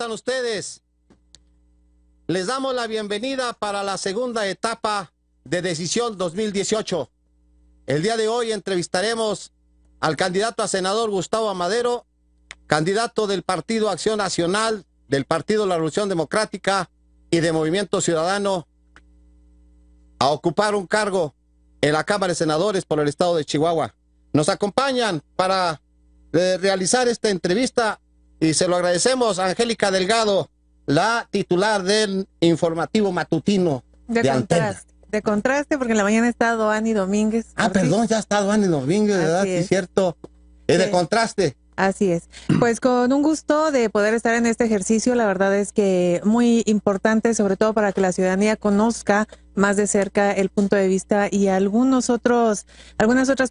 están ustedes? Les damos la bienvenida para la segunda etapa de Decisión 2018. El día de hoy entrevistaremos al candidato a senador Gustavo Madero, candidato del Partido Acción Nacional, del Partido de la Revolución Democrática y de Movimiento Ciudadano, a ocupar un cargo en la Cámara de Senadores por el estado de Chihuahua. Nos acompañan para realizar esta entrevista y se lo agradecemos a Angélica Delgado, la titular del informativo matutino de Antena. De contraste, porque en la mañana está Doani Domínguez. Perdón, ya está Doani Domínguez, ¿verdad? Sí, es cierto. Es de contraste. Así es. Pues con un gusto de poder estar en este ejercicio, la verdad es que muy importante, sobre todo para que la ciudadanía conozca más de cerca el punto de vista y algunas otras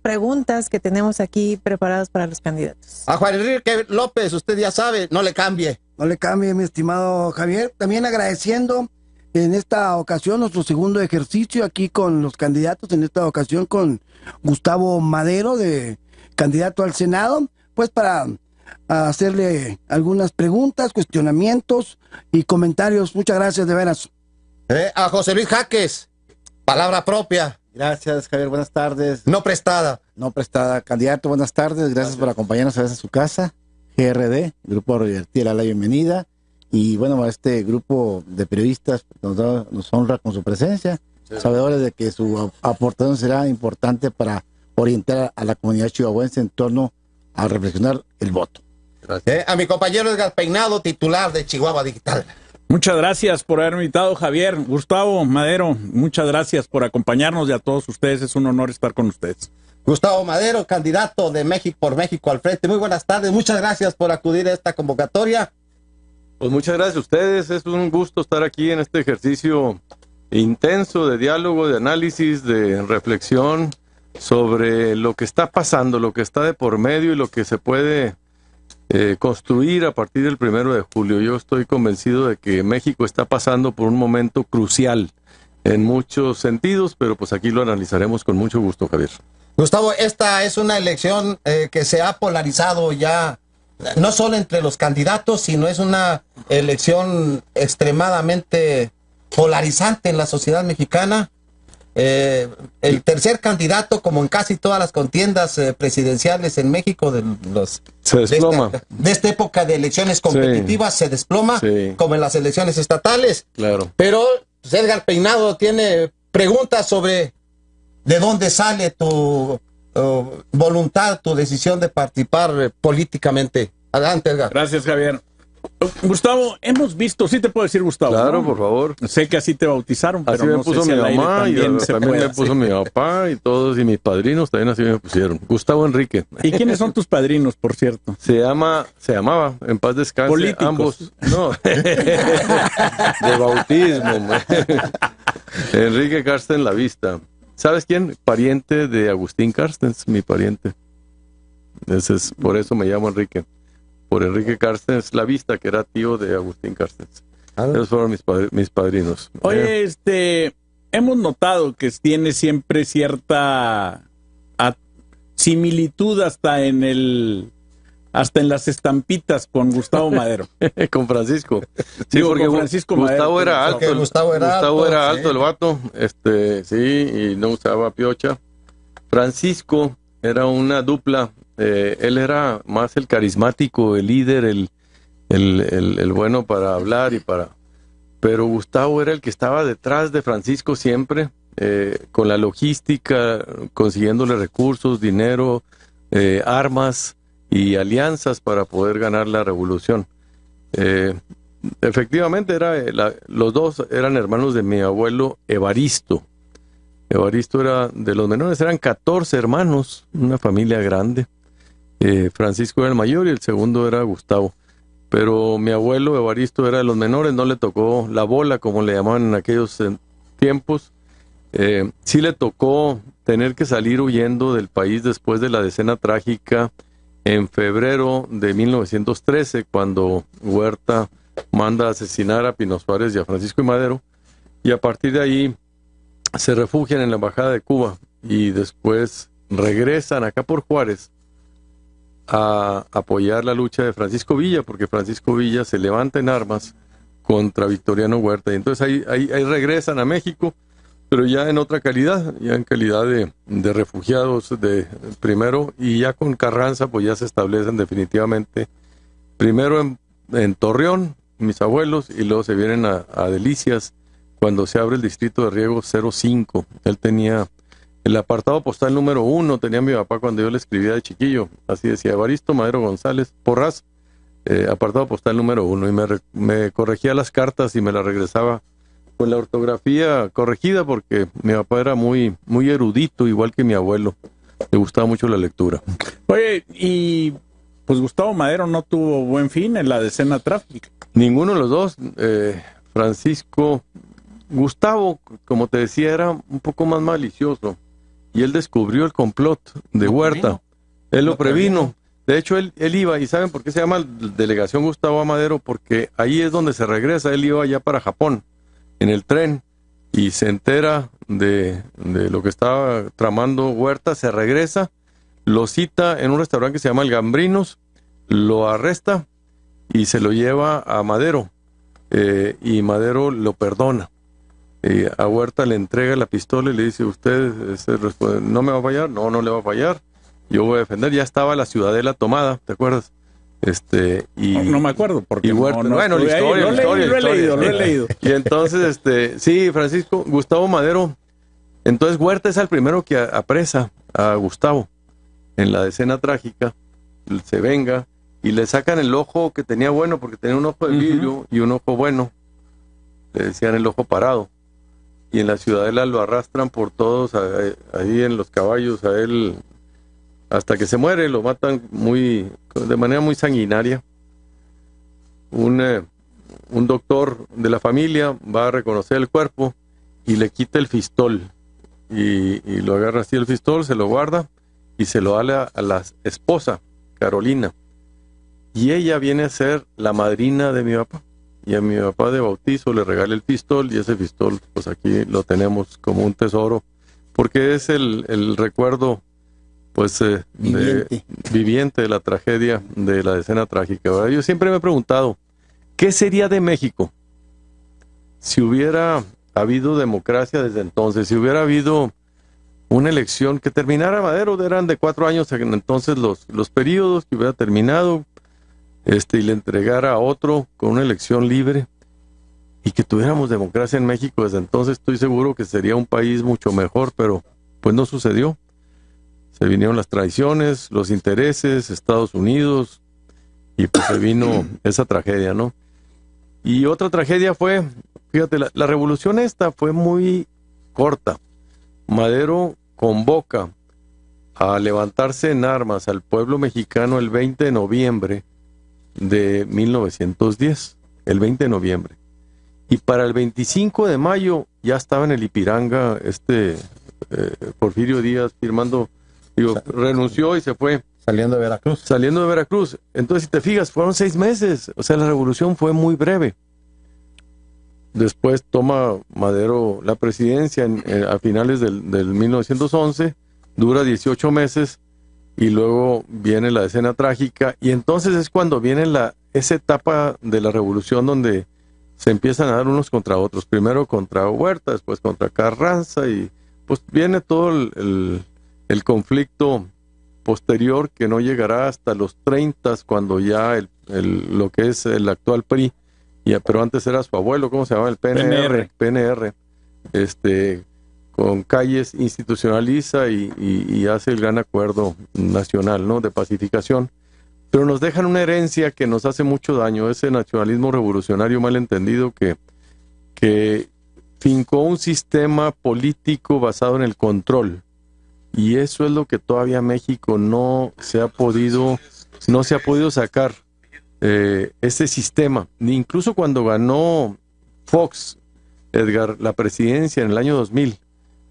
preguntas que tenemos aquí preparadas para los candidatos. A Juan Enrique López, usted ya sabe, no le cambie. No le cambie, mi estimado Javier. También agradeciendo en esta ocasión nuestro segundo ejercicio aquí con los candidatos, en esta ocasión con Gustavo Madero, de candidato al Senado, pues para hacerle algunas preguntas, cuestionamientos y comentarios. Muchas gracias, de veras. A José Luis Jaques, palabra propia. Gracias, Javier, buenas tardes. No prestada. No prestada. Candidato, buenas tardes. Gracias por acompañarnos a veces a su casa. GRD, Grupo Divertida, la bienvenida. Y bueno, a este grupo de periodistas nos honra con su presencia, sabedores de que su aportación será importante para orientar a la comunidad chihuahuense en torno a reflexionar el voto. A mi compañero Edgar Peinado, titular de Chihuahua Digital. Muchas gracias por haberme invitado, Javier. Gustavo Madero, muchas gracias por acompañarnos y a todos ustedes. Es un honor estar con ustedes. Gustavo Madero, candidato de México por México al frente. Muy buenas tardes, muchas gracias por acudir a esta convocatoria. Pues muchas gracias a ustedes, es un gusto estar aquí en este ejercicio intenso de diálogo, de análisis, de reflexión sobre lo que está pasando, lo que está de por medio y lo que se puede construir a partir del 1 de julio. Yo estoy convencido de que México está pasando por un momento crucial en muchos sentidos, pero pues aquí lo analizaremos con mucho gusto, Javier. Gustavo, esta es una elección que se ha polarizado ya, no solo entre los candidatos, sino es una elección extremadamente polarizante en la sociedad mexicana. El tercer candidato, como en casi todas las contiendas presidenciales en México, se desploma. De esta época de elecciones competitivas, se desploma, como en las elecciones estatales. Claro. Pero pues, Edgar Peinado tiene preguntas sobre de dónde sale tu voluntad, tu decisión de participar políticamente. Adelante, Edgar. Gracias, Javier. Gustavo, hemos visto, sí te puedo decir Gustavo, claro, ¿no? Por favor. Sé que así te bautizaron, pero así no me puso sé si mi mamá y también me puso mi papá y todos, y mis padrinos también así me pusieron. Gustavo Enrique. ¿Y quiénes son tus padrinos, por cierto? Se llamaba, en paz descanse, políticos. Ambos. No, de bautismo. Enrique Carsten La Vista. ¿Sabes quién? Pariente de Agustín Carstens, mi pariente. Por eso me llamo Enrique. Por Enrique Carstens La Vista, que era tío de Agustín Carstens. Esos fueron mis padrinos. Oye, hemos notado que tiene siempre cierta similitud hasta en las estampitas con Gustavo Madero. Con Francisco. Sí, porque Francisco Gustavo Madero, era alto. Gustavo era alto el vato. Sí, y no usaba piocha. Francisco era una dupla. Él era más el carismático, el líder, el bueno para hablar pero Gustavo era el que estaba detrás de Francisco siempre, con la logística, consiguiéndole recursos, dinero, armas y alianzas para poder ganar la revolución. Efectivamente, los dos eran hermanos de mi abuelo Evaristo. Evaristo era de los menores, eran 14 hermanos, una familia grande. Francisco era el mayor y el segundo era Gustavo. Pero mi abuelo Evaristo era de los menores, no le tocó la bola, como le llamaban en aquellos tiempos. Sí le tocó tener que salir huyendo del país después de la decena trágica en febrero de 1913, cuando Huerta manda a asesinar a Pino Suárez y a Francisco y Madero, y a partir de ahí se refugian en la Embajada de Cuba y después regresan acá por Juárez a apoyar la lucha de Francisco Villa, porque Francisco Villa se levanta en armas contra Victoriano Huerta. Y entonces ahí regresan a México, pero ya en otra calidad, ya en calidad de refugiados de primero, y ya con Carranza pues ya se establecen definitivamente, primero en Torreón, mis abuelos, y luego se vienen a Delicias, cuando se abre el distrito de riego 05. Él tenía el apartado postal número 1, tenía mi papá cuando yo le escribía de chiquillo, así decía, Evaristo Madero González, Porras, apartado postal número 1, y me corregía las cartas y me las regresaba con la ortografía corregida, porque mi papá era muy, muy erudito, igual que mi abuelo, le gustaba mucho la lectura. Oye, y pues Gustavo Madero no tuvo buen fin en la decena trágica. Ninguno de los dos. Gustavo, como te decía, era un poco más malicioso, y él descubrió el complot de Huerta. Él lo previno. De hecho, él iba, y ¿saben por qué se llama Delegación Gustavo Amadero? Porque ahí es donde se regresa. Él iba allá para Japón, en el tren, y se entera de lo que estaba tramando Huerta, se regresa, lo cita en un restaurante que se llama El Gambrinos, lo arresta y se lo lleva a Madero, y Madero lo perdona. A Huerta le entrega la pistola y le dice, usted ¿no me va a fallar? No, no le va a fallar, yo voy a defender. Ya estaba la Ciudadela tomada, ¿te acuerdas? No me acuerdo, porque Huerta, no bueno, la historia, lo he leído. Y entonces, sí, Gustavo Madero, entonces Huerta es el primero que apresa a Gustavo en la decena trágica, se venga, y le sacan el ojo que tenía bueno, porque tenía un ojo de vidrio y un ojo bueno, le decían el ojo parado, y en la Ciudadela lo arrastran por todos, ahí en los caballos, a él, hasta que se muere, lo matan de manera muy sanguinaria. Un doctor de la familia va a reconocer el cuerpo y le quita el fistol, y lo agarra así el fistol, se lo guarda y se lo da a la esposa, Carolina, y ella viene a ser la madrina de mi papá, y a mi papá de bautizo le regala el fistol, y ese fistol pues aquí lo tenemos como un tesoro, porque es el recuerdo pues viviente de la tragedia de la decena trágica, ¿verdad? Yo siempre me he preguntado, ¿qué sería de México si hubiera habido democracia desde entonces? Si hubiera habido una elección que terminara Madero, eran de 4 años entonces los periodos, que hubiera terminado, y le entregara a otro con una elección libre, y que tuviéramos democracia en México desde entonces, estoy seguro que sería un país mucho mejor, pero pues no sucedió. Se vinieron las traiciones, los intereses, Estados Unidos, y pues se vino esa tragedia, ¿no? Y otra tragedia fue, fíjate, la revolución esta fue muy corta. Madero convoca a levantarse en armas al pueblo mexicano el 20 de noviembre de 1910, el 20 de noviembre. Y para el 25 de mayo ya estaba en el Ipiranga Porfirio Díaz firmando, renunció y se fue. Saliendo de Veracruz. Entonces, si te fijas, fueron 6 meses. O sea, la revolución fue muy breve. Después toma Madero la presidencia a finales del 1911, dura 18 meses, y luego viene la decena trágica, y entonces es cuando viene esa etapa de la revolución donde se empiezan a dar unos contra otros. Primero contra Huerta, después contra Carranza, y pues viene todo el conflicto posterior, que no llegará hasta los 30, cuando ya lo que es el actual PRI, pero antes era su abuelo, ¿cómo se llama? El PNR, con Calles institucionaliza y hace el gran acuerdo nacional, ¿no?, de pacificación. Pero nos dejan una herencia que nos hace mucho daño, ese nacionalismo revolucionario mal entendido que fincó un sistema político basado en el control. Y eso es lo que todavía México no se ha podido sacar, ese sistema. Incluso cuando ganó Fox, Edgar, la presidencia en el año 2000,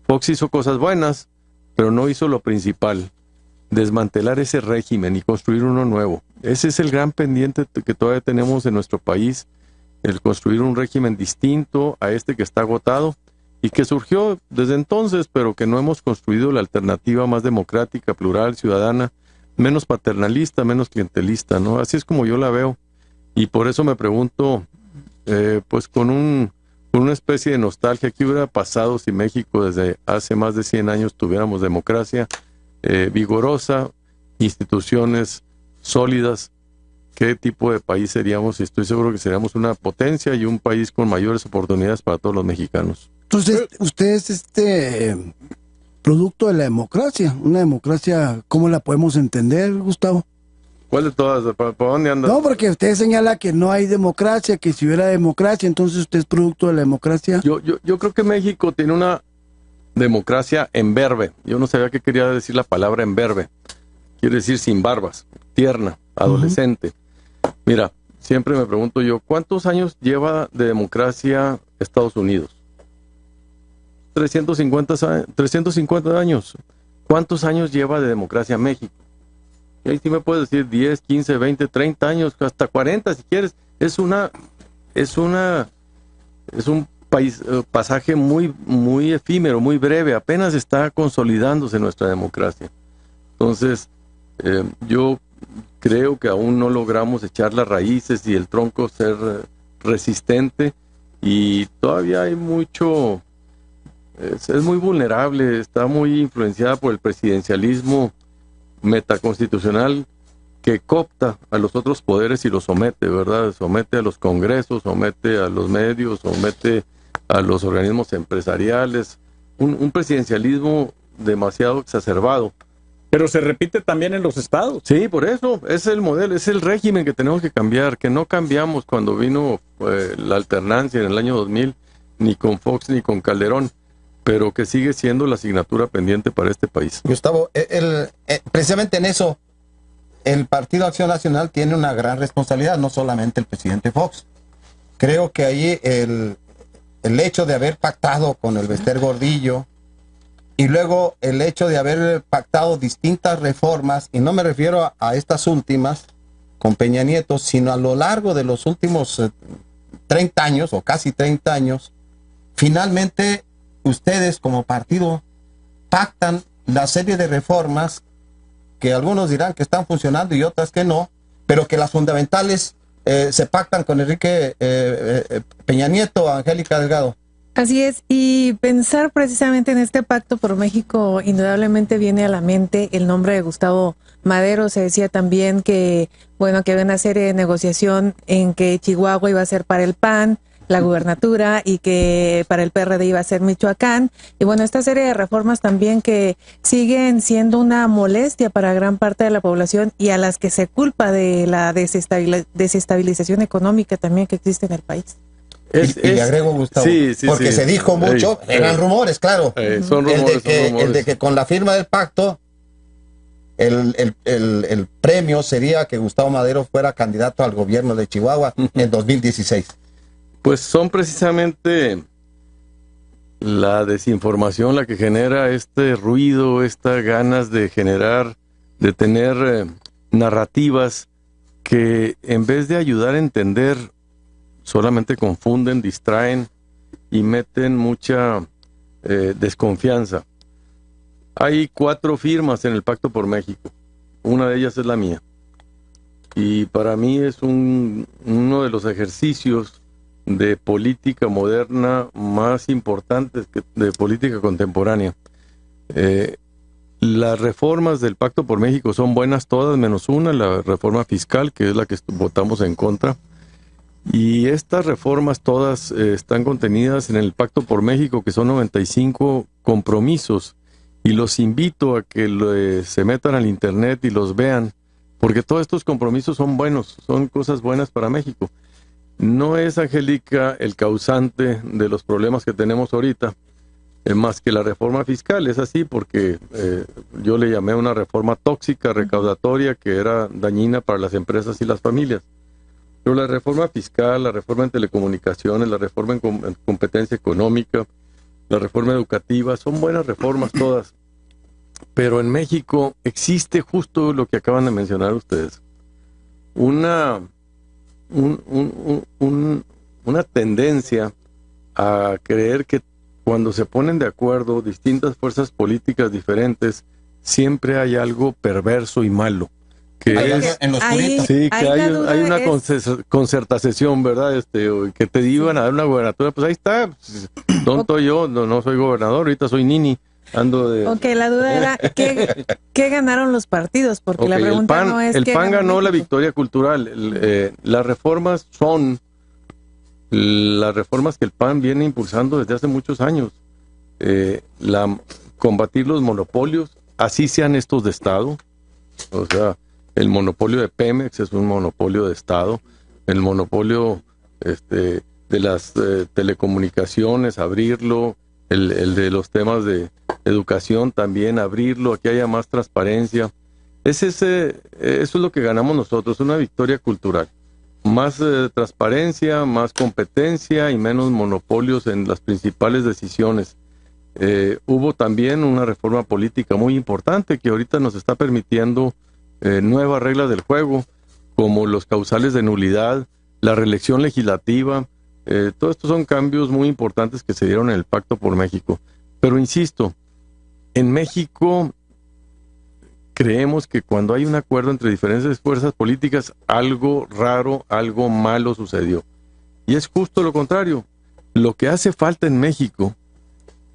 Fox hizo cosas buenas, pero no hizo lo principal, desmantelar ese régimen y construir uno nuevo. Ese es el gran pendiente que todavía tenemos en nuestro país, el construir un régimen distinto a este que está agotado, y que surgió desde entonces, pero que no hemos construido la alternativa más democrática, plural, ciudadana, menos paternalista, menos clientelista, ¿no? Así es como yo la veo. Y por eso me pregunto, pues con una especie de nostalgia, ¿qué hubiera pasado si México desde hace más de 100 años tuviéramos democracia vigorosa, instituciones sólidas? ¿Qué tipo de país seríamos? Y estoy seguro que seríamos una potencia y un país con mayores oportunidades para todos los mexicanos. Entonces, usted es producto de la democracia. Una democracia, ¿cómo la podemos entender, Gustavo? ¿Cuál de todas? ¿Para dónde andas? No, porque usted señala que no hay democracia, que si hubiera democracia, entonces usted es producto de la democracia. Yo creo que México tiene una democracia en verbe. Yo no sabía qué quería decir la palabra en verbe. Quiere decir sin barbas, tierna, adolescente. Mira, siempre me pregunto yo, ¿cuántos años lleva de democracia Estados Unidos? 350 años. ¿Cuántos años lleva de democracia México? Y ahí sí me puedes decir 10, 15, 20, 30 años, hasta 40 si quieres. Es un pasaje muy efímero, muy breve. Apenas está consolidándose nuestra democracia. Entonces, yo creo que aún no logramos echar las raíces y el tronco ser resistente, y todavía hay mucho, es muy vulnerable, está muy influenciada por el presidencialismo metaconstitucional que coopta a los otros poderes y los somete, ¿verdad? Somete a los congresos, somete a los medios, somete a los organismos empresariales, un presidencialismo demasiado exacerbado. Pero se repite también en los estados. Sí, por eso, es el modelo, es el régimen que tenemos que cambiar, que no cambiamos cuando vino la alternancia en el año 2000, ni con Fox ni con Calderón, pero que sigue siendo la asignatura pendiente para este país. Gustavo, precisamente en eso, el Partido Acción Nacional tiene una gran responsabilidad, no solamente el presidente Fox. Creo que ahí el hecho de haber pactado con el Bester Gordillo, y luego el hecho de haber pactado distintas reformas, y no me refiero a estas últimas con Peña Nieto, sino a lo largo de los últimos 30 años o casi 30 años, finalmente ustedes como partido pactan la serie de reformas que algunos dirán que están funcionando y otras que no, pero que las fundamentales se pactan con Enrique Peña Nieto, Angélica Delgado. Así es, y pensar precisamente en este Pacto por México, indudablemente viene a la mente el nombre de Gustavo Madero. Se decía también que, bueno, que había una serie de negociación en que Chihuahua iba a ser para el PAN, la gubernatura, y que para el PRD iba a ser Michoacán. Y bueno, esta serie de reformas también que siguen siendo una molestia para gran parte de la población y a las que se culpa de la desestabilización económica también que existe en el país. Y le agrego, Gustavo, porque se dijo mucho, eran rumores, claro, son rumores, el de que con la firma del pacto el premio sería que Gustavo Madero fuera candidato al gobierno de Chihuahua en 2016. Pues son precisamente la desinformación la que genera este ruido, estas ganas de generar, de tener narrativas que en vez de ayudar a entender, solamente confunden, distraen y meten mucha desconfianza. Hay 4 firmas en el Pacto por México. Una de ellas es la mía. Y para mí es uno de los ejercicios de política moderna más importantes de política contemporánea. Las reformas del Pacto por México son buenas todas, menos una, la reforma fiscal, que es la que votamos en contra. Y estas reformas todas están contenidas en el Pacto por México, que son 95 compromisos, y los invito a que se metan al internet y los vean, porque todos estos compromisos son buenos, son cosas buenas para México. No es, Angélica, el causante de los problemas que tenemos ahorita, más que la reforma fiscal. Es así porque yo le llamé una reforma tóxica, recaudatoria, que era dañina para las empresas y las familias. Pero la reforma fiscal, la reforma en telecomunicaciones, la reforma en competencia económica, la reforma educativa, son buenas reformas todas. Pero en México existe justo lo que acaban de mencionar ustedes. Una tendencia a creer que cuando se ponen de acuerdo distintas fuerzas políticas diferentes, siempre hay algo perverso y malo. Que Hay es, en los ahí- puritas. sí, que ahí la duda hay una es- concertación, ¿verdad? Que te iban a dar una gobernatura, pues ahí está. Tonto yo, no soy gobernador, ahorita soy nini. Ando de... Ok, la duda era, ¿qué ganaron los partidos? Porque la Ok, pregunta no es el qué PAN ganó la México. victoria cultural. Las reformas son las reformas que el PAN viene impulsando desde hace muchos años. Combatir los monopolios, así sean estos de Estado. O sea, el monopolio de Pemex es un monopolio de Estado. El monopolio de las telecomunicaciones, abrirlo. El de los temas de educación también, abrirlo, que haya más transparencia. Eso es lo que ganamos nosotros, una victoria cultural. Más transparencia, más competencia y menos monopolios en las principales decisiones. Hubo también una reforma política muy importante que ahorita nos está permitiendo nuevas reglas del juego, como los causales de nulidad, la reelección legislativa. Todos estos son cambios muy importantes que se dieron en el Pacto por México. Pero insisto, en México creemos que cuando hay un acuerdo entre diferentes fuerzas políticas, algo raro, algo malo sucedió. Y es justo lo contrario. Lo que hace falta en México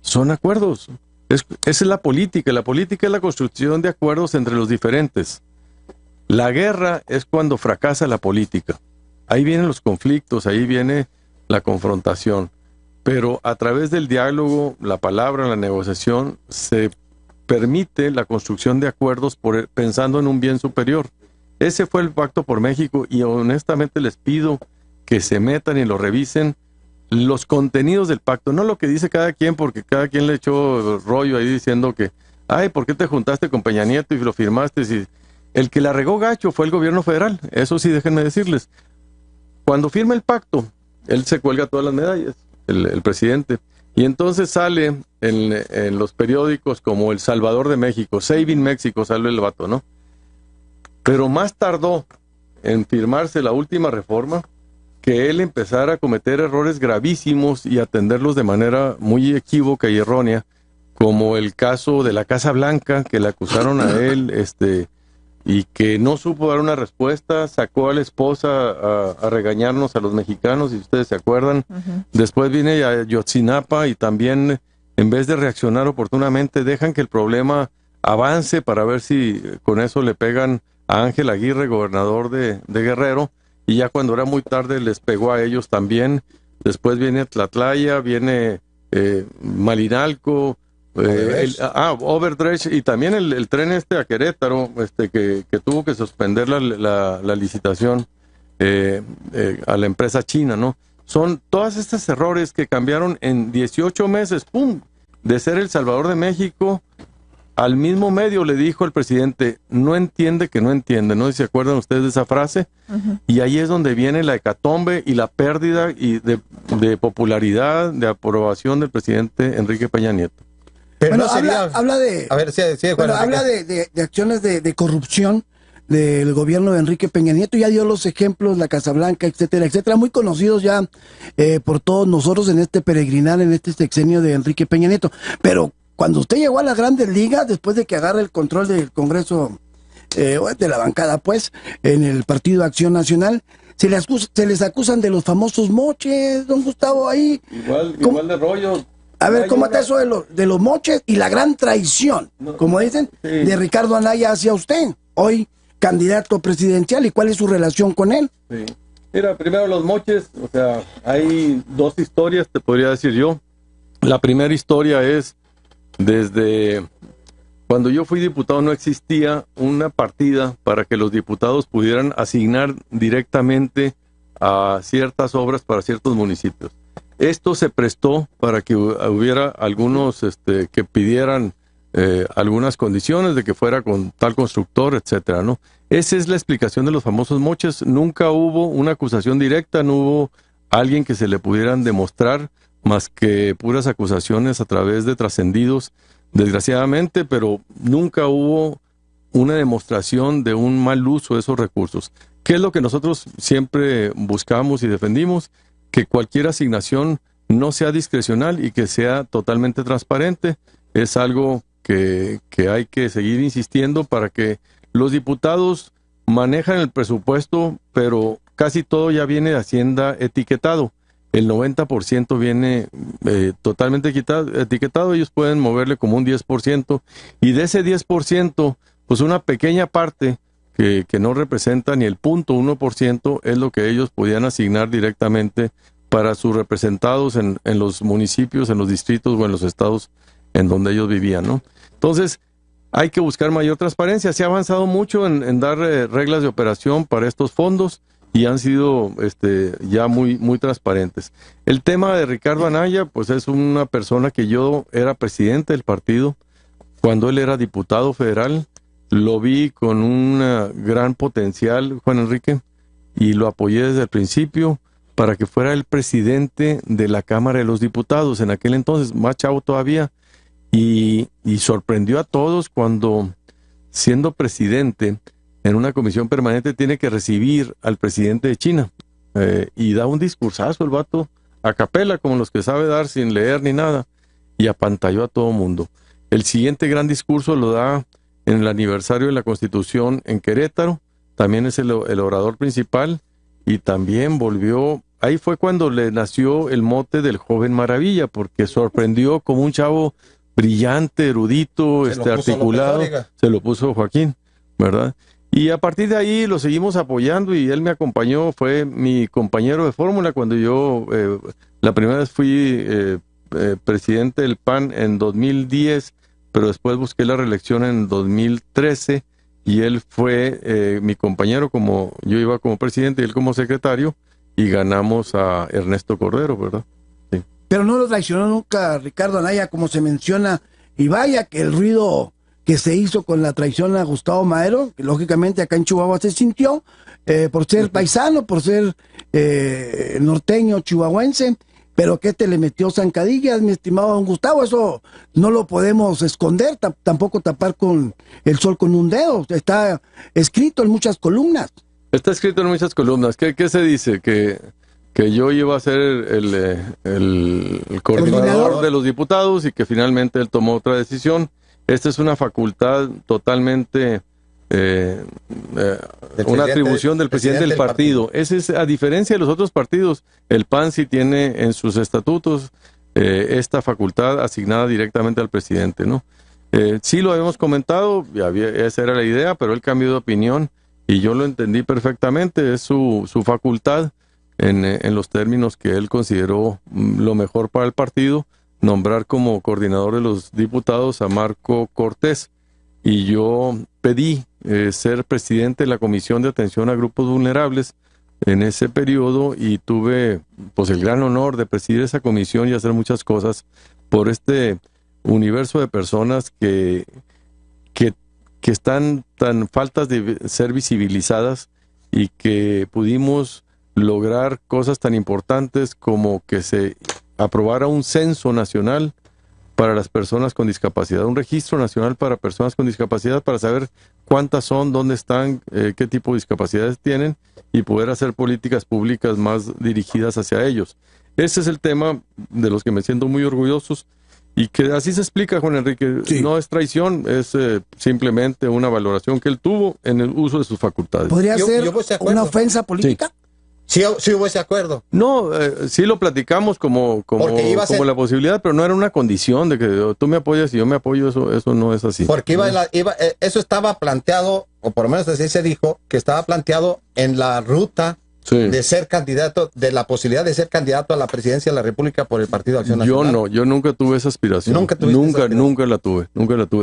son acuerdos. Esa es la política. La política es la construcción de acuerdos entre los diferentes. La guerra es cuando fracasa la política. Ahí vienen los conflictos, ahí viene la confrontación. Pero a través del diálogo, la palabra, la negociación, se permite la construcción de acuerdos pensando en un bien superior. Ese fue el Pacto por México y honestamente les pido que se metan y lo revisen los contenidos del pacto, no lo que dice cada quien, porque cada quien le echó rollo ahí diciendo que, ay, ¿por qué te juntaste con Peña Nieto y lo firmaste? Si el que la regó gacho fue el gobierno federal, eso sí, déjenme decirles. Cuando firma el pacto, él se cuelga todas las medallas, el presidente, y entonces sale en los periódicos como El Salvador de México, Saving México, sale el vato, ¿no? Pero más tardó en firmarse la última reforma que él empezara a cometer errores gravísimos y atenderlos de manera muy equívoca y errónea, como el caso de la Casa Blanca, que le acusaron a él, y que no supo dar una respuesta, sacó a la esposa a regañarnos a los mexicanos, si ustedes se acuerdan. Después viene a Yotzinapa y también, en vez de reaccionar oportunamente, dejan que el problema avance para ver si con eso le pegan a Ángel Aguirre, gobernador de Guerrero, y ya cuando era muy tarde les pegó a ellos también. Después viene Tlatlaya, viene Malinalco, Overdrecht, y también el tren a Querétaro, que tuvo que suspender la licitación a la empresa china, ¿no? Son todos estos errores que cambiaron en 18 meses, ¡pum!, de ser El Salvador de México. Al mismo medio le dijo el presidente, no entiende que no entiende, ¿no? ¿Se acuerdan ustedes de esa frase? Y ahí es donde viene la hecatombe y la pérdida de popularidad, de aprobación del presidente Enrique Peña Nieto. Pero Bueno, no sería... habla de, A ver, sí, bueno, Juan habla Enrique. de acciones de corrupción del gobierno de Enrique Peña Nieto. Ya dio los ejemplos, la Casa Blanca, etcétera, etcétera, muy conocidos ya por todos nosotros en este peregrinar, en este sexenio de Enrique Peña Nieto. Pero cuando usted llegó a las Grandes Ligas, después de que agarra el control del Congreso, de la bancada, pues, en el Partido Acción Nacional, se les acusan de los famosos moches, don Gustavo, ahí. Igual de rollo. A ver, ¿cómo está eso de los moches y la gran traición, como dicen, sí, de Ricardo Anaya hacia usted, hoy candidato presidencial, y cuál es su relación con él? Sí. Mira, primero los moches, o sea, hay dos historias, te podría decir yo. La primera historia es, desde cuando yo fui diputado no existía una partida para que los diputados pudieran asignar directamente a ciertas obras para ciertos municipios. Esto se prestó para que hubiera algunos que pidieran algunas condiciones de que fuera con tal constructor, etcétera, ¿no? Esa es la explicación de los famosos moches. Nunca hubo una acusación directa, no hubo alguien que se le pudieran demostrar más que puras acusaciones a través de trascendidos, desgraciadamente, pero nunca hubo una demostración de un mal uso de esos recursos. ¿Qué es lo que nosotros siempre buscamos y defendimos? Que cualquier asignación no sea discrecional y que sea totalmente transparente. Es algo que hay que seguir insistiendo para que los diputados manejan el presupuesto, pero casi todo ya viene de Hacienda etiquetado. El 90% viene totalmente etiquetado, ellos pueden moverle como un 10%, y de ese 10%, pues una pequeña parte que no representa ni el 0.1% es lo que ellos podían asignar directamente para sus representados en los municipios, en los distritos o en los estados en donde ellos vivían, ¿no? Entonces, hay que buscar mayor transparencia. Se ha avanzado mucho en dar reglas de operación para estos fondos y han sido ya muy transparentes. El tema de Ricardo Anaya, pues es una persona que yo era presidente del partido cuando él era diputado federal. Lo vi con un gran potencial, Juan Enrique, y lo apoyé desde el principio para que fuera el presidente de la Cámara de los Diputados, en aquel entonces, más chavo todavía, y sorprendió a todos cuando, siendo presidente en una comisión permanente, tiene que recibir al presidente de China, y da un discursazo el vato, a capela, como los que sabe dar sin leer ni nada, y apantalló a todo mundo. El siguiente gran discurso lo da en el aniversario de la Constitución en Querétaro, también es el orador principal, y también volvió. Ahí fue cuando le nació el mote del joven maravilla, porque sorprendió como un chavo brillante, erudito, articulado. Se lo puso Joaquín, ¿verdad? Y a partir de ahí lo seguimos apoyando y él me acompañó, fue mi compañero de fórmula cuando yo la primera vez fui presidente del PAN en 2010, pero después busqué la reelección en 2013 y él fue mi compañero, como yo iba como presidente y él como secretario, y ganamos a Ernesto Cordero, ¿verdad? Sí. Pero no lo traicionó nunca Ricardo Anaya, como se menciona, y vaya que el ruido que se hizo con la traición a Gustavo Madero, que lógicamente acá en Chihuahua se sintió, por ser paisano, por ser norteño chihuahuense, pero ¿qué te le metió zancadillas, mi estimado don Gustavo? Eso no lo podemos esconder, tampoco tapar con el sol con un dedo, está escrito en muchas columnas. Está escrito en muchas columnas. ¿Qué se dice? Que yo iba a ser el coordinador de los diputados y que finalmente él tomó otra decisión. Esta es una facultad totalmente, una atribución del presidente del partido. Ese es, a diferencia de los otros partidos, el PAN sí tiene en sus estatutos esta facultad asignada directamente al presidente, ¿no? Sí lo habíamos comentado, esa era la idea, pero él cambió de opinión. Y yo lo entendí perfectamente, es su facultad en los términos que él consideró lo mejor para el partido, nombrar como coordinador de los diputados a Marco Cortés. Y yo pedí ser presidente de la Comisión de Atención a Grupos Vulnerables en ese periodo y tuve pues el gran honor de presidir esa comisión y hacer muchas cosas por este universo de personas que están tan faltas de ser visibilizadas y que pudimos lograr cosas tan importantes como que se aprobara un censo nacional para las personas con discapacidad, un registro nacional para personas con discapacidad para saber cuántas son, dónde están, qué tipo de discapacidades tienen y poder hacer políticas públicas más dirigidas hacia ellos. Ese es el tema de los que me siento muy orgullosos. Y que así se explica, Juan Enrique, sí. No es traición, es simplemente una valoración que él tuvo en el uso de sus facultades. ¿Podría ser una ofensa política? Sí, sí hubo ese acuerdo. No, sí lo platicamos como la posibilidad, pero no era una condición de que tú me apoyas y yo me apoyo, eso no es así. Porque eso estaba planteado, o por lo menos así se dijo, que estaba planteado en la ruta de ser candidato, de la posibilidad de ser candidato a la presidencia de la República por el Partido de Acción Nacional. Yo nunca tuve esa aspiración. Nunca la tuve.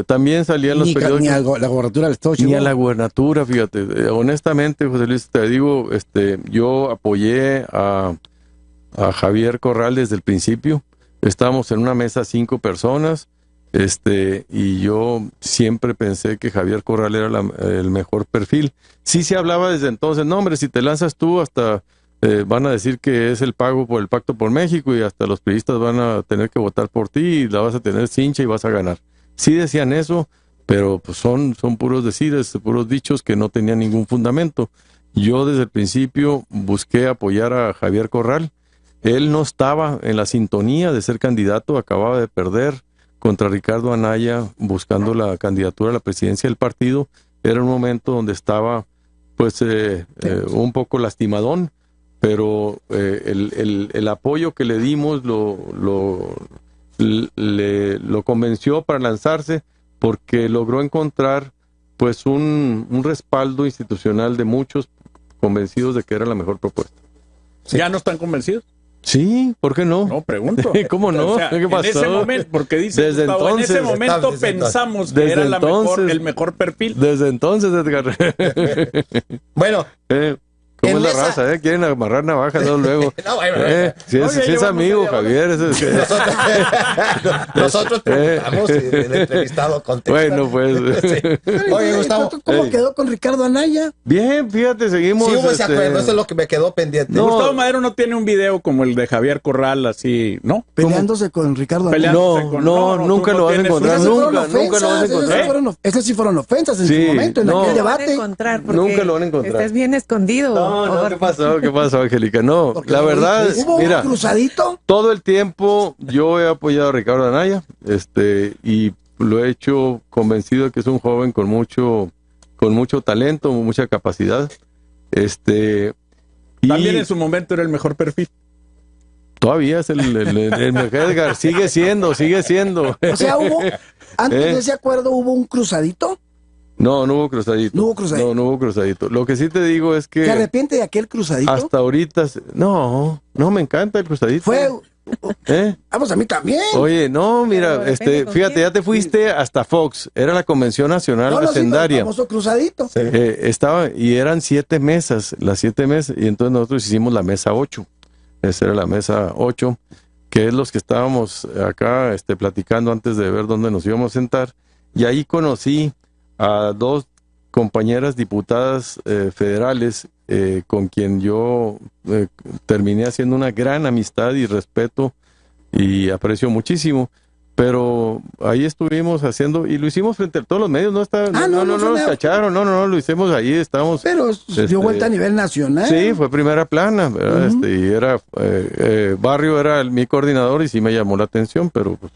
También salía en los periódicos. Ni a la gobernatura del Estado. Ni a la gubernatura, fíjate. Honestamente, José Luis, te digo, yo apoyé a Javier Corral desde el principio. Estábamos en una mesa 5 personas. Y yo siempre pensé que Javier Corral era el mejor perfil. Sí se hablaba desde entonces, no hombre, si te lanzas tú hasta van a decir que es el pago por el Pacto por México y hasta los priistas van a tener que votar por ti y la vas a tener cincha y vas a ganar. Sí decían eso, pero pues son puros decires, puros dichos que no tenían ningún fundamento. Yo desde el principio busqué apoyar a Javier Corral. Él no estaba en la sintonía de ser candidato, acababa de perder contra Ricardo Anaya buscando la candidatura a la presidencia del partido. Era un momento donde estaba pues un poco lastimadón, pero el apoyo que le dimos lo convenció para lanzarse, porque logró encontrar pues un respaldo institucional de muchos convencidos de que era la mejor propuesta. Sí. ¿Ya no están convencidos? Sí, ¿por qué no? No, pregunto. ¿Cómo no? O sea, ¿Qué pasó? En ese momento, porque dice desde Gustavo, entonces, en ese momento pensamos que era el mejor perfil. Desde entonces, Edgar. Bueno. ¿Cómo es la raza? Quieren amarrar navajas luego. Si es amigo, Javier. Nosotros preguntamos y el entrevistado contesta. Bueno, pues. Sí. Oye, Gustavo. ¿Cómo quedó con Ricardo Anaya? Bien, fíjate, seguimos. Sí hubo ese acuerdo, eso es lo que me quedó pendiente. No. Gustavo Madero no tiene un video como el de Javier Corral, así, ¿no? Peleándose con Ricardo Anaya. No, nunca lo vas a encontrar. Nunca lo vas a encontrar. Esas sí fueron ofensas en su momento, en aquel debate. Nunca lo van a encontrar. Estás bien escondido. No, ¿qué pasó, Angélica? No, porque la verdad, mira, un cruzadito. Todo el tiempo yo he apoyado a Ricardo Anaya, y lo he hecho convencido de que es un joven con mucho talento, mucha capacidad. También en su momento era el mejor perfil. Todavía es el mejor, Edgar, sigue siendo. O sea, antes de ese acuerdo hubo un cruzadito. No hubo cruzadito. No hubo cruzadito. Lo que sí te digo es que... ¿Te arrepientes de aquel cruzadito? Hasta ahorita... No, me encanta el cruzadito. Vamos, a mí también. Oye, no, mira, fíjate, ya te fuiste hasta Fox. Era la Convención Nacional Hacendaria. El famoso cruzadito. Sí. Estaba, y eran 7 mesas, las 7 mesas, y entonces nosotros hicimos la mesa 8. Esa era la mesa 8, que es los que estábamos acá platicando antes de ver dónde nos íbamos a sentar. Y ahí conocí a 2 compañeras diputadas federales con quien yo terminé haciendo una gran amistad y respeto y aprecio muchísimo, pero ahí estuvimos haciendo, y lo hicimos frente a todos los medios, no nos cacharon, lo hicimos ahí, estábamos... Pero dio vuelta a nivel nacional. Sí, fue primera plana, ¿verdad? Y era, Barrio era mi coordinador y sí me llamó la atención, pero pues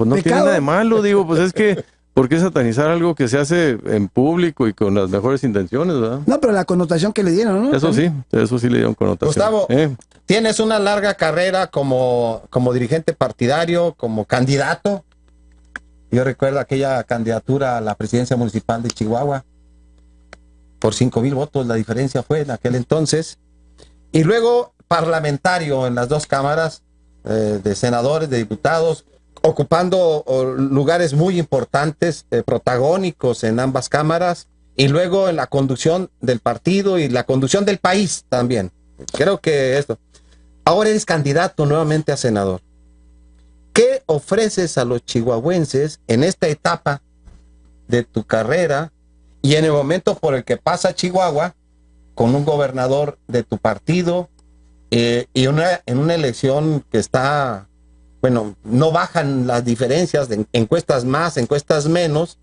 no tiene nada de malo, digo, pues es que ¿por qué satanizar algo que se hace en público y con las mejores intenciones, verdad? No, pero la connotación que le dieron, ¿no? Eso sí le dieron connotación. Gustavo, tienes una larga carrera como dirigente partidario, como candidato. Yo recuerdo aquella candidatura a la presidencia municipal de Chihuahua. Por 5,000 votos la diferencia fue en aquel entonces. Y luego parlamentario en las 2 cámaras, de senadores, de diputados, ocupando lugares muy importantes, protagónicos en ambas cámaras, y luego en la conducción del partido y la conducción del país también. Creo que esto. Ahora eres candidato nuevamente a senador. ¿Qué ofreces a los chihuahuenses en esta etapa de tu carrera y en el momento por el que pasa Chihuahua con un gobernador de tu partido y en una elección que está... Bueno, no bajan las diferencias de encuestas más, encuestas menos?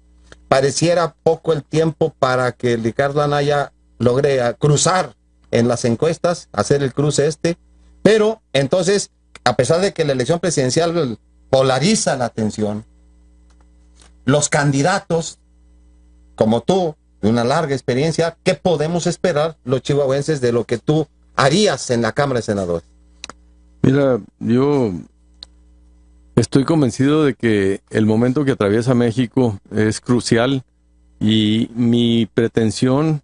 Pareciera poco el tiempo para que Ricardo Anaya logre cruzar en las encuestas, hacer el cruce pero entonces, a pesar de que la elección presidencial polariza la atención, los candidatos, como tú, de una larga experiencia, ¿qué podemos esperar los chihuahuenses de lo que tú harías en la Cámara de Senadores? Mira, yo estoy convencido de que el momento que atraviesa México es crucial, y mi pretensión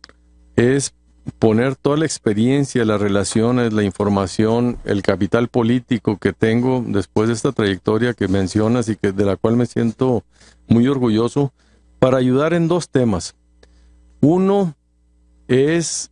es poner toda la experiencia, las relaciones, la información, el capital político que tengo después de esta trayectoria que mencionas y de la cual me siento muy orgulloso, para ayudar en 2 temas. Uno es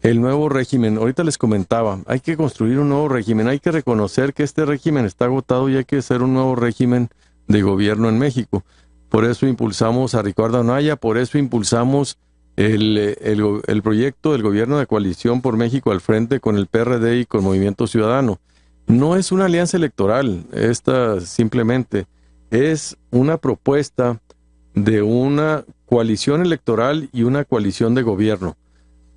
el nuevo régimen. Ahorita les comentaba, hay que construir un nuevo régimen, hay que reconocer que este régimen está agotado y hay que hacer un nuevo régimen de gobierno en México. Por eso impulsamos a Ricardo Anaya, por eso impulsamos el proyecto del gobierno de coalición por México al frente con el PRD y con Movimiento Ciudadano. No es una alianza electoral, esta simplemente es una propuesta de una coalición electoral y una coalición de gobierno.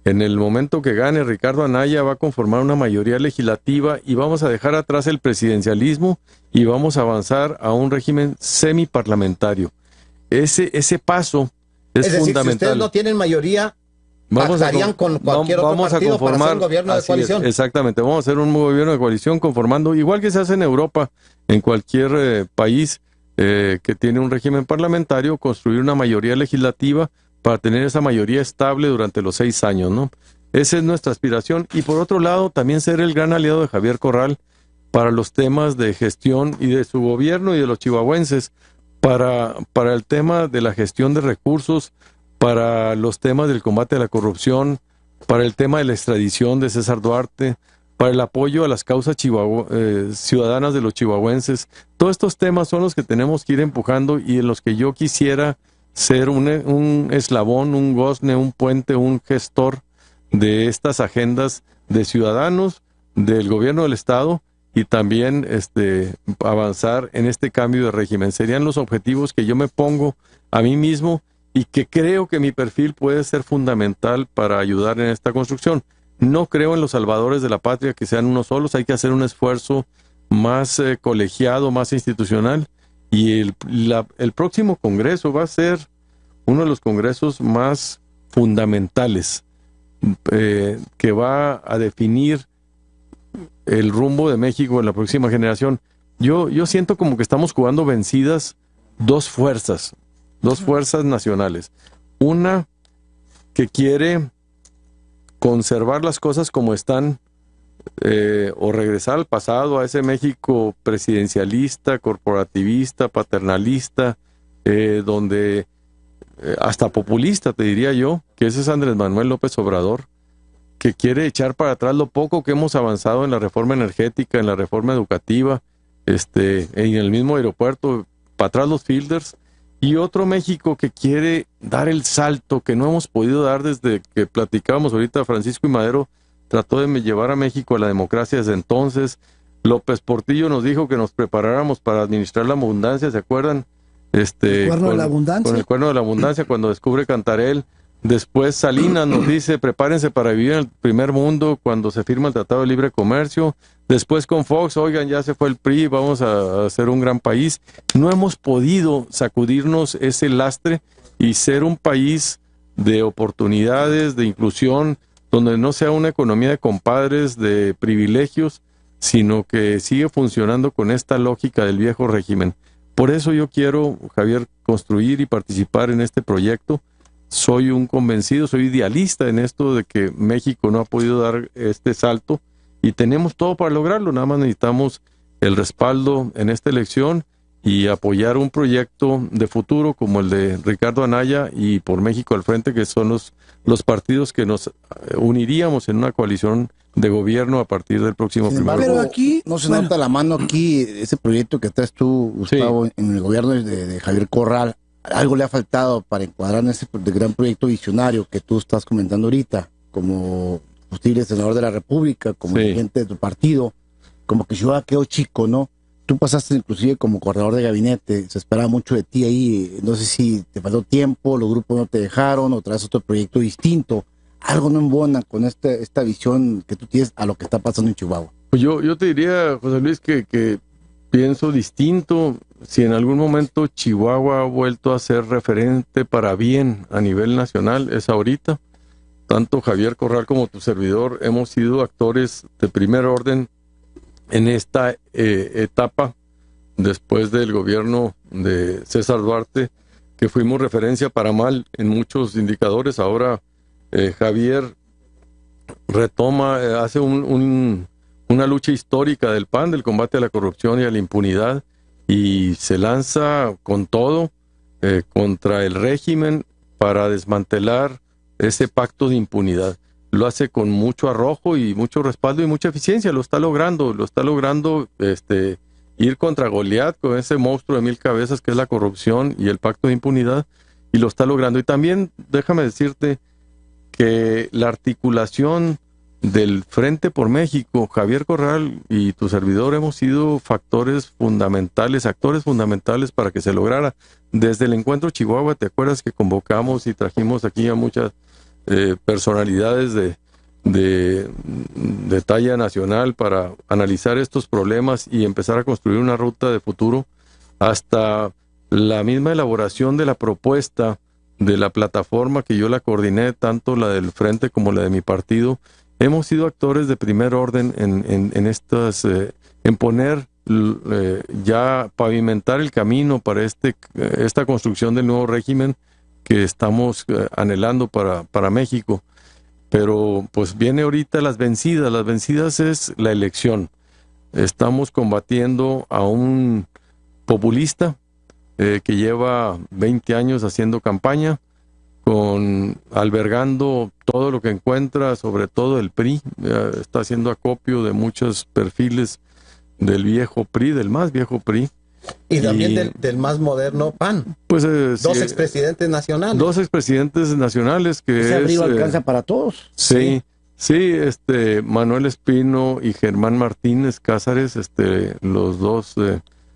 En el momento que gane Ricardo Anaya va a conformar una mayoría legislativa y vamos a dejar atrás el presidencialismo y vamos a avanzar a un régimen semiparlamentario. Ese paso es decir, fundamental. si ustedes no tienen mayoría, pactarían con cualquier otro partido para hacer un gobierno de coalición. Exactamente, vamos a hacer un gobierno de coalición conformando, igual que se hace en Europa, en cualquier país que tiene un régimen parlamentario, construir una mayoría legislativa para tener esa mayoría estable durante los 6 años, ¿no? Esa es nuestra aspiración. Y por otro lado, también ser el gran aliado de Javier Corral para los temas de gestión y de su gobierno y de los chihuahuenses, para el tema de la gestión de recursos, para los temas del combate a la corrupción, para el tema de la extradición de César Duarte, para el apoyo a las causas ciudadanas de los chihuahuenses. Todos estos temas son los que tenemos que ir empujando y en los que yo quisiera ser un eslabón, un gozne, un puente, un gestor de estas agendas de ciudadanos, del gobierno del Estado y también avanzar en este cambio de régimen. Serían los objetivos que yo me pongo a mí mismo y que creo que mi perfil puede ser fundamental para ayudar en esta construcción. No creo en los salvadores de la patria que sean unos solos, hay que hacer un esfuerzo más colegiado, más institucional. Y el próximo congreso va a ser uno de los congresos más fundamentales que va a definir el rumbo de México en la próxima generación. Yo siento como que estamos jugando vencidas dos fuerzas nacionales. Una que quiere conservar las cosas como están, o regresar al pasado, a ese México presidencialista, corporativista, paternalista, donde hasta populista, te diría yo, que ese es Andrés Manuel López Obrador, que quiere echar para atrás lo poco que hemos avanzado en la reforma energética, en la reforma educativa, en el mismo aeropuerto, para atrás los fielders, y otro México que quiere dar el salto que no hemos podido dar desde que platicábamos ahorita. Francisco I. Madero trató de llevar a México a la democracia desde entonces. López Portillo nos dijo que nos preparáramos para administrar la abundancia, ¿se acuerdan? El cuerno de la abundancia. Con el cuerno de la abundancia, cuando descubre Cantarell. Después Salinas nos dice, prepárense para vivir en el primer mundo cuando se firma el Tratado de Libre Comercio. Después con Fox, oigan, ya se fue el PRI, vamos a hacer un gran país. No hemos podido sacudirnos ese lastre y ser un país de oportunidades, de inclusión, donde no sea una economía de compadres, de privilegios, sino que sigue funcionando con esta lógica del viejo régimen. Por eso yo quiero, Javier, construir y participar en este proyecto. Soy un convencido, soy idealista en esto de que México no ha podido dar este salto y tenemos todo para lograrlo. Nada más necesitamos el respaldo en esta elección y apoyar un proyecto de futuro como el de Ricardo Anaya y Por México al Frente, que son los partidos que nos uniríamos en una coalición de gobierno a partir del próximo primero. Pero aquí no se nota la mano aquí, ese proyecto que traes tú, Gustavo, sí, en el gobierno de Javier Corral. Algo le ha faltado para encuadrar en ese gran proyecto visionario que tú estás comentando ahorita, como posible senador de la República, como dirigente de tu partido, como que Chihuahua quedó chico, ¿no? Tú pasaste inclusive como coordinador de gabinete, se esperaba mucho de ti ahí, no sé si te faltó tiempo, los grupos no te dejaron, o traes otro proyecto distinto, algo no embona con esta visión que tú tienes a lo que está pasando en Chihuahua. Pues yo te diría, José Luis, que pienso distinto. Si en algún momento Chihuahua ha vuelto a ser referente para bien a nivel nacional, es ahorita. Tanto Javier Corral como tu servidor hemos sido actores de primer orden en esta etapa, después del gobierno de César Duarte, que fuimos referencia para mal en muchos indicadores. Ahora Javier retoma, hace una lucha histórica del PAN, del combate a la corrupción y a la impunidad, y se lanza con todo contra el régimen para desmantelar ese pacto de impunidad. Lo hace con mucho arrojo y mucho respaldo y mucha eficiencia. Lo está logrando ir contra Goliat, con ese monstruo de 1000 cabezas que es la corrupción y el pacto de impunidad, y lo está logrando. Y también déjame decirte que la articulación del Frente por México, Javier Corral y tu servidor hemos sido factores fundamentales, actores fundamentales para que se lograra. Desde el encuentro Chihuahua, ¿te acuerdas que convocamos y trajimos aquí a muchas personalidades de talla nacional para analizar estos problemas y empezar a construir una ruta de futuro, hasta la misma elaboración de la propuesta de la plataforma que yo la coordiné, tanto la del Frente como la de mi partido. Hemos sido actores de primer orden en poner, ya pavimentar el camino para esta construcción del nuevo régimen que estamos anhelando para México. Pero pues viene ahorita las vencidas es la elección. Estamos combatiendo a un populista que lleva 20 años haciendo campaña, albergando todo lo que encuentra, sobre todo el PRI, está haciendo acopio de muchos perfiles del viejo PRI, del más viejo PRI. Y también del más moderno PAN. Pues, dos expresidentes nacionales. Dos expresidentes nacionales que ese abrigo alcanza para todos. Sí, Manuel Espino y Germán Martínez Cázares, los dos...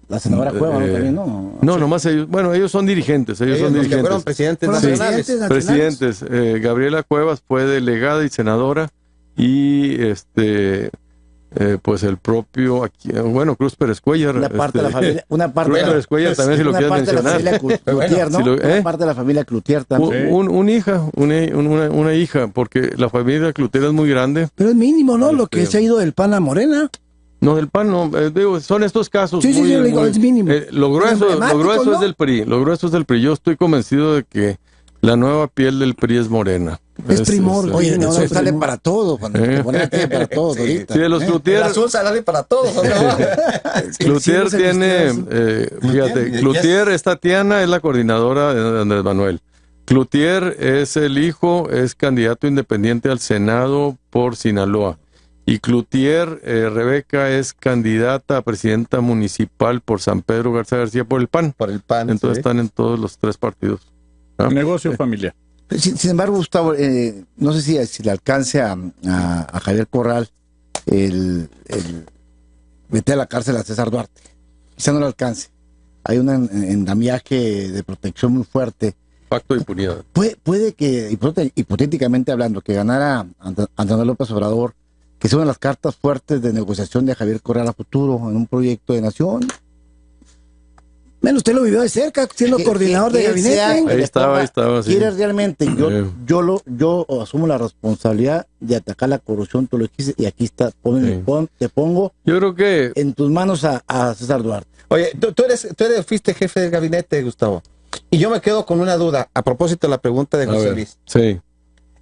la senadora Cuevas, ¿no? También, ¿no? No, nomás ellos. Bueno, ellos son dirigentes. Ellos son dirigentes. Que fueron presidentes nacionales. Presidentes. Gabriela Cuevas fue delegada y senadora. Y pues el propio, Cruz Pérez Cuellar. Una parte de la familia. Cruz Pérez Cuellar también, si lo quieres mencionar. Cloutier, ¿no? Una parte de la familia Cloutier también. Una hija, porque la familia Cloutier es muy grande. Pero es mínimo, ¿no? Lo que se ha ido del PAN a Morena. No, del PAN no, son estos casos. Sí, yo digo, es mínimo. Lo grueso ¿no? es del PRI, Yo estoy convencido de que la nueva piel del PRI es morena. Es primor. Oye, no sale para todo, cuando te pones para todo. Sí, de los Cloutier. El azul sale para todos. Cloutier tiene, fíjate, Cloutier es Tatiana, es la coordinadora de Andrés Manuel. Cloutier es el hijo, es candidato independiente al Senado por Sinaloa. Y Cloutier, Rebeca, es candidata a presidenta municipal por San Pedro Garza García por el PAN. Entonces están en todos los tres partidos. ¿No? Negocio familiar. Sin embargo, Gustavo, no sé si le alcance a Javier Corral el meter a la cárcel a César Duarte. Quizá no le alcance. Hay un andamiaje de protección muy fuerte. Pacto de impunidad. Puede que, hipotéticamente hablando, que ganara Andrés López Obrador, que sea una de las cartas fuertes de negociación de Javier Corral a futuro en un proyecto de nación. Menos usted lo vivió de cerca, siendo coordinador de gabinete. Ahí estaba. Sí. ¿Quieres realmente? Yo asumo la responsabilidad de atacar la corrupción, tú lo dijiste, y aquí está, te pongo yo creo que en tus manos a César Duarte. Oye, tú fuiste jefe de gabinete, Gustavo, y yo me quedo con una duda, a propósito de la pregunta de José Luis. Sí.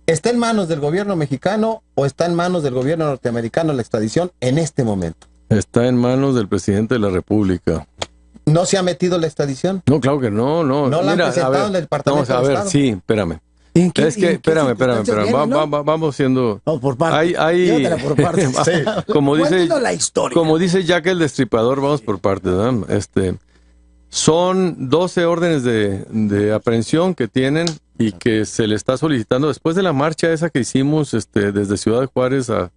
¿Está en manos del gobierno mexicano o está en manos del gobierno norteamericano la extradición en este momento? Está en manos del presidente de la República. ¿No se ha metido la extradición? No, claro que no. ¿No la han presentado en el Departamento de Estado? Sí, espérame. Espérame. Vamos siendo... No, por partes. Llévatela por partes. Sí. Como dice Jack el Destripador, vamos por partes, ¿no? Son 12 órdenes de aprehensión que tienen y que se le está solicitando después de la marcha esa que hicimos desde Ciudad de Juárez a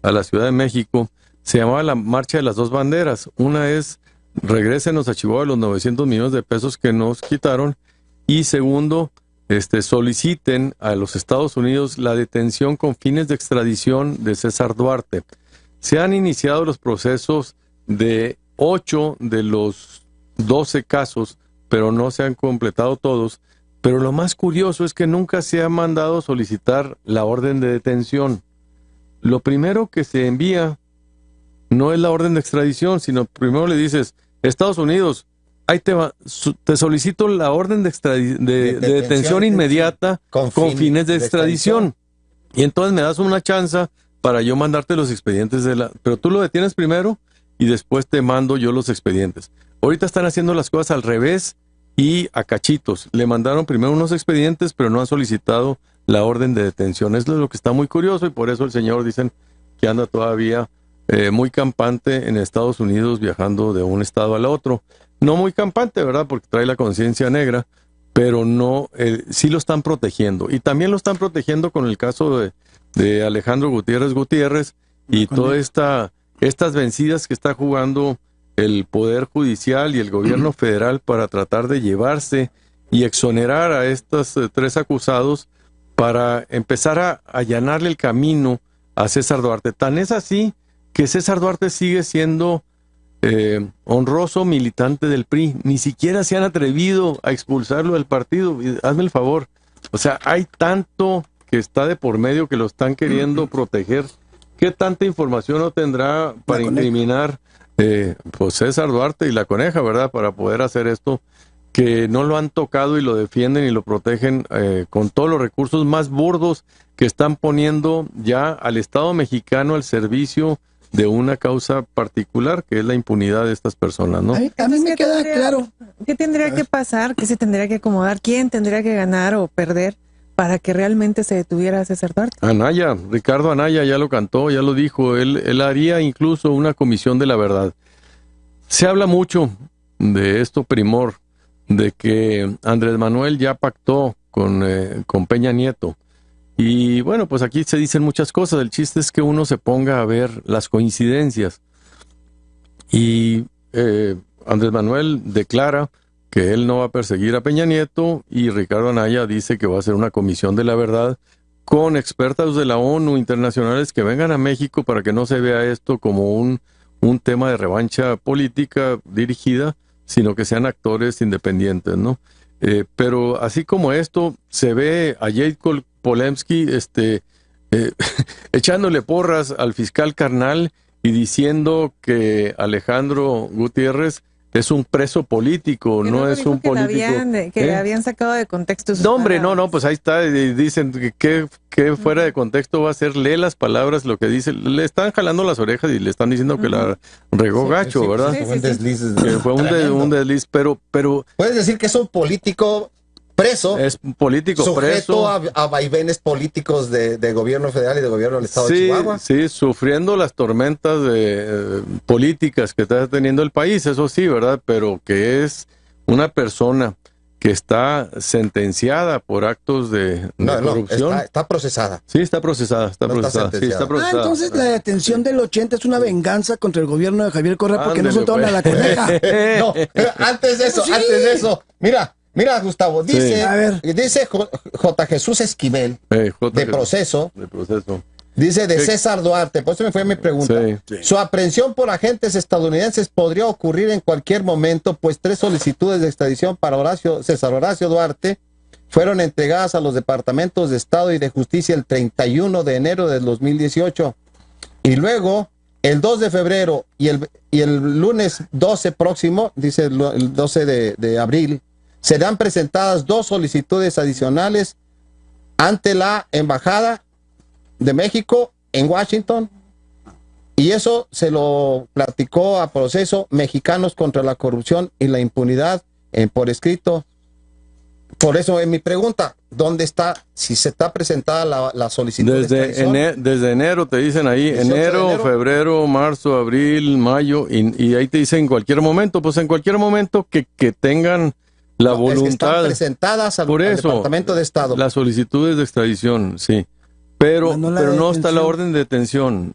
la Ciudad de México. Se llamaba la Marcha de las Dos Banderas. Una es regrésenos a Chihuahua los 900 millones de pesos que nos quitaron, y segundo, soliciten a los Estados Unidos la detención con fines de extradición de César Duarte. Se han iniciado los procesos de 8 de los 12 casos, pero no se han completado todos. Pero lo más curioso es que nunca se ha mandado solicitar la orden de detención. Lo primero que se envía no es la orden de extradición, sino primero le dices, Estados Unidos, ahí te solicito la orden de detención inmediata con fines de extradición. Y entonces me das una chance para yo mandarte los expedientes pero tú lo detienes primero y después te mando yo los expedientes. Ahorita están haciendo las cosas al revés y a cachitos. Le mandaron primero unos expedientes, pero no han solicitado la orden de detención. Eso es lo que está muy curioso, y por eso el señor dicen que anda todavía muy campante en Estados Unidos, viajando de un estado al otro. No muy campante, ¿verdad? Porque trae la conciencia negra, pero no, sí lo están protegiendo. Y también lo están protegiendo con el caso de Alejandro Gutiérrez y todas estas vencidas que está jugando el Poder Judicial y el gobierno federal para tratar de llevarse y exonerar a estos 3 acusados para empezar a allanarle el camino a César Duarte. Tan es así que César Duarte sigue siendo honroso militante del PRI. Ni siquiera se han atrevido a expulsarlo del partido. Hazme el favor. O sea, hay tanto que está de por medio que lo están queriendo proteger. ¿Qué tanta información no tendrá para incriminar pues César Duarte y la Coneja, verdad? Para poder hacer esto, que no lo han tocado y lo defienden y lo protegen con todos los recursos más burdos que están poniendo ya al Estado mexicano al servicio de una causa particular, que es la impunidad de estas personas, ¿no? A mí me queda claro. ¿Qué tendría que pasar? ¿Qué se tendría que acomodar? ¿Quién tendría que ganar o perder para que realmente se detuviera a César Duarte? Anaya, Ricardo Anaya ya lo cantó, ya lo dijo, él haría incluso una comisión de la verdad. Se habla mucho de esto, Primor, de que Andrés Manuel ya pactó con Peña Nieto. Y bueno, pues aquí se dicen muchas cosas. El chiste es que uno se ponga a ver las coincidencias. Y Andrés Manuel declara que él no va a perseguir a Peña Nieto y Ricardo Anaya dice que va a hacer una comisión de la verdad con expertos de la ONU internacionales que vengan a México para que no se vea esto como un tema de revancha política dirigida, sino que sean actores independientes, ¿no? Pero así como esto, se ve a Jade Polemski echándole porras al fiscal carnal y diciendo que Alejandro Gutiérrez es un preso político, no es un político. Que le habían sacado de contexto sus hombre, palabras. no, pues ahí está, dicen que fuera de contexto va a ser, lee las palabras, lo que dice, le están jalando las orejas y le están diciendo que la regó gacho, ¿verdad? Fue un desliz. Que fue un desliz, pero... Puedes decir que es un político preso. Es un político sujeto preso. a vaivenes políticos de gobierno federal y de gobierno del estado de Chihuahua. Sí, sufriendo las tormentas políticas que está teniendo el país, eso sí, ¿verdad? Pero que es una persona que está sentenciada por actos de corrupción. Está procesada. Sí, está procesada, está procesada. Sí, está procesada. Entonces la detención del 80 es una venganza contra el gobierno de Javier Correa porque no Ándele, soltaron pues. a la Coneja. No, pero antes de eso, mira, Gustavo, dice, A ver. dice J. Jesús Esquivel, de proceso, dice de César Duarte, por eso me fue mi pregunta. Sí. Su aprehensión por agentes estadounidenses podría ocurrir en cualquier momento, pues 3 solicitudes de extradición para César Horacio Duarte fueron entregadas a los departamentos de Estado y de Justicia el 31 de enero del 2018. Y luego, el 2 de febrero y el lunes 12 próximo, dice el 12 de abril, serán presentadas 2 solicitudes adicionales ante la Embajada de México en Washington, y eso se lo platicó a Proceso Mexicanos contra la Corrupción y la Impunidad por escrito. Por eso es mi pregunta, ¿dónde está, si se está presentada la solicitud de extradición? Desde enero te dicen ahí, 18 de enero. febrero, marzo, abril, mayo, y ahí te dicen en cualquier momento, pues en cualquier momento que tengan la voluntad. Es que están presentadas al eso, Departamento de Estado. Las solicitudes de extradición, sí. Pero no está la orden de detención,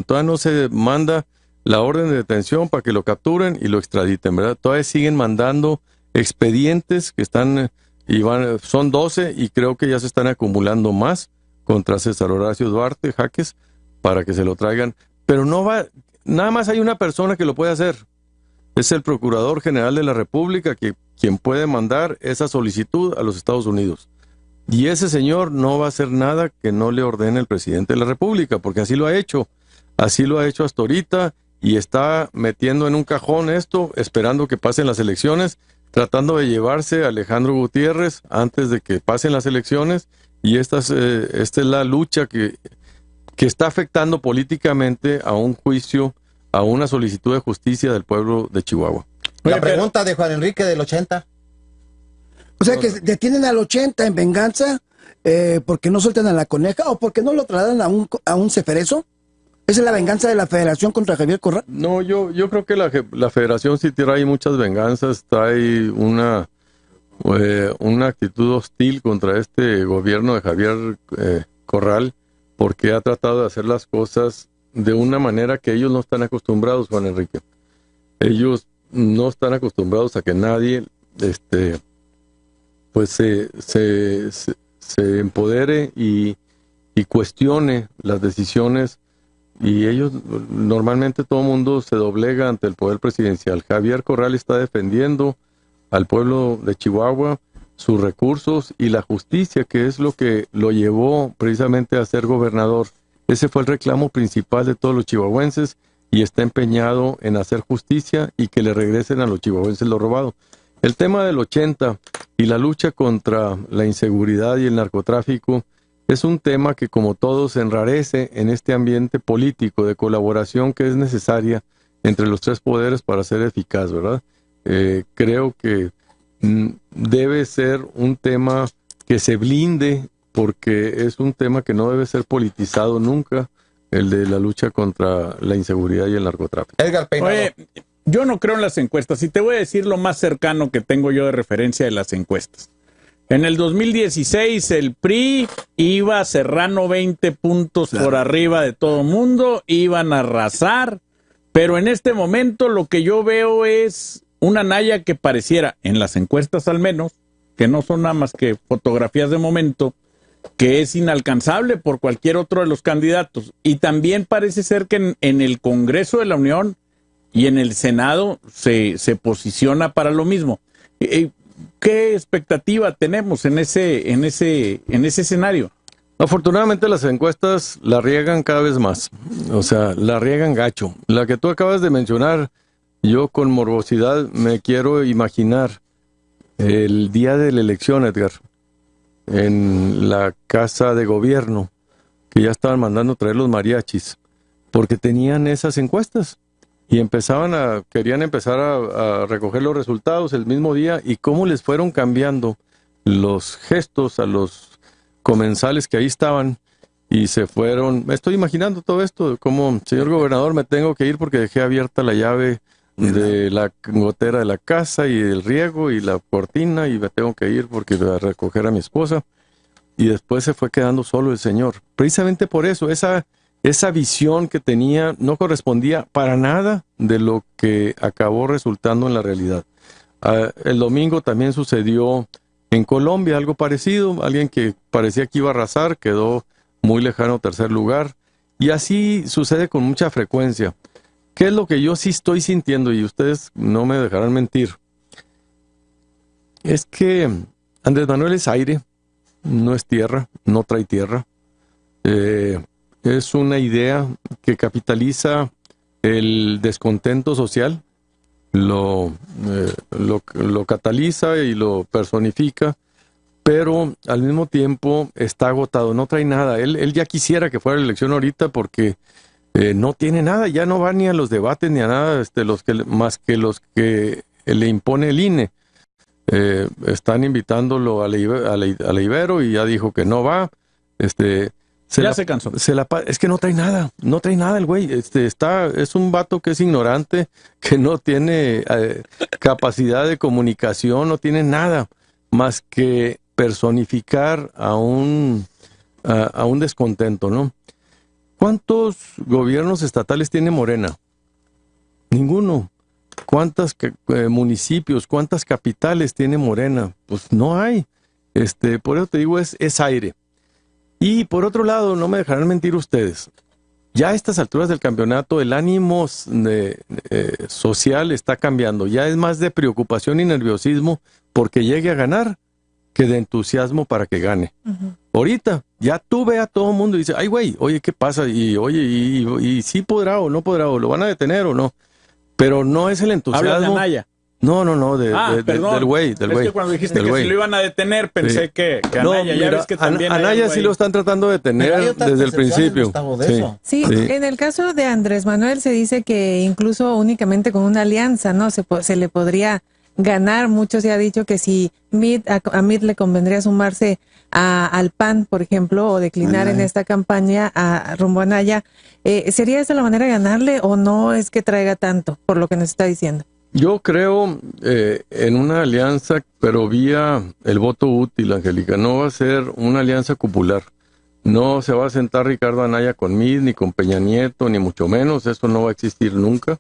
Todavía no se manda la orden de detención para que lo capturen y lo extraditen, ¿verdad? Todavía siguen mandando expedientes que están, son 12 y creo que ya se están acumulando más contra César Horacio Duarte, Jaques, para que se lo traigan. Pero nada más hay una persona que lo puede hacer. Es el Procurador General de la República quien puede mandar esa solicitud a los Estados Unidos. Y ese señor no va a hacer nada que no le ordene el presidente de la República, porque así lo ha hecho hasta ahorita, y está metiendo en un cajón esto, esperando que pasen las elecciones, tratando de llevarse a Alejandro Gutiérrez antes de que pasen las elecciones, y esta es la lucha que está afectando políticamente a un juicio, a una solicitud de justicia del pueblo de Chihuahua. La pregunta de Juan Enrique del 80. O sea, que detienen al 80 en venganza porque no sueltan a la Coneja o porque no lo trasladan a un ceferezo. ¿Esa es la venganza de la Federación contra Javier Correa? No, yo creo que la Federación sí trae muchas venganzas, trae una actitud hostil contra este gobierno de Javier Corral, porque ha tratado de hacer las cosas de una manera que ellos no están acostumbrados, Juan Enrique. Ellos no están acostumbrados a que nadie pues se se empodere y cuestione las decisiones, y ellos, normalmente todo el mundo se doblega ante el poder presidencial. Javier Corral está defendiendo al pueblo de Chihuahua, sus recursos y la justicia, que es lo que lo llevó precisamente a ser gobernador. Ese fue el reclamo principal de todos los chihuahuenses, y está empeñado en hacer justicia y que le regresen a los chihuahuenses lo robado. El tema del 80 y la lucha contra la inseguridad y el narcotráfico es un tema que, como todo, se enrarece en este ambiente político de colaboración que es necesaria entre los tres poderes para ser eficaz, ¿verdad? Creo que debe ser un tema que se blinde, porque es un tema que no debe ser politizado nunca, el de la lucha contra la inseguridad y el narcotráfico. Edgar Peinado. Oye, yo no creo en las encuestas, y te voy a decir lo más cercano que tengo yo de referencia de las encuestas. En el 2016 el PRI iba Serrano 20 puntos por arriba de todo mundo, iban a arrasar, pero en este momento lo que yo veo es una Anaya que pareciera, en las encuestas al menos, que no son nada más que fotografías de momento, que es inalcanzable por cualquier otro de los candidatos. Y también parece ser que en el Congreso de la Unión y en el Senado se posiciona para lo mismo. ¿Qué expectativa tenemos en ese escenario? Afortunadamente las encuestas la riegan cada vez más, o sea, la riegan gacho. La que tú acabas de mencionar, yo con morbosidad me quiero imaginar el día de la elección, Edgar, en la casa de gobierno, que ya estaban mandando traer los mariachis, porque tenían esas encuestas. Y querían empezar a recoger los resultados el mismo día, y cómo les fueron cambiando los gestos a los comensales que ahí estaban, y se fueron. Me estoy imaginando todo esto, como, señor gobernador, me tengo que ir porque dejé abierta la llave de la gotera de la casa y el riego y la cortina, y me tengo que ir porque voy a recoger a mi esposa. Y después se fue quedando solo el señor. Precisamente por eso, esa visión que tenía no correspondía para nada de lo que acabó resultando en la realidad. El domingo también sucedió en Colombia algo parecido. Alguien que parecía que iba a arrasar quedó muy lejano, tercer lugar. Y así sucede con mucha frecuencia. ¿Qué es lo que yo sí estoy sintiendo? Y ustedes no me dejarán mentir. Es que Andrés Manuel es aire, no es tierra, no trae tierra. Es una idea que capitaliza el descontento social, lo cataliza y lo personifica, pero al mismo tiempo está agotado, no trae nada. Él ya quisiera que fuera la elección ahorita, porque no tiene nada, ya no va ni a los debates ni a nada, más que los que le impone el INE. Están invitándolo a la Ibero y ya dijo que no va. Se cansó. Es que no trae nada el güey. Es un vato que es ignorante, que no tiene capacidad de comunicación, no tiene nada más que personificar a un descontento, ¿no? ¿Cuántos gobiernos estatales tiene Morena? Ninguno. ¿Cuántos municipios, cuántas capitales tiene Morena? Pues no hay. Por eso te digo, es aire. Y por otro lado, no me dejarán mentir ustedes, ya a estas alturas del campeonato el ánimo social está cambiando. Ya es más de preocupación y nerviosismo porque llegue a ganar que de entusiasmo para que gane. Ahorita ya tú ve a todo el mundo y dice, ay güey, oye, ¿qué pasa? Y oye, y sí podrá o no podrá, o lo van a detener o no. Pero no es el entusiasmo. ¿Hablas de Anaya? No, del güey. Es que cuando dijiste que si lo iban a detener, pensé que Anaya, ya ves que también Anaya sí lo están tratando de detener desde el principio. Sí, en el caso de Andrés Manuel se dice que incluso únicamente con una alianza, ¿no? Se le podría ganar. Mucho se ha dicho que si a Mid le convendría sumarse al PAN, por ejemplo, o declinar en esta campaña rumbo a Anaya. ¿Sería esa la manera de ganarle o no es que traiga tanto, por lo que nos está diciendo? Yo creo en una alianza, pero vía el voto útil, Angélica. No va a ser una alianza popular. No se va a sentar Ricardo Anaya con Mid, ni con Peña Nieto, ni mucho menos. Eso no va a existir nunca.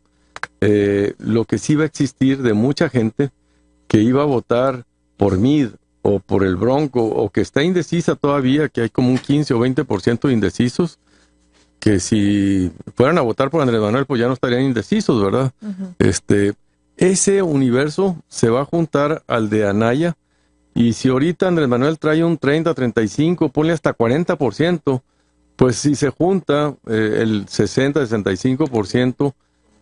Lo que sí va a existir de mucha gente que iba a votar por Mid o por el Bronco, o que está indecisa todavía, que hay como un 15 o 20% de indecisos, que si fueran a votar por Andrés Manuel, pues ya no estarían indecisos, ¿verdad? Ese universo se va a juntar al de Anaya, y si ahorita Andrés Manuel trae un 30, 35, ponle hasta 40%, pues si se junta el 60, 65%,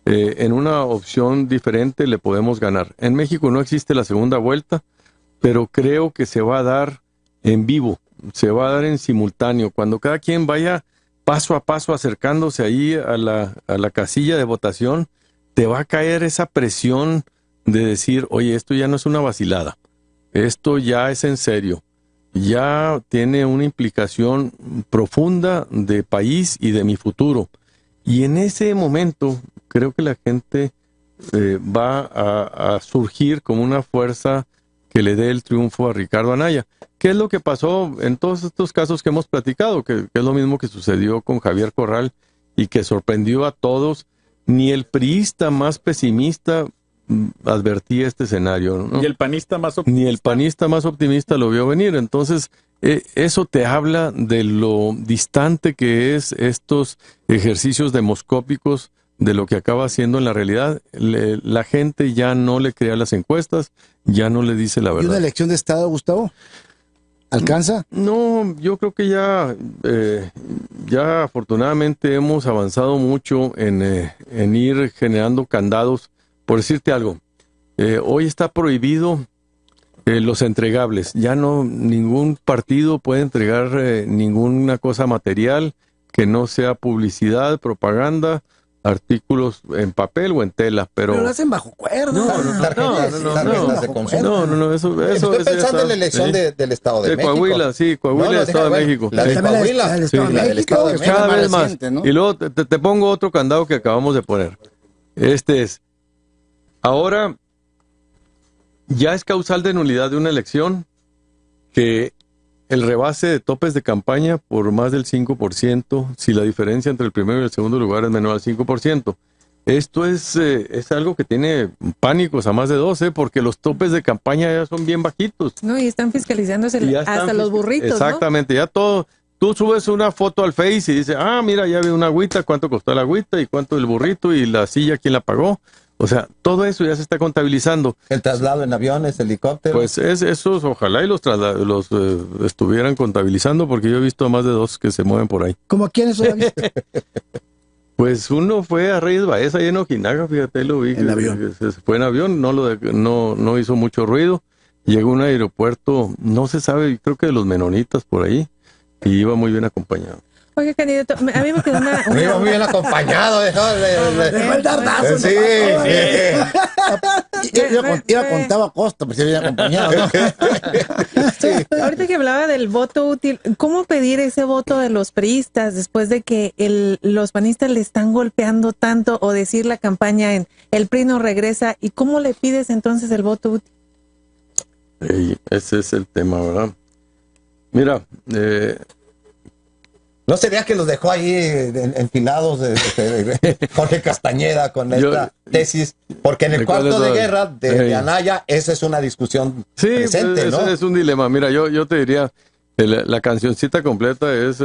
en una opción diferente le podemos ganar. En México no existe la segunda vuelta, pero creo que se va a dar en vivo, se va a dar en simultáneo, cuando cada quien vaya paso a paso acercándose ahí a la casilla de votación, te va a caer esa presión de decir, oye, esto ya no es una vacilada, esto ya es en serio, ya tiene una implicación profunda de país y de mi futuro. Y en ese momento creo que la gente va a surgir como una fuerza que le dé el triunfo a Ricardo Anaya. ¿Qué es lo que pasó en todos estos casos que hemos platicado? Que es lo mismo que sucedió con Javier Corral y que sorprendió a todos. Ni el priista más pesimista advertía este escenario, ¿no? Y el panista más optimista. Ni el panista más optimista lo vio venir. Entonces, eso te habla de lo distante que es estos ejercicios demoscópicos de lo que acaba haciendo en la realidad. La gente ya no le crea las encuestas, ya no le dice la ¿Y verdad. una elección de Estado, Gustavo? ¿Alcanza? No, yo creo que ya afortunadamente hemos avanzado mucho en ir generando candados. Por decirte algo, hoy está prohibido los entregables. Ya no, ningún partido puede entregar ninguna cosa material que no sea publicidad, propaganda, artículos en papel o en tela, pero lo hacen bajo cuerda. Tarjetas de consumo. eso Estoy ya pensando en la está, elección ¿sí? del Estado de México. Coahuila, sí, Coahuila, No, Estado de bueno, México. La de Sí. Coahuila. La del Estado de La del México. Estado de México. Cada vez más. reciente, ¿no? Y luego te pongo otro candado que acabamos de poner. Ahora ya es causal de nulidad de una elección que el rebase de topes de campaña por más del 5%, si la diferencia entre el primero y el segundo lugar es menor al 5%. Esto es algo que tiene pánicos a más de 12, porque los topes de campaña ya son bien bajitos. No, y están fiscalizándose Y ya están hasta los burritos, Exactamente, ya todo. Tú subes una foto al Face y dices, mira, ya vi una agüita, cuánto costó la agüita y cuánto el burrito y la silla, quién la pagó. O sea, todo eso ya se está contabilizando. El traslado en aviones, helicópteros. Pues esos, ojalá y los estuvieran contabilizando, porque yo he visto a más de 2 que se mueven por ahí. ¿Como quiénes son? Pues uno fue a Reyes Baeza y en Ojinaga, fíjate, lo vi. En avión. Se fue en avión, no hizo mucho ruido. Llegó a un aeropuerto, no se sabe, creo que de los menonitas por ahí, y iba muy bien acompañado. Oiga, candidato, a mí me quedó una... Me iba muy bien acompañado. Dejó el dardazo. Sí, Iba con Taba Costa, pues se había acompañado, ¿no? Ahorita que hablaba del voto útil, ¿cómo pedir ese voto de los priistas después de que los panistas le están golpeando tanto, o decir la campaña en el PRI no regresa? ¿Y cómo le pides entonces el voto útil? Ese es el tema, ¿verdad? Mira, ¿no sería que los dejó ahí enfilados Jorge Castañeda con esta tesis? Porque en el cuarto de guerra de Anaya, esa es una discusión presente, ¿no? Es un dilema. Mira, yo te diría, la cancioncita completa es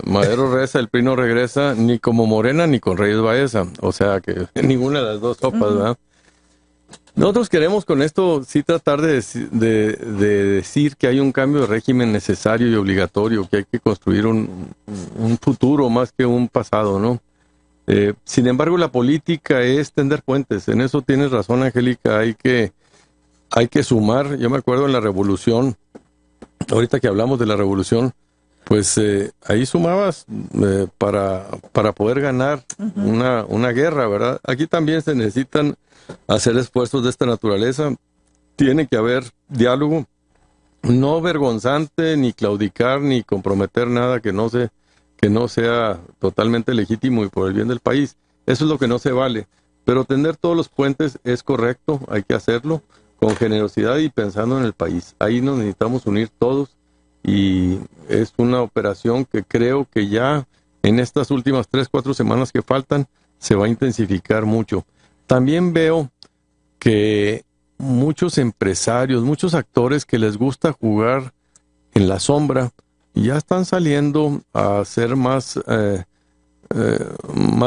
Madero reza, el PRI no regresa, ni como Morena ni con Reyes Baeza. O sea que ninguna de las dos sopas, ¿verdad? Nosotros queremos con esto sí tratar de decir que hay un cambio de régimen necesario y obligatorio, que hay que construir un futuro más que un pasado, ¿no? Sin embargo, la política es tender puentes. En eso tienes razón, Angélica. Hay que sumar. Yo me acuerdo en la Revolución, ahorita que hablamos de la Revolución, pues ahí sumabas para poder ganar una guerra, ¿verdad? Aquí también se necesitan hacer esfuerzos de esta naturaleza. Tiene que haber diálogo, no vergonzante, ni claudicar, ni comprometer nada que no sea totalmente legítimo y por el bien del país. Eso es lo que no se vale. Pero tender todos los puentes es correcto, hay que hacerlo con generosidad y pensando en el país. Ahí nos necesitamos unir todos, y es una operación que creo que ya en estas últimas 3-4 semanas que faltan se va a intensificar mucho. También veo que muchos empresarios, muchos actores que les gusta jugar en la sombra, ya están saliendo a ser más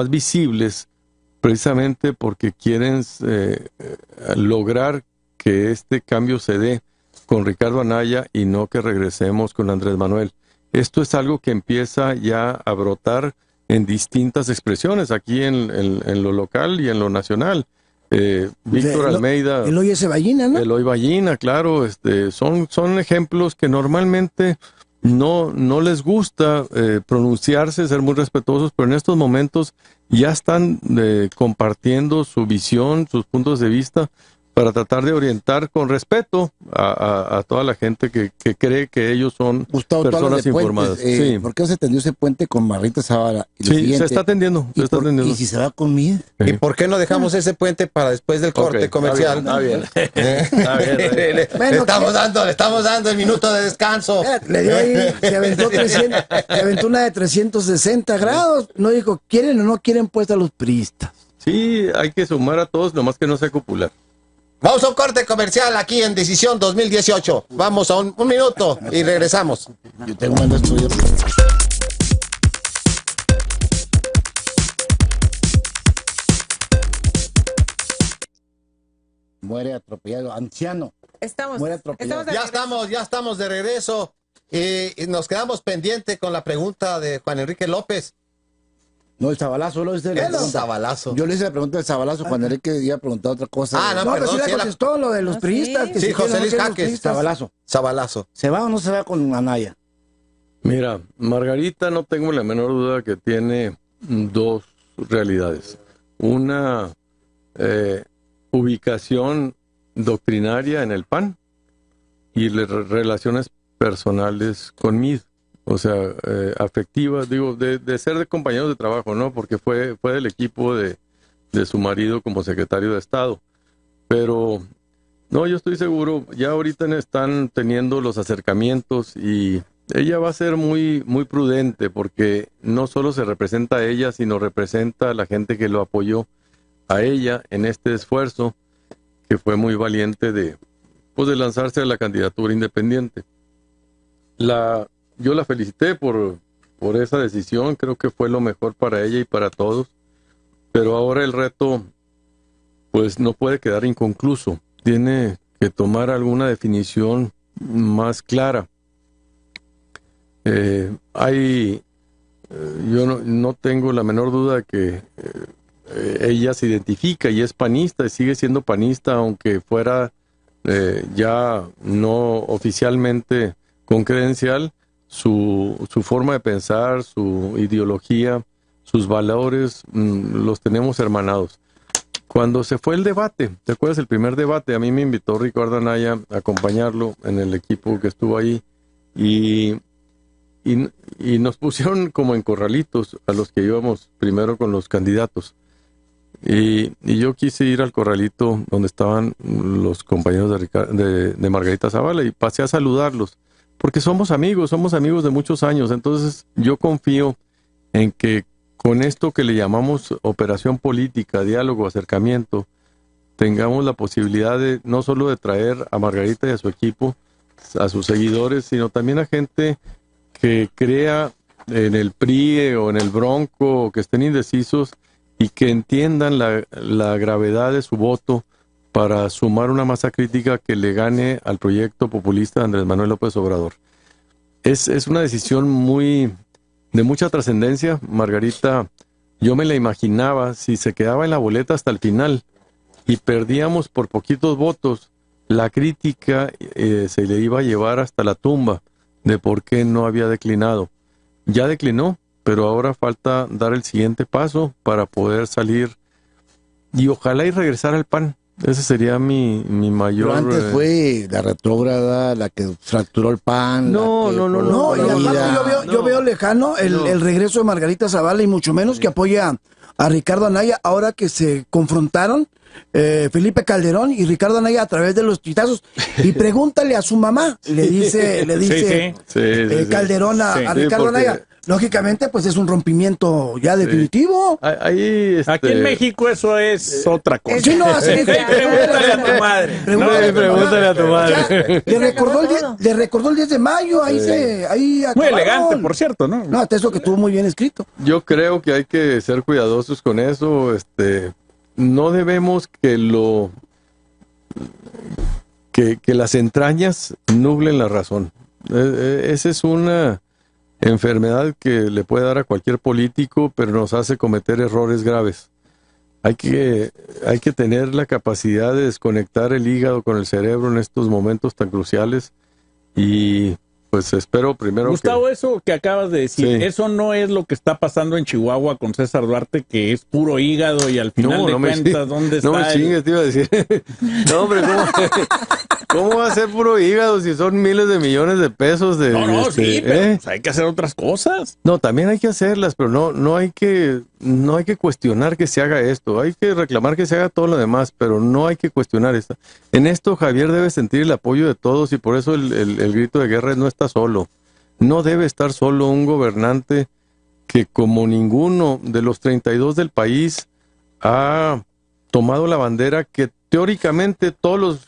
visibles, precisamente porque quieren lograr que este cambio se dé con Ricardo Anaya y no que regresemos con Andrés Manuel. Esto es algo que empieza ya a brotar en distintas expresiones, aquí en lo local y en lo nacional. Víctor Almeida, Eloy Ceballina, ¿no? Eloy Ballina, claro, son ejemplos que normalmente no les gusta pronunciarse, ser muy respetuosos, pero en estos momentos ya están compartiendo su visión, sus puntos de vista, para tratar de orientar con respeto a toda la gente que cree que ellos son Gustavo, personas informadas. Sí. ¿Por qué no se tendió ese puente con Margarita Zavala? Y lo Sí, siguiente, se está atendiendo. ¿Y si se va con Mid? ¿Y por qué no dejamos ese puente para después del corte comercial? Está bien. Está bien. Le estamos dando el minuto de descanso. Le dio ahí, se aventó una de 360 grados. No dijo, ¿quieren o no quieren puesta a los priistas? Sí, hay que sumar a todos, nomás que no sea popular. Vamos a un corte comercial aquí en Decisión 2018. Vamos a un minuto y regresamos. Yo tengo un estudio. Muere atropellado, anciano. Muere atropellado. Ya estamos de regreso y nos quedamos pendiente con la pregunta de Juan Enrique López. No, el Zabalazo, lo hice la pregunta. Zabalazo? Yo le hice la pregunta del Zabalazo, Juan Enrique iba a preguntar otra cosa. Ah, No, pero perdón, sí sí, la contestó, lo de los priistas. sí. Que Sí, si José quieren o no Luis quieren los Jaques. priistas. Zabalazo. Zabalazo. ¿Se va o no se va con Anaya? Mira, Margarita, no tengo la menor duda que tiene dos realidades. Una ubicación doctrinaria en el PAN y relaciones personales con Mid, o sea, afectivas, digo, de ser de compañeros de trabajo, ¿no? Porque fue del equipo de su marido como secretario de Estado. Pero, no, yo estoy seguro, ya ahorita están teniendo los acercamientos y ella va a ser muy, muy prudente porque no solo se representa a ella, sino representa a la gente que lo apoyó a ella en este esfuerzo, que fue muy valiente de lanzarse a la candidatura independiente. Yo la felicité por esa decisión, creo que fue lo mejor para ella y para todos, pero ahora el reto pues no puede quedar inconcluso, tiene que tomar alguna definición más clara. Yo no tengo la menor duda que ella se identifica y es panista y sigue siendo panista, aunque fuera ya no oficialmente con credencial. Su forma de pensar, su ideología, sus valores, los tenemos hermanados. Cuando se fue el debate, ¿te acuerdas el primer debate? A mí me invitó Ricardo Anaya a acompañarlo en el equipo que estuvo ahí y nos pusieron como en corralitos a los que íbamos primero con los candidatos. Y yo quise ir al corralito donde estaban los compañeros de Margarita Zavala y pasé a saludarlos, porque somos amigos de muchos años. Entonces yo confío en que con esto que le llamamos operación política, diálogo, acercamiento, tengamos la posibilidad de no solo de traer a Margarita y a su equipo, a sus seguidores, sino también a gente que crea en el PRI o en el Bronco, o que estén indecisos y que entiendan la gravedad de su voto para sumar una masa crítica que le gane al proyecto populista de Andrés Manuel López Obrador. Es una decisión de mucha trascendencia. Margarita, yo me la imaginaba, si se quedaba en la boleta hasta el final y perdíamos por poquitos votos, la crítica se le iba a llevar hasta la tumba de por qué no había declinado. Ya declinó, pero ahora falta dar el siguiente paso para poder salir y ojalá y regresar al PAN. Ese sería mi mayor... Pero antes fue la retrógrada, la que fracturó el PAN. No, No, y aparte yo veo lejano el regreso de Margarita Zavala y mucho menos que apoya a Ricardo Anaya ahora que se confrontaron Felipe Calderón y Ricardo Anaya a través de los tuitazos. Y pregúntale a su mamá, le dice Sí. Calderón a Ricardo porque Anaya. lógicamente, pues es un rompimiento ya definitivo. Ahí, Aquí en México eso es otra cosa. Sí, no, así es. Pregúntale a tu madre. Pregúntale a tu madre. Le recordó el 10 de mayo, ahí Muy acabaron. elegante, por cierto, ¿no? No, hasta eso que estuvo muy bien escrito. Yo creo que hay que ser cuidadosos con eso. No debemos que que las entrañas nublen la razón. Esa es una enfermedad que le puede dar a cualquier político, pero nos hace cometer errores graves. Hay que tener la capacidad de desconectar el hígado con el cerebro en estos momentos tan cruciales y pues espero primero Gustavo, eso que acabas de decir, Sí. eso no es lo que está pasando en Chihuahua con César Duarte, que es puro hígado y al final de cuentas, ¿dónde está? No me chingues, te iba a decir. No, hombre, ¿cómo va a ser puro hígado si son miles de millones de pesos de... Sí, pero pues hay que hacer otras cosas. No, también hay que hacerlas, pero no hay que cuestionar que se haga esto. Hay que reclamar que se haga todo lo demás, pero no hay que cuestionar esto. En esto Javier debe sentir el apoyo de todos y por eso el grito de guerra no está solo. No debe estar solo un gobernante que como ninguno de los 32 del país ha tomado la bandera que teóricamente todos los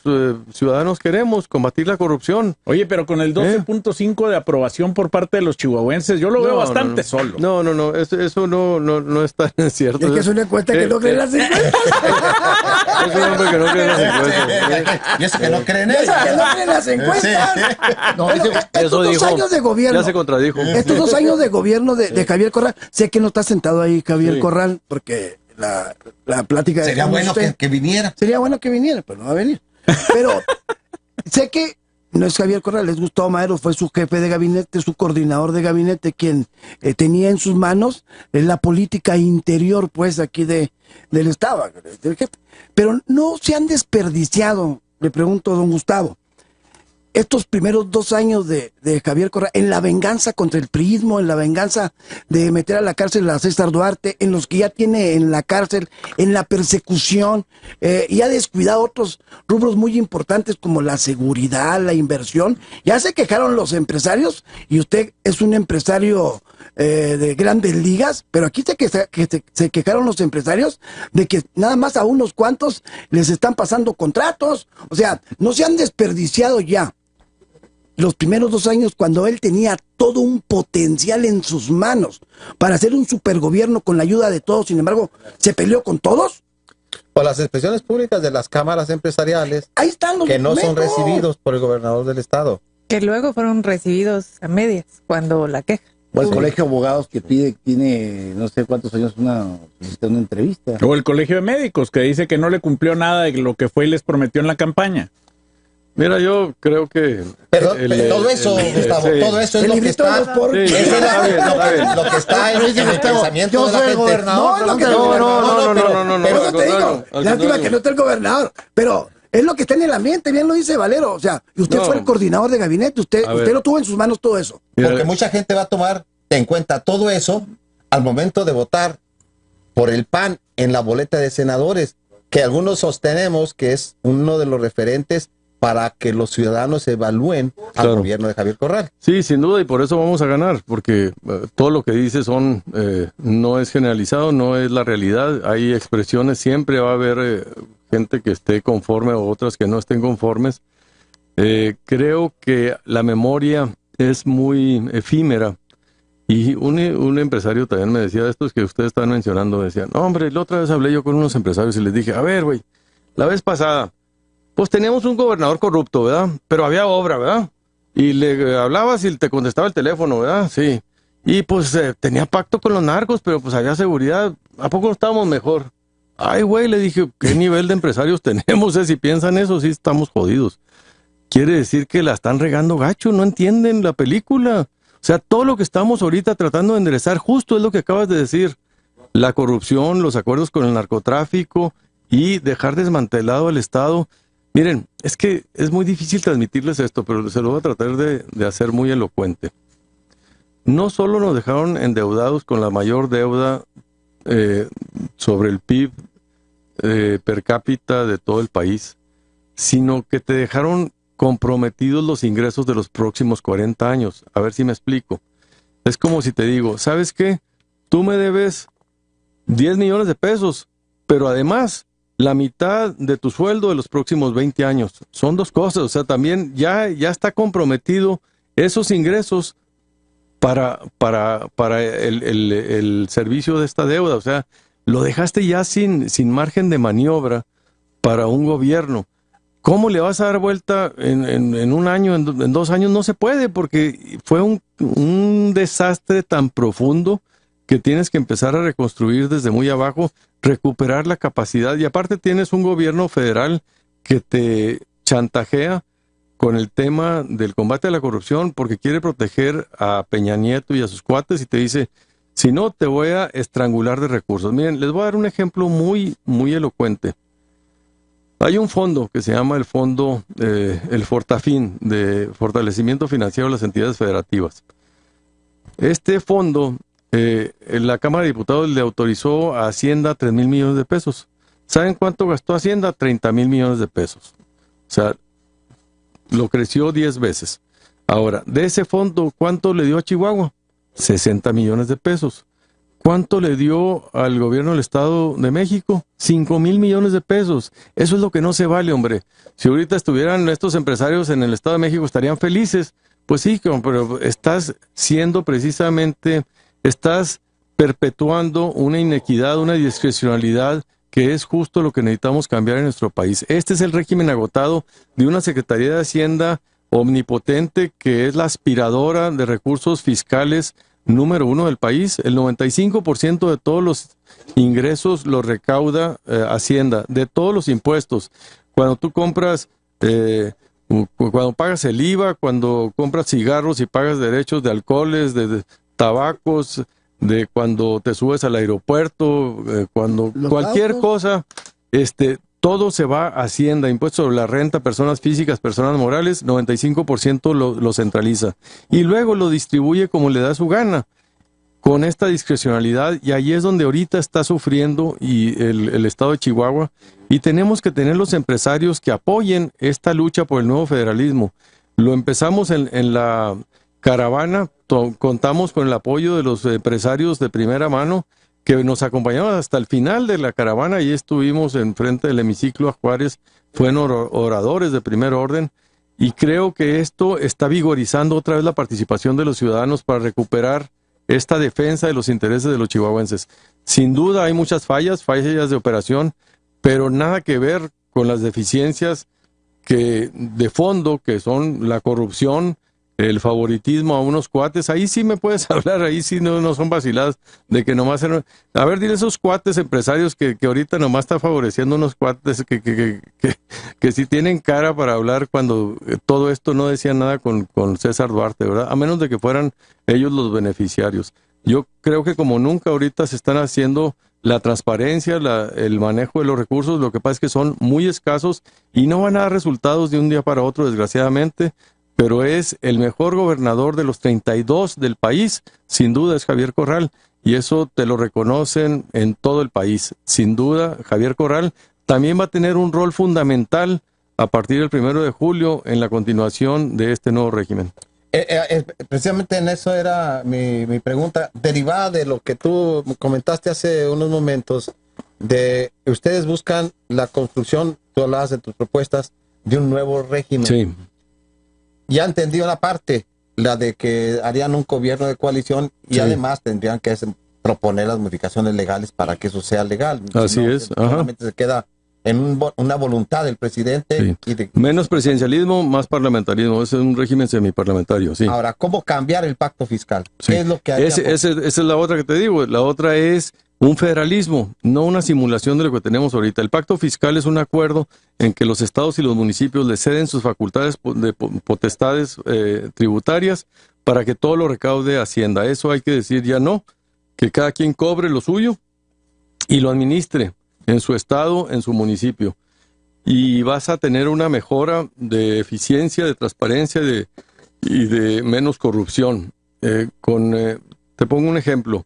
ciudadanos queremos, combatir la corrupción. Oye, pero con el 12.5 de aprobación por parte de los chihuahuenses, yo lo veo bastante solo. No, eso no es tan cierto. Es que es una encuesta que no creen las encuestas. Es un hombre que no cree en las encuestas. Y eso que no creen en Que no creen las encuestas. No, estos 2 años de gobierno. Ya se contradijo. Estos 2 años de gobierno de Javier Corral. Sé que no está sentado ahí Javier Corral, porque la plática... Sería bueno que viniera. Sería bueno que viniera, pero no va a venir. Pero sé que no es Javier Corral, es Gustavo Madero, fue su jefe de gabinete, su coordinador de gabinete, quien tenía en sus manos la política interior, pues, aquí del Estado, del jefe. Pero no se han desperdiciado, le pregunto a don Gustavo, estos primeros 2 años de Javier Corral, en la venganza contra el priismo, en la venganza de meter a la cárcel a César Duarte, en los que ya tiene en la cárcel, en la persecución, y ha descuidado otros rubros muy importantes como la seguridad, la inversión. Ya se quejaron los empresarios, y usted es un empresario de grandes ligas, pero aquí se quejaron los empresarios de que nada más a unos cuantos les están pasando contratos. O sea, no se han desperdiciado ya los primeros 2 años cuando él tenía todo un potencial en sus manos para hacer un supergobierno con la ayuda de todos. Sin embargo, ¿se peleó con todos? Por las expresiones públicas de las cámaras empresariales Ahí están los que no son documentos. recibidos por el gobernador del estado. Que luego fueron recibidos a medias cuando la queja. O el colegio de abogados que tiene no sé cuántos años una entrevista. O el colegio de médicos que dice que no le cumplió nada de lo que fue y les prometió en la campaña. Mira, yo creo que... Pero todo eso, Gustavo, todo eso es El lo que librito de está... los pobres. Eso es Está bien, está bien. lo que está en el pensamiento yo de la soy el gente. gobernador, No, lo que No, Por eso al te digo, contrario, al lástima contrario. que no está el gobernador, pero es lo que está en el ambiente, bien lo dice Valero. O sea, y usted No. fue el coordinador de gabinete, usted A ver. lo tuvo en sus manos todo eso. Porque mucha gente va a tomar en cuenta todo eso al momento de votar por el PAN en la boleta de senadores, que algunos sostenemos que es uno de los referentes para que los ciudadanos evalúen al Claro. gobierno de Javier Corral. Sí, sin duda, y por eso vamos a ganar, porque todo lo que dice no es generalizado, no es la realidad. Hay expresiones, siempre va a haber gente que esté conforme o otras que no estén conformes. Creo que la memoria es muy efímera. Y un empresario también me decía, estos que ustedes están mencionando, decían, no, hombre, la otra vez hablé yo con unos empresarios y les dije, a ver, güey, la vez pasada, pues teníamos un gobernador corrupto, ¿verdad? Pero había obra, ¿verdad? Y le hablabas y te contestaba el teléfono, ¿verdad? Sí. Y pues tenía pacto con los narcos, pero pues había seguridad. ¿A poco no estábamos mejor? Ay, güey, le dije, ¿qué nivel de empresarios tenemos? Si piensan eso, sí estamos jodidos. Quiere decir que la están regando gacho, no entienden la película. O sea, todo lo que estamos ahorita tratando de enderezar, justo es lo que acabas de decir. La corrupción, los acuerdos con el narcotráfico y dejar desmantelado el Estado. Miren, es que es muy difícil transmitirles esto, pero se lo voy a tratar de hacer muy elocuente. No solo nos dejaron endeudados con la mayor deuda sobre el PIB per cápita de todo el país, sino que te dejaron comprometidos los ingresos de los próximos 40 años. A ver si me explico. Es como si te digo, ¿sabes qué? Tú me debes 10 millones de pesos, pero además la mitad de tu sueldo de los próximos 20 años. Son dos cosas, o sea, también ya está comprometido esos ingresos para el servicio de esta deuda. O sea, lo dejaste ya sin margen de maniobra para un gobierno. ¿Cómo le vas a dar vuelta en un año, en 2 años? No se puede, porque fue un desastre tan profundo que tienes que empezar a reconstruir desde muy abajo, recuperar la capacidad. Y aparte tienes un gobierno federal que te chantajea con el tema del combate a la corrupción porque quiere proteger a Peña Nieto y a sus cuates y te dice, si no, te voy a estrangular de recursos. Miren, les voy a dar un ejemplo muy, muy elocuente. Hay un fondo que se llama el fondo, el Fortafin, de Fortalecimiento Financiero de las Entidades Federativas. Este fondo, la Cámara de Diputados le autorizó a Hacienda 3,000 millones de pesos. ¿Saben cuánto gastó Hacienda? 30,000 millones de pesos. O sea, lo creció 10 veces. Ahora, de ese fondo, ¿cuánto le dio a Chihuahua? 60 millones de pesos. ¿Cuánto le dio al gobierno del Estado de México? 5,000 millones de pesos. Eso es lo que no se vale, hombre. Si ahorita estuvieran estos empresarios en el Estado de México, estarían felices. Pues sí, pero estás perpetuando una inequidad, una discrecionalidad que es justo lo que necesitamos cambiar en nuestro país. Este es el régimen agotado de una Secretaría de Hacienda omnipotente que es la aspiradora de recursos fiscales número 1 del país. El 95% de todos los ingresos los recauda Hacienda, de todos los impuestos. Cuando tú compras, cuando pagas el IVA, cuando compras cigarros y pagas derechos de alcoholes, de tabacos, de cuando te subes al aeropuerto, cuando cualquier cosa, todo se va a Hacienda, impuestos sobre la renta, personas físicas, personas morales, 95% lo centraliza. Y luego lo distribuye como le da su gana, con esta discrecionalidad, y ahí es donde ahorita está sufriendo el estado de Chihuahua, y tenemos que tener los empresarios que apoyen esta lucha por el nuevo federalismo. Lo empezamos en la caravana, contamos con el apoyo de los empresarios de primera mano, que nos acompañaron hasta el final de la caravana y estuvimos enfrente del hemiciclo a Juárez, fueron oradores de primer orden, y creo que esto está vigorizando otra vez la participación de los ciudadanos para recuperar esta defensa de los intereses de los chihuahuenses. Sin duda hay muchas fallas de operación, pero nada que ver con las deficiencias de fondo, que son la corrupción, el favoritismo a unos cuates. Ahí sí me puedes hablar, ahí sí no son vaciladas de que nomás... A ver, dile a esos cuates empresarios que ahorita nomás está favoreciendo unos cuates que sí tienen cara para hablar cuando todo esto no decía nada con César Duarte, ¿verdad? A menos de que fueran ellos los beneficiarios. Yo creo que como nunca ahorita se están haciendo la transparencia, el manejo de los recursos. Lo que pasa es que son muy escasos y no van a dar resultados de un día para otro, desgraciadamente. Pero es el mejor gobernador de los 32 del país, sin duda es Javier Corral, y eso te lo reconocen en todo el país. Sin duda, Javier Corral también va a tener un rol fundamental a partir del 1 de julio en la continuación de este nuevo régimen. Precisamente en eso era mi pregunta, derivada de lo que tú comentaste hace unos momentos, de ustedes buscan la construcción, tú hablabas de tus propuestas, de un nuevo régimen. Sí. Ya entendí una parte, la de que harían un gobierno de coalición y además tendrían que proponer las modificaciones legales para que eso sea legal. Así es. Solamente se queda en una voluntad del presidente. Sí. Menos presidencialismo, más parlamentarismo. Ese es un régimen semiparlamentario, sí. Ahora, ¿cómo cambiar el pacto fiscal? ¿Qué es lo que hay? Esa es la otra que te digo. La otra es un federalismo, no una simulación de lo que tenemos ahorita. El pacto fiscal es un acuerdo en que los estados y los municipios le ceden sus facultades de potestades tributarias para que todo lo recaude Hacienda. Eso hay que decir ya no, que cada quien cobre lo suyo y lo administre en su estado, en su municipio. Y vas a tener una mejora de eficiencia, de transparencia y de menos corrupción. Te pongo un ejemplo.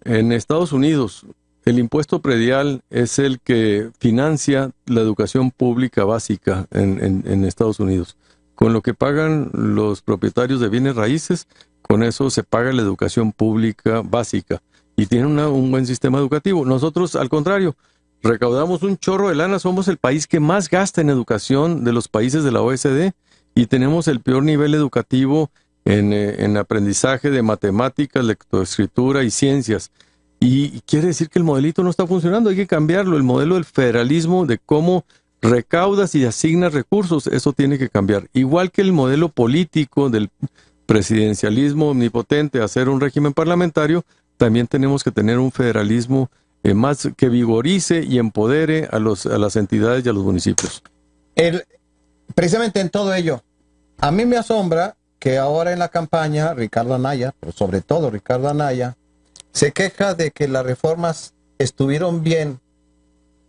En Estados Unidos, el impuesto predial es el que financia la educación pública básica en Estados Unidos. Con lo que pagan los propietarios de bienes raíces, con eso se paga la educación pública básica y tienen un buen sistema educativo. Nosotros, al contrario, recaudamos un chorro de lana, somos el país que más gasta en educación de los países de la OECD y tenemos el peor nivel educativo en aprendizaje de matemáticas, lectoescritura y ciencias. Y quiere decir que el modelito no está funcionando, hay que cambiarlo. El modelo del federalismo, de cómo recaudas y asignas recursos, eso tiene que cambiar. Igual que el modelo político del presidencialismo omnipotente, hacer un régimen parlamentario, también tenemos que tener un federalismo más que vigorice y empodere a las entidades y a los municipios. Precisamente en todo ello, a mí me asombra que ahora en la campaña Ricardo Anaya, pero sobre todo Ricardo Anaya, se queja de que las reformas estuvieron bien,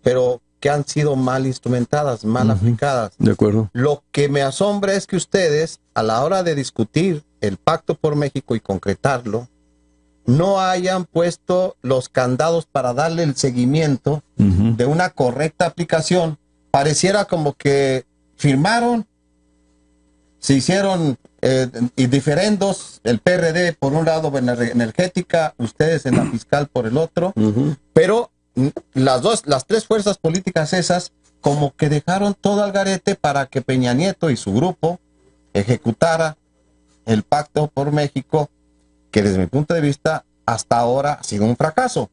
pero que han sido mal instrumentadas, mal aplicadas. De acuerdo. Lo que me asombra es que ustedes, a la hora de discutir el Pacto por México y concretarlo, no hayan puesto los candados para darle el seguimiento de una correcta aplicación. Pareciera como que firmaron, se hicieron diferendos, el PRD por un lado en la energética, ustedes en la fiscal por el otro, pero las tres fuerzas políticas esas como que dejaron todo al garete para que Peña Nieto y su grupo ejecutara el Pacto por México, que desde mi punto de vista hasta ahora ha sido un fracaso,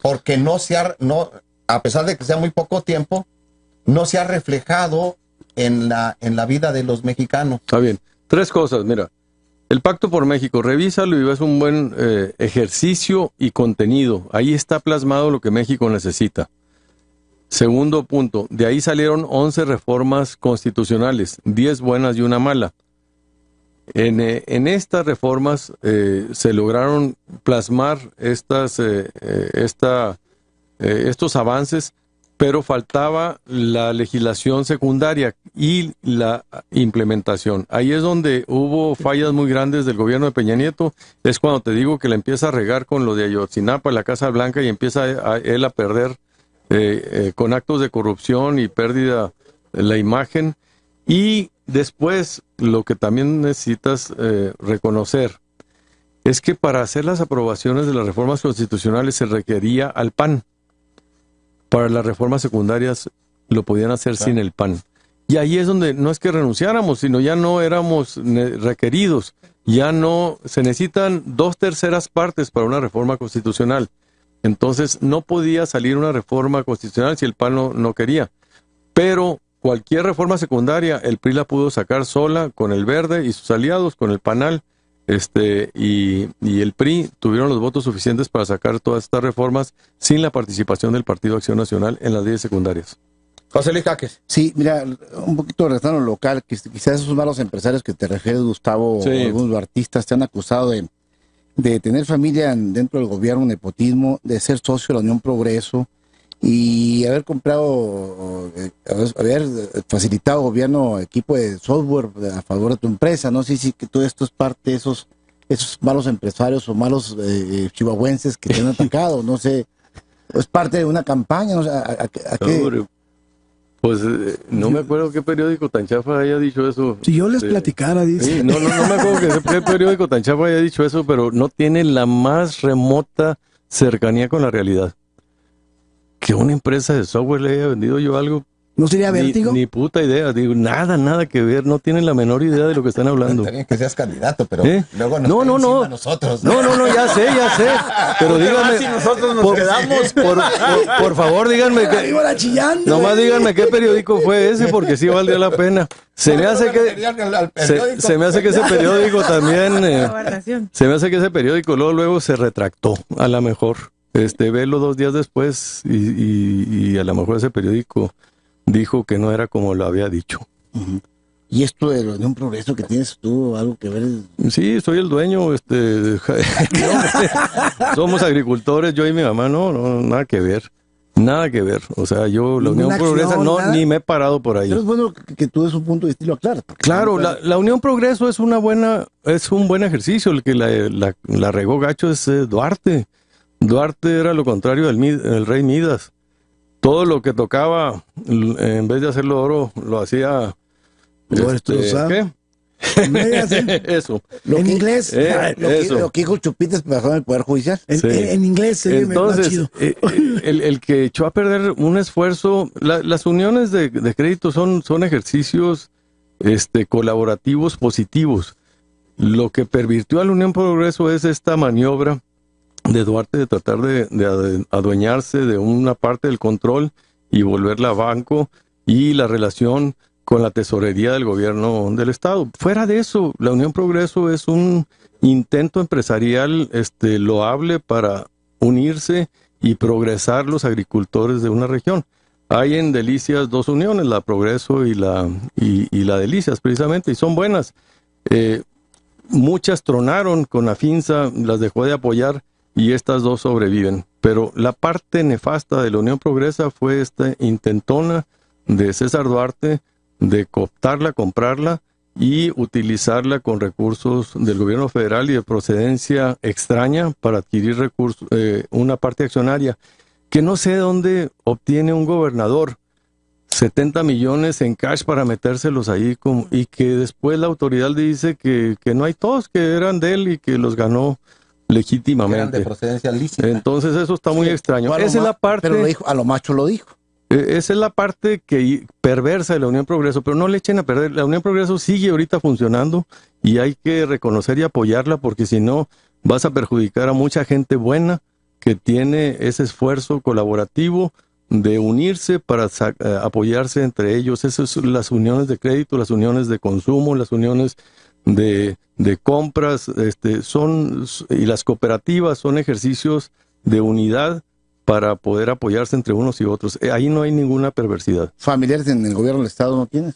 porque a pesar de que sea muy poco tiempo, no se ha reflejado en la vida de los mexicanos. Está bien. 3 cosas, mira. El Pacto por México, revísalo y ves un buen ejercicio y contenido. Ahí está plasmado lo que México necesita. Segundo punto, de ahí salieron 11 reformas constitucionales, 10 buenas y una mala. En estas reformas se lograron plasmar estos avances, pero faltaba la legislación secundaria y la implementación. Ahí es donde hubo fallas muy grandes del gobierno de Peña Nieto. Es cuando te digo que la empieza a regar con lo de Ayotzinapa, la Casa Blanca, y empieza él a perder con actos de corrupción y pérdida de la imagen. Y después, lo que también necesitas reconocer es que para hacer las aprobaciones de las reformas constitucionales se requería al PAN. Para las reformas secundarias lo podían hacer sin el PAN. Y ahí es donde no es que renunciáramos, sino ya no éramos requeridos. Ya no, se necesitan 2/3 partes para una reforma constitucional. Entonces no podía salir una reforma constitucional si el PAN no quería. Pero cualquier reforma secundaria, el PRI la pudo sacar sola, con el Verde y sus aliados, con el PANAL, y el PRI tuvieron los votos suficientes para sacar todas estas reformas sin la participación del Partido Acción Nacional en las leyes secundarias. José Luis Jaques. Sí, mira, un poquito regresando a lo local, que quizás esos malos empresarios que te refieres, Gustavo, sí, o algunos artistas te han acusado de tener familia dentro del gobierno, nepotismo, de ser socio de la Unión Progreso y haber comprado, haber facilitado gobierno equipo de software a favor de tu empresa. No sé si que todo esto es parte de esos malos empresarios o malos chihuahuenses que te han atacado. No sé, es parte de una campaña. No sé, ¿a qué? Pues no me acuerdo qué periódico tan chafa haya dicho eso. Si yo les platicara, dice. Sí, no me acuerdo qué periódico tan chafa haya dicho eso, pero no tiene la más remota cercanía con la realidad. Que una empresa de software le haya vendido yo algo. ¿No sería Vértigo? Ni puta idea, digo, nada que ver, no tienen la menor idea de lo que están hablando. Estaría que seas candidato, pero luego no. a nosotros. No, ya sé, pero díganme, si nosotros nos quedamos. Por favor, díganme nomás díganme qué periódico fue ese, porque sí valdría la pena. Se me hace que ese periódico también, se me hace que ese periódico luego se retractó, a lo mejor. Velo 2 días después y a lo mejor ese periódico dijo que no era como lo había dicho. ¿Y esto de un progreso que tienes tú, algo que ver? Sí, soy el dueño, somos agricultores, yo y mi mamá, no, nada que ver. O sea, yo, la Unión Progreso, ni me he parado por ahí. Pero es bueno que tú des un punto de estilo claro. Claro, la Unión Progreso es un buen ejercicio. El que la regó gacho es Duarte. Duarte era lo contrario del rey Midas. Todo lo que tocaba, en vez de hacerlo oro, lo hacía... Lo destrozaba. ¿Qué? No digas Eso. en inglés. Eso. Lo que dijo Chupitas pasó en el Poder Judicial. En, Sí. en inglés se ve más Entonces, chido. el que echó a perder un esfuerzo, las uniones de crédito son ejercicios colaborativos positivos. Lo que pervirtió a la Unión Progreso es esta maniobra de Duarte de tratar de adueñarse de una parte del control y volverla a banco, y la relación con la tesorería del gobierno del Estado. Fuera de eso, la Unión Progreso es un intento empresarial loable para unirse y progresar los agricultores de una región. Hay en Delicias dos uniones, la Progreso y la Delicias, precisamente, y son buenas. Muchas tronaron con Afinsa, las dejó de apoyar, y estas dos sobreviven. Pero la parte nefasta de la Unión Progresa fue esta intentona de César Duarte de cooptarla, comprarla y utilizarla con recursos del gobierno federal y de procedencia extraña para adquirir recursos, una parte accionaria, que no sé de dónde obtiene un gobernador 70 millones en cash para metérselos ahí, y que después la autoridad le dice que no hay todos, que eran de él y que los ganó legítimamente. Eran de procedencia lícita. Entonces eso está muy extraño. Esa es la parte... Pero lo dijo, a lo macho lo dijo. Esa es la parte perversa de la Unión Progreso, pero no le echen a perder. La Unión Progreso sigue ahorita funcionando y hay que reconocer y apoyarla, porque si no vas a perjudicar a mucha gente buena que tiene ese esfuerzo colaborativo de unirse para apoyarse entre ellos. Esas son las uniones de crédito, las uniones de consumo, las uniones de compras, y las cooperativas son ejercicios de unidad para poder apoyarse entre unos y otros. Ahí no hay ninguna perversidad. ¿Familiares en el gobierno del Estado no tienes?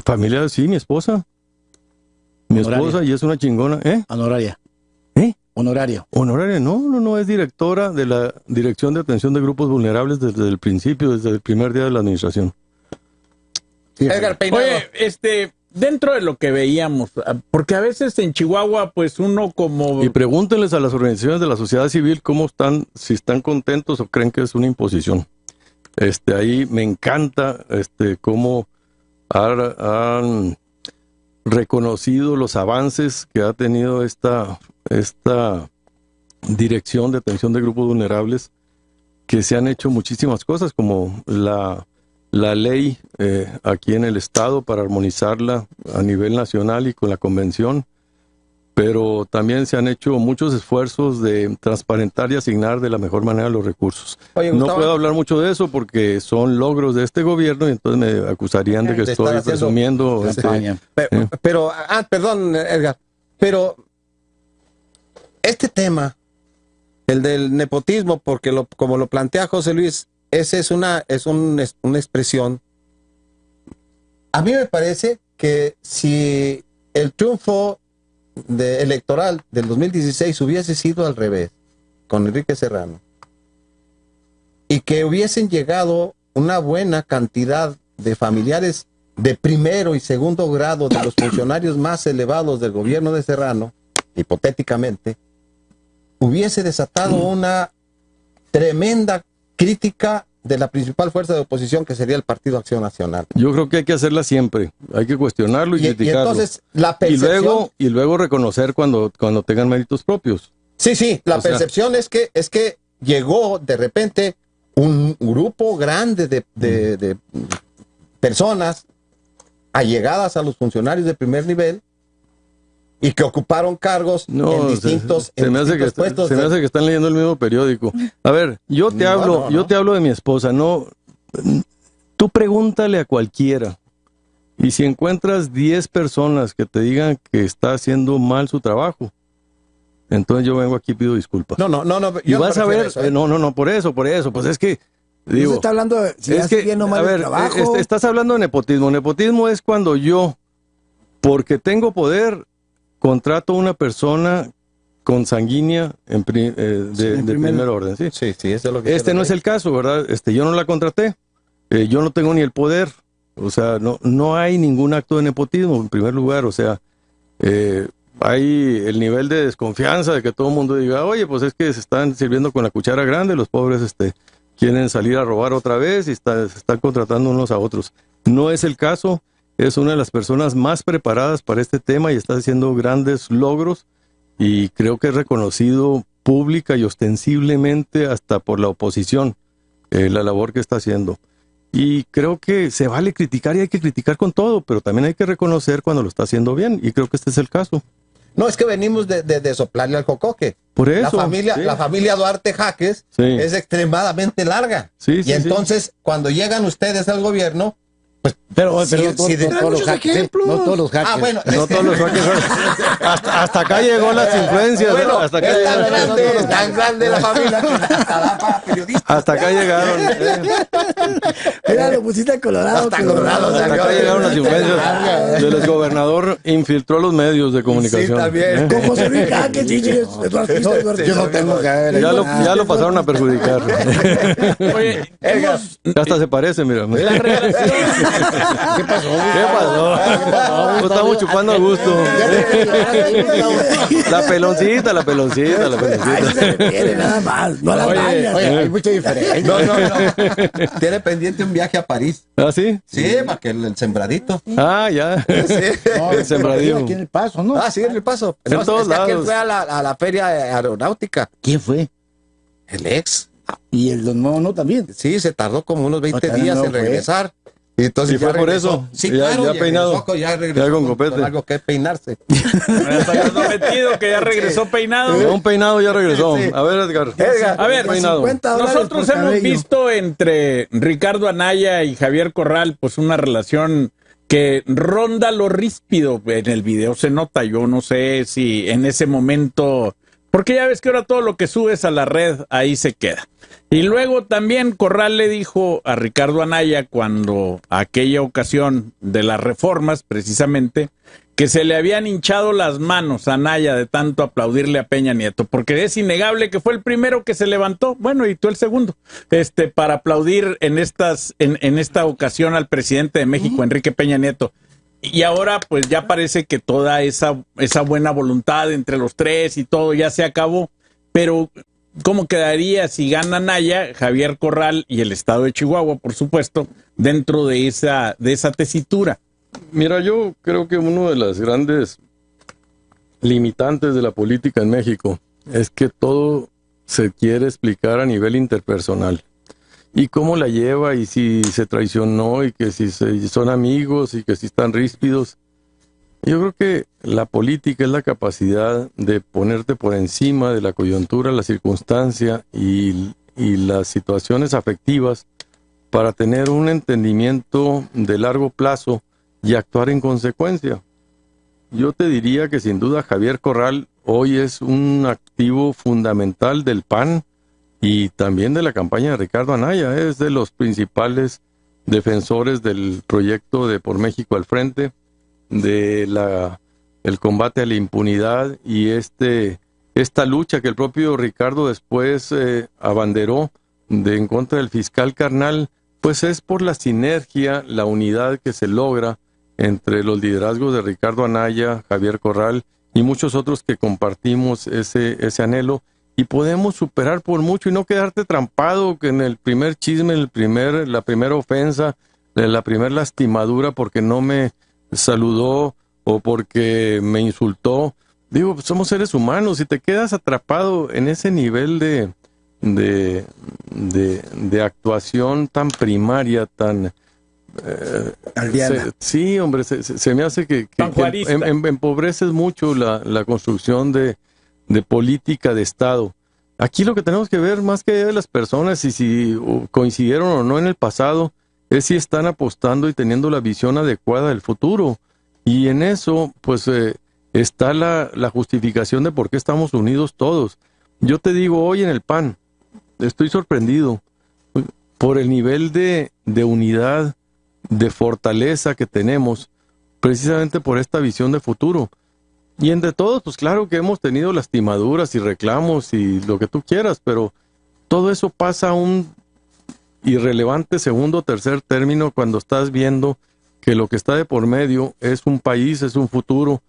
Familia, sí, mi esposa. Mi Honoraria. esposa, y es una chingona. Honoraria. Honorario. Honoraria, no, es directora de la Dirección de Atención de Grupos Vulnerables desde el principio, desde el primer día de la administración. Sí, Edgar Peinado. Oye, dentro de lo que veíamos, porque a veces en Chihuahua, pues uno como... Y pregúntenles a las organizaciones de la sociedad civil cómo están, si están contentos o creen que es una imposición. Ahí me encanta cómo han reconocido los avances que ha tenido esta Dirección de Atención de Grupos Vulnerables, que se han hecho muchísimas cosas, como la ley aquí en el Estado para armonizarla a nivel nacional y con la convención, pero también se han hecho muchos esfuerzos de transparentar y asignar de la mejor manera los recursos. Oye, No Gustavo, puedo hablar mucho de eso porque son logros de este gobierno y entonces me acusarían de que De estoy estar haciendo presumiendo. campaña. Pero, perdón, Edgar, pero este tema, el del nepotismo, porque como lo plantea José Luis, esa es una expresión. A mí me parece que si el triunfo electoral del 2016 hubiese sido al revés, con Enrique Serrano, y que hubiesen llegado una buena cantidad de familiares de primero y segundo grado de los funcionarios más elevados del gobierno de Serrano, hipotéticamente, hubiese desatado una tremenda crítica de la principal fuerza de oposición, que sería el Partido Acción Nacional. Yo creo que hay que hacerla siempre, hay que cuestionarlo y criticarlo. Entonces, la percepción... Y luego reconocer cuando tengan méritos propios. Sí, la O sea, percepción es que llegó de repente un grupo grande de personas allegadas a los funcionarios de primer nivel y que ocuparon cargos en distintos, se me hace puestos. se me hace que están leyendo el mismo periódico. A ver, yo te hablo de mi esposa, no. Tú pregúntale a cualquiera. Y si encuentras 10 personas que te digan que está haciendo mal su trabajo, entonces yo vengo aquí y pido disculpas. No. Y yo vas no a me refiero ver, eso, ¿eh? no, por eso, pues es que, No se digo, está hablando de si es hace que, bien o a mal el ver, trabajo. estás hablando de nepotismo. Nepotismo es cuando yo, porque tengo poder, contrato a una persona consanguínea de primer orden, ¿sí? Sí, eso es lo que... No es el caso, ¿verdad? Yo no la contraté, yo no tengo ni el poder, o sea, no hay ningún acto de nepotismo, en primer lugar, o sea, hay el nivel de desconfianza de que todo el mundo diga, oye, pues es que se están sirviendo con la cuchara grande, los pobres quieren salir a robar otra vez y se están contratando unos a otros. No es el caso, es una de las personas más preparadas para este tema y está haciendo grandes logros, y creo que es reconocido pública y ostensiblemente hasta por la oposición la labor que está haciendo. Y creo que se vale criticar y hay que criticar con todo, pero también hay que reconocer cuando lo está haciendo bien, y creo que este es el caso. No, es que venimos de soplarle al jocoque. Por eso. La familia Duarte Jaques es extremadamente larga. Sí, y entonces, cuando llegan ustedes al gobierno, pues... Pero no todos los Jaques. No todos los Jaques. Ah, bueno. No todos los Jaques. hasta acá llegó las influencias. Bueno, hasta acá es tan grande la familia que hasta da para periodistas. Hasta acá llegaron. Mira, lo pusiste colorado. Hasta colorado. Hasta acá llegaron las influencias del exgobernador, infiltró a los medios de comunicación. Sí, también. Con José Luis Jaques, sí, es artista. Yo no tengo que ver. Ya lo pasaron a perjudicar. Oye, Hasta se parece, mira. ¿Qué pasó? ¿Qué pasó? Pues estamos chupando a gusto. La peloncita. Ahí se refiere nada más, no a la talla. Oye, hay mucha diferencia. No. Tiene pendiente un viaje a París. ¿Ah, sí? Sí, para que el sembradito. Ah, ya. No, El sembradío. aquí en El Paso, ¿no? Ah, sí, en El Paso. En todos es que aquel lados. fue a la feria aeronáutica. ¿Quién fue? El ex. Y el Don Mono también. Sí, se tardó como unos 20 Otra días no en fue. regresar. Y entonces ¿Y fue ya por regresó. eso? Sí, Ya- claro, ya peinado. Ya regresó Ya con copete. algo que peinarse. hasta que nos metido que ya regresó peinado. Un peinado ya regresó. Sí. A ver, Edgar. A ver, Un peinado. $50 nosotros por hemos cabello. visto entre Ricardo Anaya y Javier Corral, pues una relación que ronda lo ríspido. En el video se nota, yo no sé si en ese momento, porque ya ves que ahora todo lo que subes a la red ahí se queda. Y luego también Corral le dijo a Ricardo Anaya, cuando aquella ocasión de las reformas precisamente, que se le habían hinchado las manos a Anaya de tanto aplaudirle a Peña Nieto, porque es innegable que fue el primero que se levantó, bueno, y tú el segundo, para aplaudir en esta ocasión al presidente de México, Enrique Peña Nieto. Y ahora pues ya parece que toda esa buena voluntad entre los tres y todo ya se acabó, pero ¿cómo quedaría si gana Anaya, Javier Corral y el estado de Chihuahua, por supuesto, dentro de esa tesitura? Mira, yo creo que uno de las grandes limitantes de la política en México es que todo se quiere explicar a nivel interpersonal. Y cómo la lleva, y si se traicionó, y que si son amigos, y que si están ríspidos. Yo creo que la política es la capacidad de ponerte por encima de la coyuntura, la circunstancia y las situaciones afectivas para tener un entendimiento de largo plazo y actuar en consecuencia. Yo te diría que sin duda Javier Corral hoy es un activo fundamental del PAN y también de la campaña de Ricardo Anaya. Es de los principales defensores del proyecto de Por México al Frente, de el combate a la impunidad y esta lucha que el propio Ricardo después abanderó en contra del fiscal carnal, pues es por la sinergia, la unidad que se logra entre los liderazgos de Ricardo Anaya, Javier Corral y muchos otros que compartimos ese anhelo, y podemos superar por mucho y no quedarte trampado en el primer chisme, la primera ofensa, la primera lastimadura porque no me saludó o porque me insultó. Digo, pues somos seres humanos, y te quedas atrapado en ese nivel de actuación tan primaria, tan sí, hombre, se me hace que empobreces mucho la construcción de política de Estado. Aquí lo que tenemos que ver, más que de las personas y si coincidieron o no en el pasado, es si están apostando y teniendo la visión adecuada del futuro. Y en eso, pues, está la justificación de por qué estamos unidos todos. Yo te digo, hoy en el PAN, estoy sorprendido por el nivel de unidad, de fortaleza que tenemos, precisamente por esta visión de futuro. Y entre todos, pues claro que hemos tenido lastimaduras y reclamos y lo que tú quieras, pero todo eso pasa a un irrelevante segundo o tercer término cuando estás viendo que lo que está de por medio es un país, es un futuro,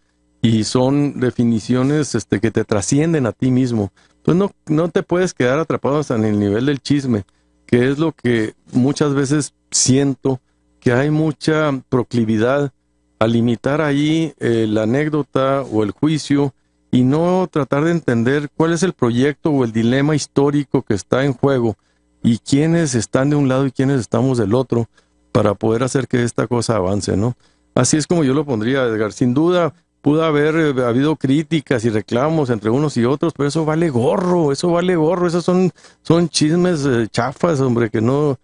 y son definiciones que te trascienden a ti mismo. Entonces no te puedes quedar atrapado hasta en el nivel del chisme, que es lo que muchas veces siento que hay mucha proclividad a limitar ahí la anécdota o el juicio y no tratar de entender cuál es el proyecto o el dilema histórico que está en juego y quiénes están de un lado y quiénes estamos del otro para poder hacer que esta cosa avance, ¿no? Así es como yo lo pondría, Edgar. Sin duda pudo haber habido críticas y reclamos entre unos y otros, pero eso vale gorro, esos son chismes chafas, hombre, que no...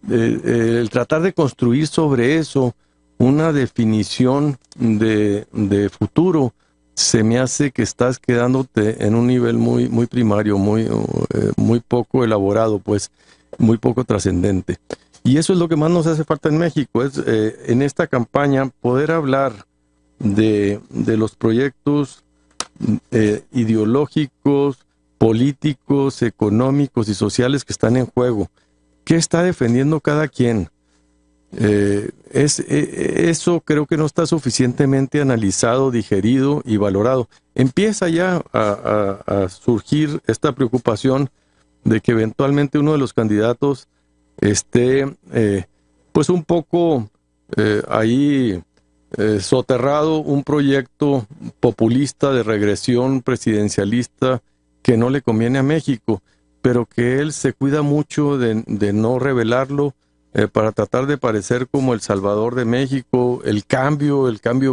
el tratar de construir sobre eso una definición de futuro se me hace que estás quedándote en un nivel muy primario, muy poco elaborado, pues muy poco trascendente. Y eso es lo que más nos hace falta en México, es en esta campaña poder hablar de los proyectos ideológicos, políticos, económicos y sociales que están en juego. ¿Qué está defendiendo cada quien? Eso creo que no está suficientemente analizado, digerido y valorado. Empieza ya a surgir esta preocupación de que eventualmente uno de los candidatos esté pues un poco ahí soterrado un proyecto populista de regresión presidencialista que no le conviene a México, pero que él se cuida mucho de no revelarlo para tratar de parecer como el Salvador de México, el cambio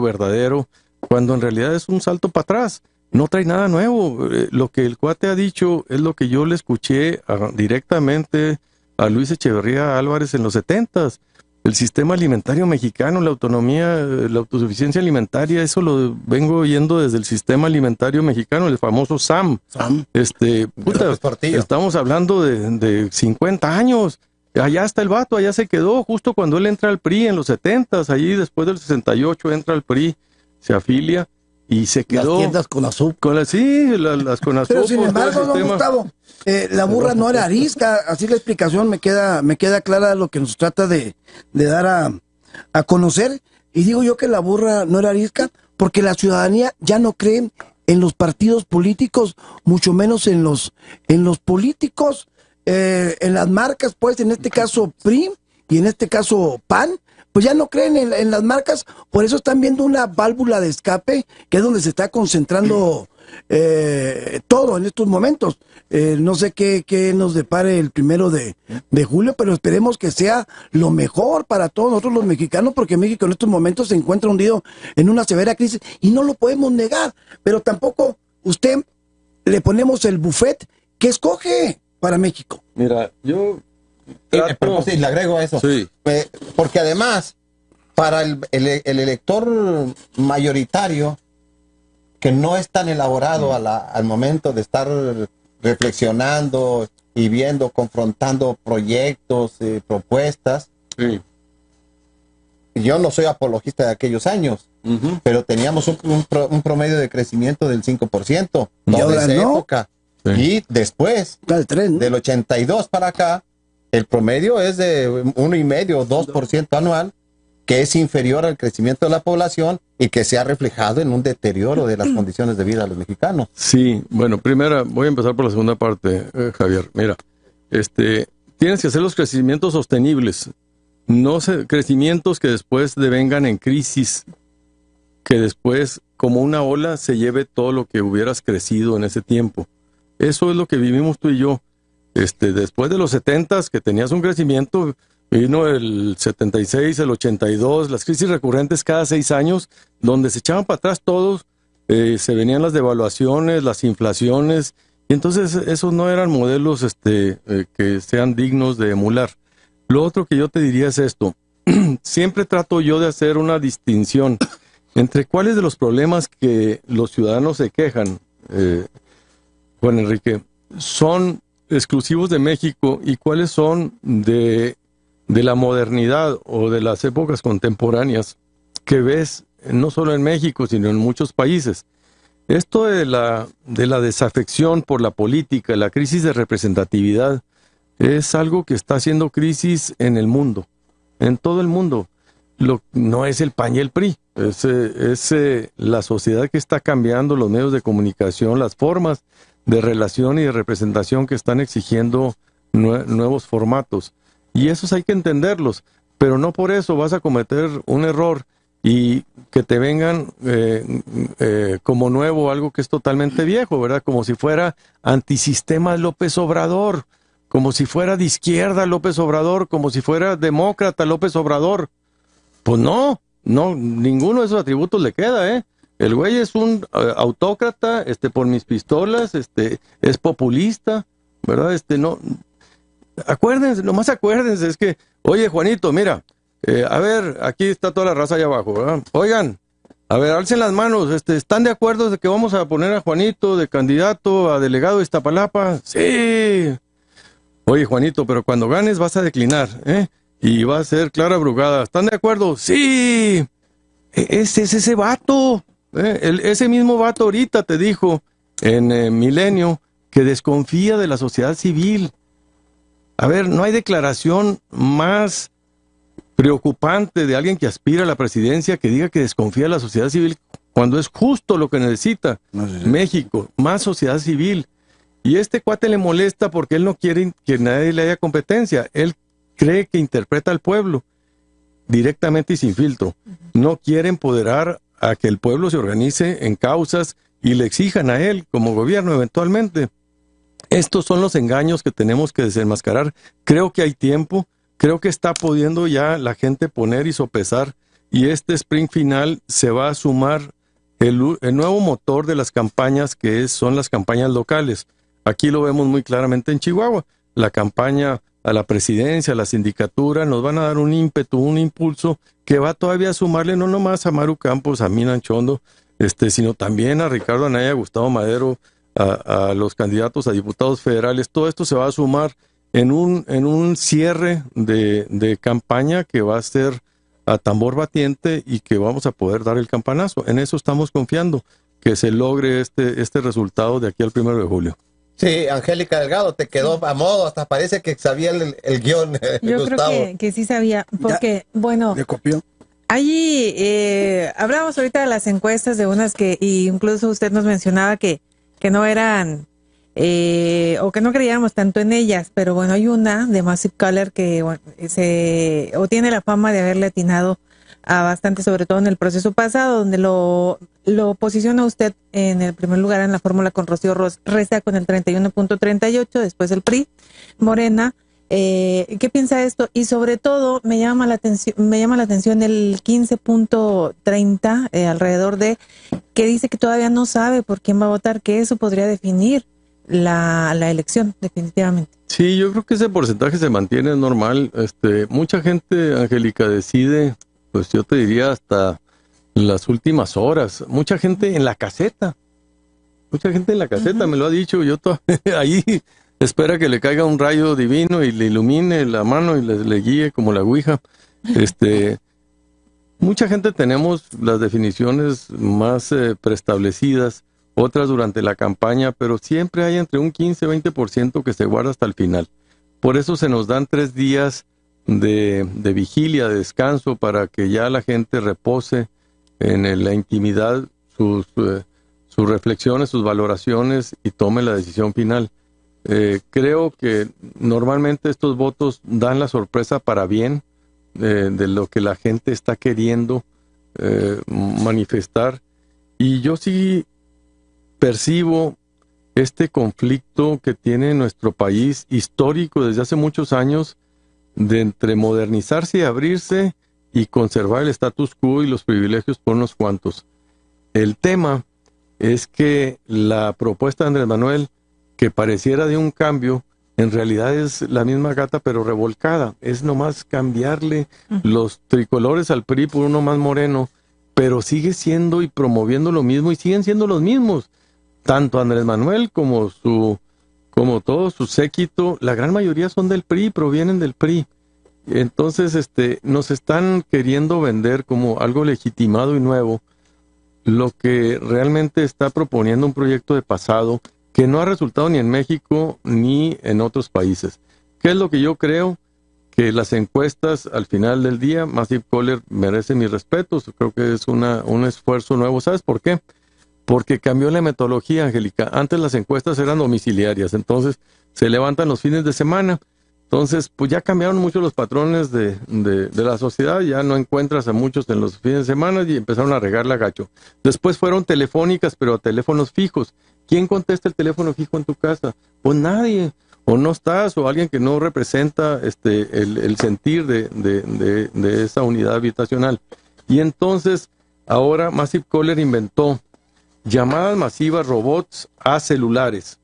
verdadero, cuando en realidad es un salto para atrás, no trae nada nuevo. Lo que el cuate ha dicho es lo que yo le escuché directamente a Luis Echeverría Álvarez en los 70s. El sistema alimentario mexicano, la autonomía, la autosuficiencia alimentaria, eso lo vengo oyendo desde el sistema alimentario mexicano, el famoso SAM. Estamos hablando de 50 años. Allá está el vato, allá se quedó, justo cuando él entra al PRI en los 70s, allí después del 68 entra al PRI, se afilia y se quedó. Las tiendas con azúcar. Las con azúcar. Pero sin embargo, don Gustavo, la burra no era arisca, así la explicación me queda clara lo que nos trata de dar a conocer. Y digo yo que la burra no era arisca porque la ciudadanía ya no cree en los partidos políticos, mucho menos en los políticos. En las marcas, pues en este caso PRI y en este caso PAN, pues ya no creen en las marcas, por eso están viendo una válvula de escape, que es donde se está concentrando todo en estos momentos. No sé qué nos depare el 1 de julio, pero esperemos que sea lo mejor para todos nosotros los mexicanos, porque México en estos momentos se encuentra hundido en una severa crisis y no lo podemos negar, pero tampoco usted le ponemos el buffet que escoge para México. Mira, yo sí, le agrego a eso. Sí. Porque además, para el elector mayoritario, que no es tan elaborado al momento de estar reflexionando y viendo, confrontando proyectos, propuestas. Sí. Yo no soy apologista de aquellos años, pero teníamos un promedio de crecimiento del 5%. Y ahora de esa no. época. Sí. Y después, del 82 para acá, el promedio es de 1,5 o 2% anual, que es inferior al crecimiento de la población y que se ha reflejado en un deterioro de las condiciones de vida de los mexicanos. Sí, bueno, primero voy a empezar por la segunda parte, Javier. Mira, tienes que hacer los crecimientos sostenibles, no crecimientos que después devengan en crisis, que después, como una ola, se lleve todo lo que hubieras crecido en ese tiempo. Eso es lo que vivimos tú y yo. Después de los 70s, que tenías un crecimiento, vino el 76, el 82, las crisis recurrentes cada 6 años, donde se echaban para atrás todos, se venían las devaluaciones, las inflaciones, y entonces esos no eran modelos que sean dignos de emular. Lo otro que yo te diría es esto, siempre trato yo de hacer una distinción entre cuáles de los problemas que los ciudadanos se quejan, Juan Enrique, son exclusivos de México y cuáles son de la modernidad o de las épocas contemporáneas que ves no solo en México, sino en muchos países. Esto de la desafección por la política, la crisis de representatividad, es algo que está haciendo crisis en el mundo, en todo el mundo. No es el PAN y el PRI, es la sociedad que está cambiando, los medios de comunicación, las formas de relación y de representación que están exigiendo nuevos formatos. Y esos hay que entenderlos. pero no por eso vas a cometer un error y que te vengan como nuevo algo que es totalmente viejo, ¿verdad? Como si fuera antisistema López Obrador, como si fuera de izquierda López Obrador, como si fuera demócrata López Obrador. Pues no, ninguno de esos atributos le queda, ¿eh? El güey es un autócrata, por mis pistolas, es populista, ¿verdad? No, nomás acuérdense, es que, oye, Juanito, mira, a ver, aquí está toda la raza allá abajo, ¿verdad? Oigan, a ver, alcen las manos, ¿están de acuerdo de que vamos a poner a Juanito de candidato a delegado de Iztapalapa? Sí. Oye, Juanito, pero cuando ganes vas a declinar, ¿eh? Y va a ser Clara Brugada. ¿Están de acuerdo? Sí. Es ese vato. Ese mismo vato ahorita te dijo en Milenio que desconfía de la sociedad civil. A ver, no hay declaración más preocupante de alguien que aspira a la presidencia que diga que desconfía de la sociedad civil cuando es justo lo que necesita México, más sociedad civil. Y este cuate le molesta porque él no quiere que nadie le haya competencia. Él cree que interpreta al pueblo directamente y sin filtro. No quiere empoderar a que el pueblo se organice en causas y le exijan a él como gobierno eventualmente. Estos son los engaños que tenemos que desenmascarar. Creo que hay tiempo, creo que está pudiendo ya la gente poner y sopesar, y este sprint final se va a sumar el nuevo motor de las campañas, que son las campañas locales. Aquí lo vemos muy claramente en Chihuahua. La campaña a la presidencia, a la sindicatura, nos van a dar un ímpetu, un impulso que va todavía a sumarle no nomás a Maru Campos, a Mina Chondo, sino también a Ricardo Anaya, a Gustavo Madero, a los candidatos a diputados federales. Todo esto se va a sumar en un cierre de campaña que va a ser a tambor batiente y que vamos a poder dar el campanazo. En eso estamos confiando, que se logre este resultado de aquí al 1 de julio. Sí, Angélica Delgado, te quedó a modo, hasta parece que sabía el guión. Yo Gustavo. creo que sí sabía, porque, bueno, ¿Le copió? allí hablábamos ahorita de las encuestas, de unas que incluso usted nos mencionaba que no eran, o que no creíamos tanto en ellas, pero bueno, hay una de Massive Caller que tiene la fama de haberle atinado a bastante, sobre todo en el proceso pasado, donde lo posiciona usted en el primer lugar en la fórmula con Rocío Reza con el 31.38, después el PRI, Morena. ¿Qué piensa esto? Y sobre todo me llama la atención el 15.30 alrededor de que dice que todavía no sabe por quién va a votar, que eso podría definir la elección definitivamente. Sí, yo creo que ese porcentaje se mantiene normal. Mucha gente, Angélica, decide, pues yo te diría hasta las últimas horas. Mucha gente en la caseta. Me lo ha dicho. Yo ahí espera que le caiga un rayo divino y le ilumine la mano y le guíe como la ouija. Mucha gente tenemos las definiciones más preestablecidas, otras durante la campaña, pero siempre hay entre un 15-20% que se guarda hasta el final. Por eso se nos dan 3 días de vigilia, de descanso, para que ya la gente repose en la intimidad sus reflexiones, sus valoraciones y tome la decisión final. Creo que normalmente estos votos dan la sorpresa para bien de lo que la gente está queriendo manifestar, y yo sí percibo este conflicto que tiene nuestro país histórico desde hace muchos años, de entre modernizarse y abrirse y conservar el status quo y los privilegios por unos cuantos. El tema es que la propuesta de Andrés Manuel, que pareciera de un cambio, en realidad es la misma gata pero revolcada. Es nomás cambiarle los tricolores al PRI por uno más moreno, pero sigue siendo y promoviendo lo mismo, y siguen siendo los mismos. Tanto Andrés Manuel como todo su séquito, la gran mayoría son del PRI, provienen del PRI. Entonces, nos están queriendo vender como algo legitimado y nuevo, lo que realmente está proponiendo un proyecto de pasado que no ha resultado ni en México ni en otros países. ¿Qué es lo que yo creo? Que las encuestas al final del día, Massive Caller merece mis respetos. Creo que es un esfuerzo nuevo. ¿Sabes por qué? Porque cambió la metodología, Angélica. Antes las encuestas eran domiciliarias, entonces se levantan los fines de semana Entonces, pues ya cambiaron mucho los patrones de la sociedad, ya no encuentras a muchos en los fines de semana y empezaron a regarla gacho. Después fueron telefónicas, pero a teléfonos fijos. ¿Quién contesta el teléfono fijo en tu casa? Pues nadie. O no estás, o alguien que no representa el sentir de esa unidad habitacional. Y entonces, ahora Massive Caller inventó llamadas masivas, robots a celulares,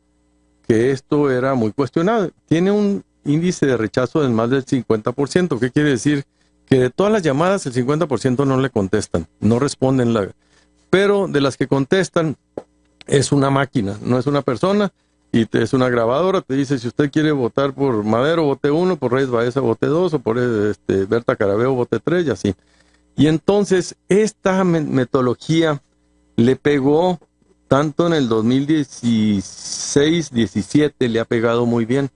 que esto era muy cuestionado. Tiene un índice de rechazo de más del 50%. ¿Qué quiere decir? Que de todas las llamadas el 50% no le contestan, no responden. Pero de las que contestan es una máquina, no es una persona, y es una grabadora. Te dice, si usted quiere votar por Madero, vote 1, por Reyes Baeza, vote 2, o por Berta Carabeo, vote 3, y así. Y entonces esta metodología le pegó tanto en el 2016-17, le ha pegado muy bien.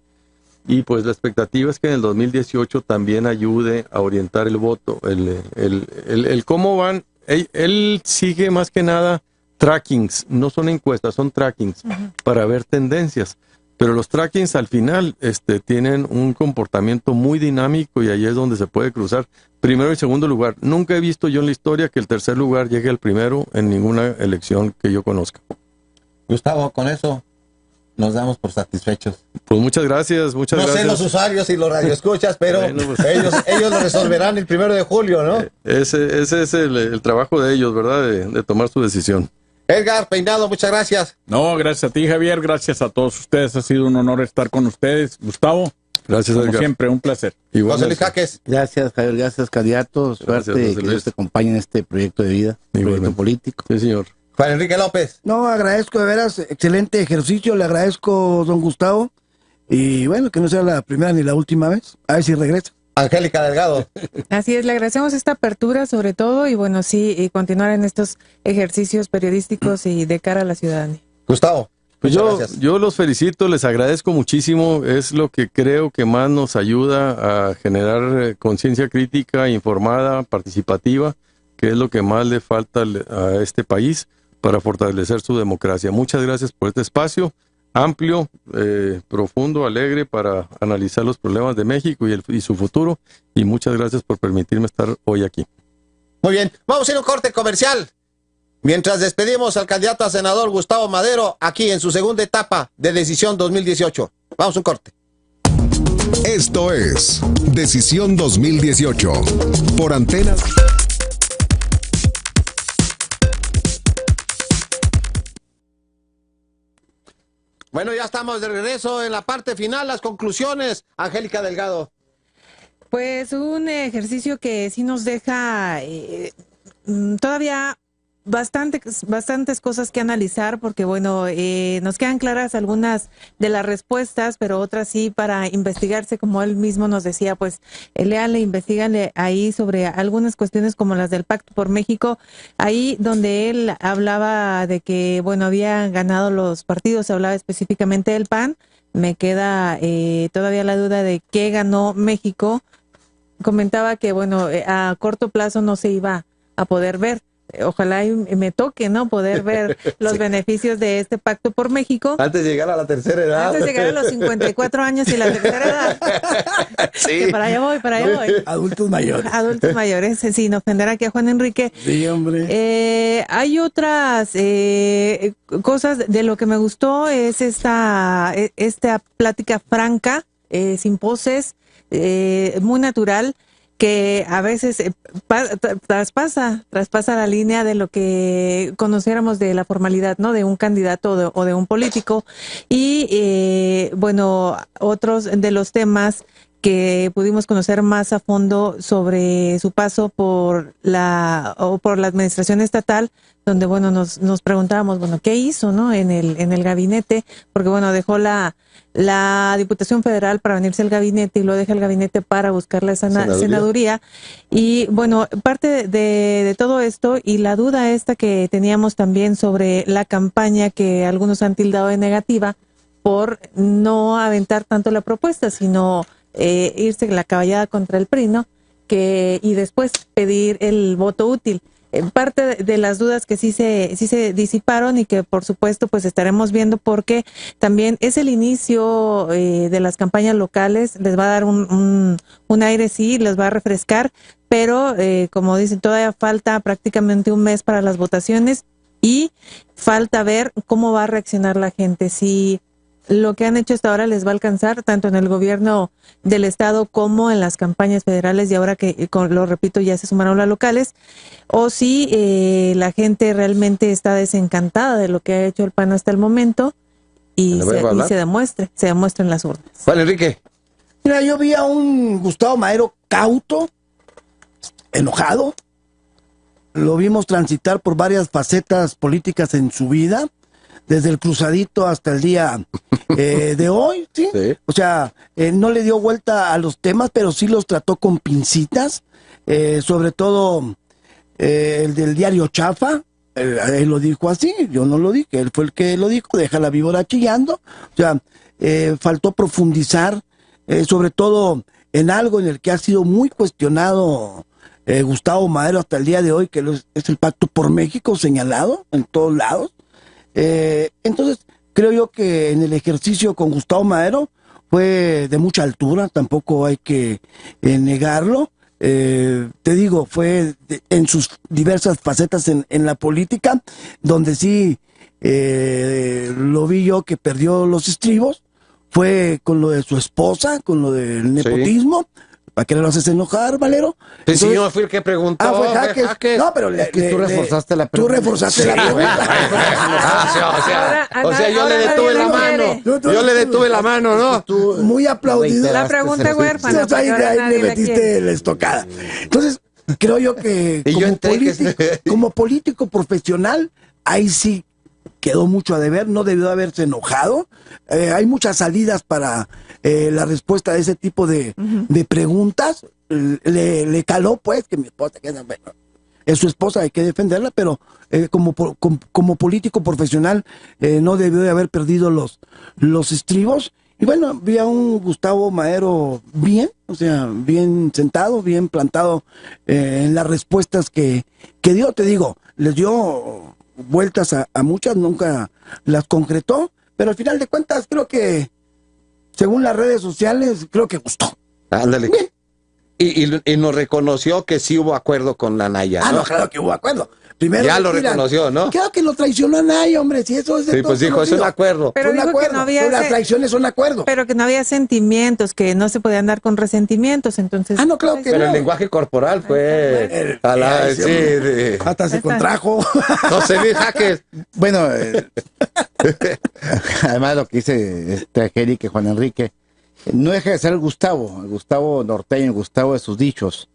Y pues la expectativa es que en el 2018 también ayude a orientar el voto. El cómo van, él sigue más que nada trackings, no son encuestas, son trackings para ver tendencias. Pero los trackings al final tienen un comportamiento muy dinámico y ahí es donde se puede cruzar primero y segundo lugar. Nunca he visto yo en la historia que el tercer lugar llegue al primero en ninguna elección que yo conozca. Gustavo, con eso nos damos por satisfechos. Pues muchas gracias, muchas gracias. No sé los usuarios y los radioescuchas, pero Bueno, pues. ellos lo resolverán el 1 de julio, ¿no? Ese es el trabajo de ellos, ¿verdad? De tomar su decisión. Edgar Peinado, muchas gracias. No, gracias a ti, Javier, gracias a todos ustedes, ha sido un honor estar con ustedes. Gustavo, Gracias, como Edgar. siempre, un placer. José Igualmente. Luis Jaques. Gracias, Javier, gracias, candidato. Suerte, José que Luis. Dios te acompañe en este proyecto de vida, proyecto Igualmente. político. Sí, señor. Juan Enrique López. No, agradezco de veras, excelente ejercicio, le agradezco, don Gustavo. Y bueno, que no sea la primera ni la última vez. A ver si regresa. Angélica Delgado. Así es, le agradecemos esta apertura sobre todo y bueno, sí, y continuar en estos ejercicios periodísticos y de cara a la ciudadanía. Gustavo. Pues muchas gracias. yo los felicito, les agradezco muchísimo, es lo que creo que más nos ayuda a generar conciencia crítica, informada, participativa, que es lo que más le falta a este país para fortalecer su democracia. Muchas gracias por este espacio amplio, profundo, alegre para analizar los problemas de México y su futuro, y muchas gracias por permitirme estar hoy aquí. Muy bien, vamos a ir a un corte comercial. Mientras despedimos al candidato a senador Gustavo Madero, aquí en su segunda etapa de Decisión 2018. Vamos a un corte. Esto es Decisión 2018 por Antena. Bueno, ya estamos de regreso en la parte final, las conclusiones. Angélica Delgado. Pues un ejercicio que sí nos deja todavía bastantes cosas que analizar, porque bueno, nos quedan claras algunas de las respuestas, pero otras sí para investigarse, como él mismo nos decía, pues léanle, investíganle ahí sobre algunas cuestiones como las del Pacto por México, ahí donde él hablaba de que, bueno, habían ganado los partidos, hablaba específicamente del PAN, me queda todavía la duda de qué ganó México, comentaba que, bueno, a corto plazo no se iba a poder ver. Ojalá y me toque, ¿no? Poder ver los Sí. beneficios de este Pacto por México. Antes de llegar a la tercera edad. Antes de llegar a los 54 años y la tercera edad. Sí. Que para allá voy. Adultos mayores. Adultos mayores, sin ofender aquí a Juan Enrique. Sí, hombre. Hay otras cosas de lo que me gustó, es esta plática franca, sin poses, muy natural, que a veces traspasa la línea de lo que conociéramos de la formalidad, ¿no? De un candidato o de un político. Y bueno, otros de los temas que pudimos conocer más a fondo sobre su paso por la administración estatal, donde bueno nos preguntábamos, bueno, ¿qué hizo, no? En el gabinete, porque bueno, dejó la Diputación Federal para venirse al gabinete y lo deja el gabinete para buscar la senaduría. Y bueno, parte de todo esto y la duda esta que teníamos también sobre la campaña que algunos han tildado de negativa por no aventar tanto la propuesta, sino irse la caballada contra el PRI, ¿no? Y después pedir el voto útil. parte de las dudas que sí se disiparon y que por supuesto pues estaremos viendo, porque también es el inicio de las campañas locales, les va a dar un aire, sí, les va a refrescar, pero como dicen, todavía falta prácticamente un mes para las votaciones y falta ver cómo va a reaccionar la gente, si lo que han hecho hasta ahora les va a alcanzar, tanto en el gobierno del estado como en las campañas federales, y ahora que, lo repito, ya se sumaron las locales, o si la gente realmente está desencantada de lo que ha hecho el PAN hasta el momento y se demuestre en las urnas. Juan Enrique. Mira, yo vi a un Gustavo Madero cauto, enojado, lo vimos transitar por varias facetas políticas en su vida, desde el cruzadito hasta el día de hoy, ¿sí? Sí. O sea, no le dio vuelta a los temas, pero sí los trató con pincitas, sobre todo el del diario Chafa, él lo dijo así, yo no lo dije, él fue el que lo dijo, deja la víbora chillando, o sea, faltó profundizar, sobre todo en algo en el que ha sido muy cuestionado Gustavo Madero hasta el día de hoy, que es el Pacto por México señalado en todos lados. Entonces, creo yo que en el ejercicio con Gustavo Madero fue de mucha altura, tampoco hay que negarlo. Te digo, fue en sus diversas facetas en la política, donde sí lo vi yo que perdió los estribos, fue con lo de su esposa, con lo del nepotismo. Sí. ¿Para qué lo haces enojar, Valero? Pues si yo fui el que preguntó. Ah, fue Jaques. No, pero es que tú reforzaste la pregunta. Tú reforzaste la pregunta. O sea, yo le detuve la mano. Yo le detuve la mano, ¿no? Tú muy aplaudido. La pregunta huérfana. Ahí le metiste la estocada. Entonces, creo yo que como político profesional, ahí sí quedó mucho a deber, no debió haberse enojado. Hay muchas salidas para la respuesta de ese tipo de preguntas. Le caló, pues, que mi esposa, es su esposa, hay que defenderla, pero como político profesional no debió de haber perdido los estribos. Y bueno, vi a un Gustavo Madero bien, o sea, bien sentado, bien plantado en las respuestas que dio. Te digo, les dio vueltas a muchas, nunca las concretó, pero al final de cuentas creo que, según las redes sociales, creo que gustó. Ándale. Bien. Y nos reconoció que sí hubo acuerdo con la Naya, ¿no? No, claro que hubo acuerdo. Primero ya lo reconoció, ¿no? Claro que lo traicionó a Naya, hombre, si eso es de sí, pues dijo, es un acuerdo. Pero dijo que no había las traiciones son acuerdo. Pero que no había sentimientos, que no se podían dar con resentimientos, entonces... no, claro que pero no. el lenguaje corporal fue... Hasta se contrajo. No se ve, Jaques. Bueno, además lo que dice Angélica, Juan Enrique, no deja de ser el Gustavo norteño, el Gustavo de sus dichos.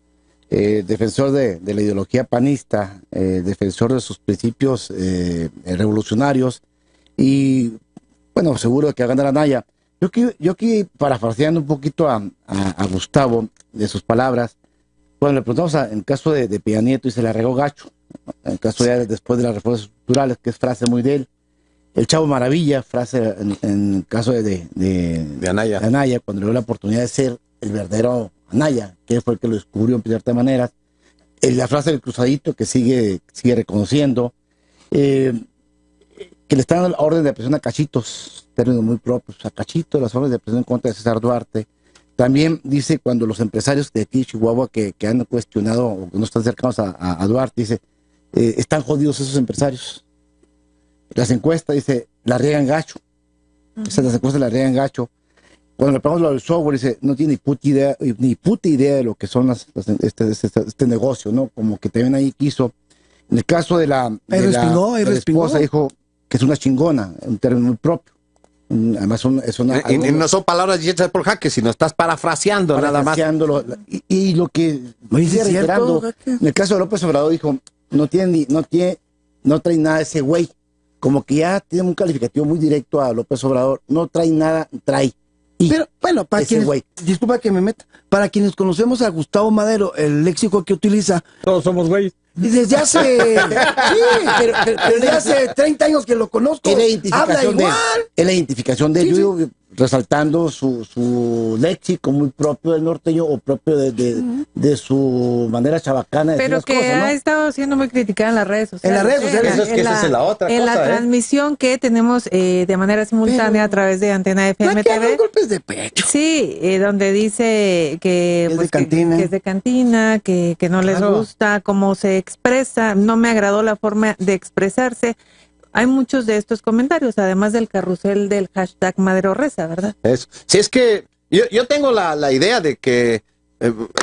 Defensor de la ideología panista, defensor de sus principios revolucionarios y, bueno, seguro de que va a ganar a Naya. Yo aquí, parafraseando un poquito a Gustavo, de sus palabras, bueno, le preguntamos en el caso de Peña Nieto y se la regó gacho, en el caso ya después de las reformas estructurales, que es frase muy de él. El Chavo Maravilla, frase en el caso de Anaya, cuando le dio la oportunidad de ser el verdadero Anaya, que fue el que lo descubrió en cierta manera. La frase del cruzadito que sigue reconociendo, que le están dando la orden de presión a cachitos, términos muy propios, a cachitos, las órdenes de presión en contra de César Duarte. También dice, cuando los empresarios de aquí de Chihuahua que han cuestionado o que no están cercanos a Duarte, dice, están jodidos esos empresarios. Las encuestas, dice, la riegan gacho. Esas las encuestas la riegan gacho. Cuando le preguntamos lo del software, dice, no tiene ni puta idea de lo que son este negocio, ¿no? Como que también ahí quiso. En el caso de la esposa, dijo que es una chingona, un término muy propio. Además, es una... Y no son palabras dichas por Jaques, sino estás parafraseando nada más. Y lo que dice reiterando, en el caso de López Obrador, dijo, no trae nada ese güey. Como que ya tiene un calificativo muy directo a López Obrador, no trae nada, trae. Pero bueno, para quienes, disculpa que me meta, para quienes conocemos a Gustavo Madero, el léxico que utiliza, todos somos güeyes. Y desde hace desde hace 30 años que lo conozco, habla igual. Es la identificación de él. resaltando su léxico muy propio del norteño o propio de su manera chabacana de decir Pero las que cosas, ¿no? ha estado siendo muy criticada en las redes sociales. En las redes sociales. Eso es que esa es la otra en cosa, la transmisión que tenemos de manera simultánea a través de Antena FM Que hagan TV. golpes de pecho. Sí, donde dice que, Es pues, de cantina. que es de cantina, que no les Claro. gusta cómo se expresa, no me agradó la forma de expresarse. Hay muchos de estos comentarios, además del carrusel del hashtag Madero Reza, ¿verdad? Eso. Si es que yo tengo la idea de que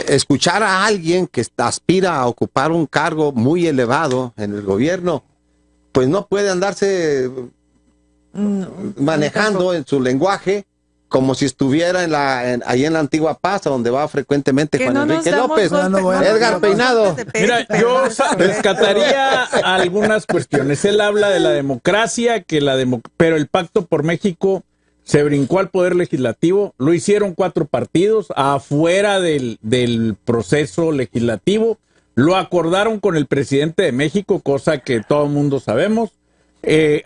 escuchar a alguien que aspira a ocupar un cargo muy elevado en el gobierno, pues no puede andarse manejando en su lenguaje como si estuviera ahí en la antigua Paz, donde va frecuentemente Que Juan no nos Enrique damos López. golpes, no voy a- nos Edgar damos Peinado. golpes de pecho, Mira, pero yo vamos a ver. rescataría algunas cuestiones. Él habla de la democracia, pero el Pacto por México se brincó al Poder Legislativo, lo hicieron 4 partidos afuera del proceso legislativo, lo acordaron con el presidente de México, cosa que todo el mundo sabemos.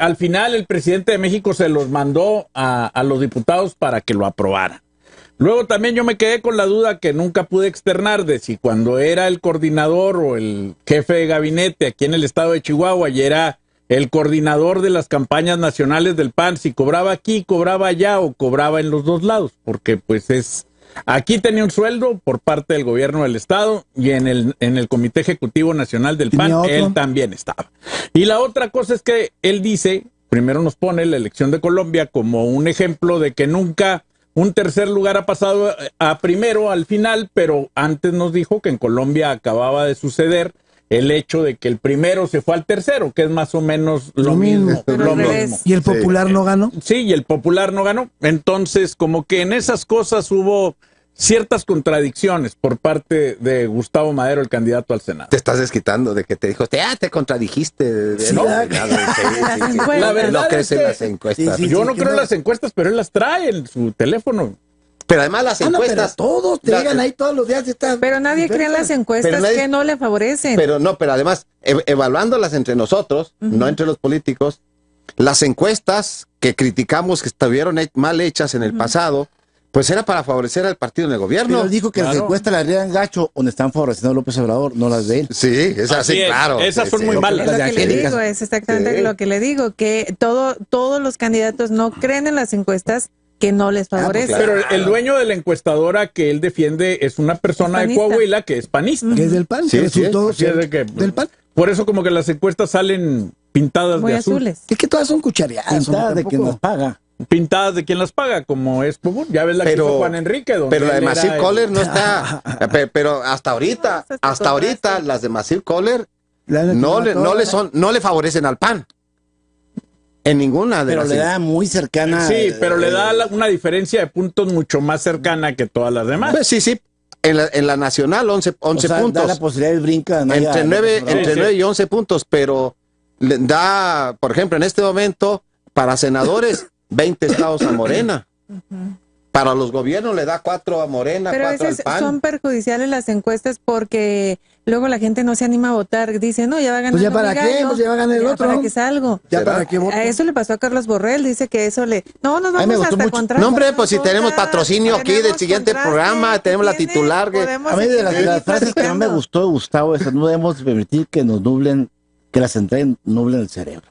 Al final el presidente de México se los mandó a los diputados para que lo aprobaran. Luego también yo me quedé con la duda que nunca pude externar de si cuando era el coordinador o el jefe de gabinete aquí en el estado de Chihuahua y era el coordinador de las campañas nacionales del PAN, si cobraba aquí, cobraba allá o cobraba en los dos lados, porque pues aquí tenía un sueldo por parte del gobierno del estado y en el Comité Ejecutivo Nacional del PAN ¿Tenía otro? él también estaba. Y la otra cosa es que él dice, primero nos pone la elección de Colombia como un ejemplo de que nunca un tercer lugar ha pasado a primero al final, pero antes nos dijo que en Colombia acababa de suceder el hecho de que el primero se fue al tercero, que es más o menos lo mismo. Pero lo al revés. mismo. ¿Y el popular no ganó? Sí, y el popular no ganó. Entonces, como que en esas cosas hubo ciertas contradicciones por parte de Gustavo Madero, el candidato al Senado. Te estás desquitando de que te dijo, te contradijiste. Sí, No, ¿verdad? nada, sí, Las sí, sí. encuestas. La verdad Lo que es es en que- las encuestas. Sí, sí. Yo no que creo en no. las encuestas, pero él las trae en su teléfono. Pero además las Ah, no, pero encuestas... todos te la- llegan ahí todos los días. Pero nadie cree en las encuestas Pero nadie- que no le favorecen. Pero además, evaluándolas entre nosotros, no entre los políticos, las encuestas que criticamos que estuvieron mal hechas en el pasado, pues era para favorecer al partido en el Pero gobierno. él dijo que las Claro. encuestas las harían gacho donde están favoreciendo a López Obrador, no las de él. Sí, es así, Así es, claro. esas sí, son sí. muy malas. Es lo de que le Angélica. digo, es exactamente Sí. lo que le digo, que todos los candidatos no creen en las encuestas que no les favorecen. claro. Pero el dueño de la encuestadora que él defiende es una persona Es de panista. Coahuila que es panista. Que es del PAN, Sí, que sí, resultó Así es ser de que- del PAN. Por eso como que las encuestas salen pintadas Muy de azul. azules. Es que todas son cuchareadas. Pintada hombre, de quien tampoco. nos paga. Pintadas de quien las paga, como es común. Ya ves la que Pero- hizo Juan Enrique. Donde Pero la de él era Massive el- Caller no está. Pero hasta ahorita, No, esas las de Massive Caller Le han no activado todas. no le favorecen al PAN. En ninguna de Pero las le da muy cercana. Sí, pero le da una diferencia de puntos mucho más cercana que todas las demás. Pues sí. En la nacional, 11 o sea, puntos. da la posibilidad de brinca. Entre 9 Sí. y 11 puntos, pero le da, por ejemplo, en este momento, para senadores, 20 estados a Morena. Para los gobiernos le da 4 a Morena, Pero a 4 al veces PAN. son perjudiciales las encuestas porque luego la gente no se anima a votar. Dice, no, ya va a ganar. Pues ya para qué, pues ya va a ganar el otro. ¿Para qué salgo? Ya ¿Será? para qué voto. A eso le pasó a Carlos Borrell, dice que eso le... No, nos mí me vamos gustó hasta mucho. contra. No, hombre, pues si tenemos patrocinio aquí del siguiente programa, tenemos la titular que- A mí de las frases que no me gustó, Gustavo, es no debemos permitir que nos nublen, que las entreguen nublen el cerebro.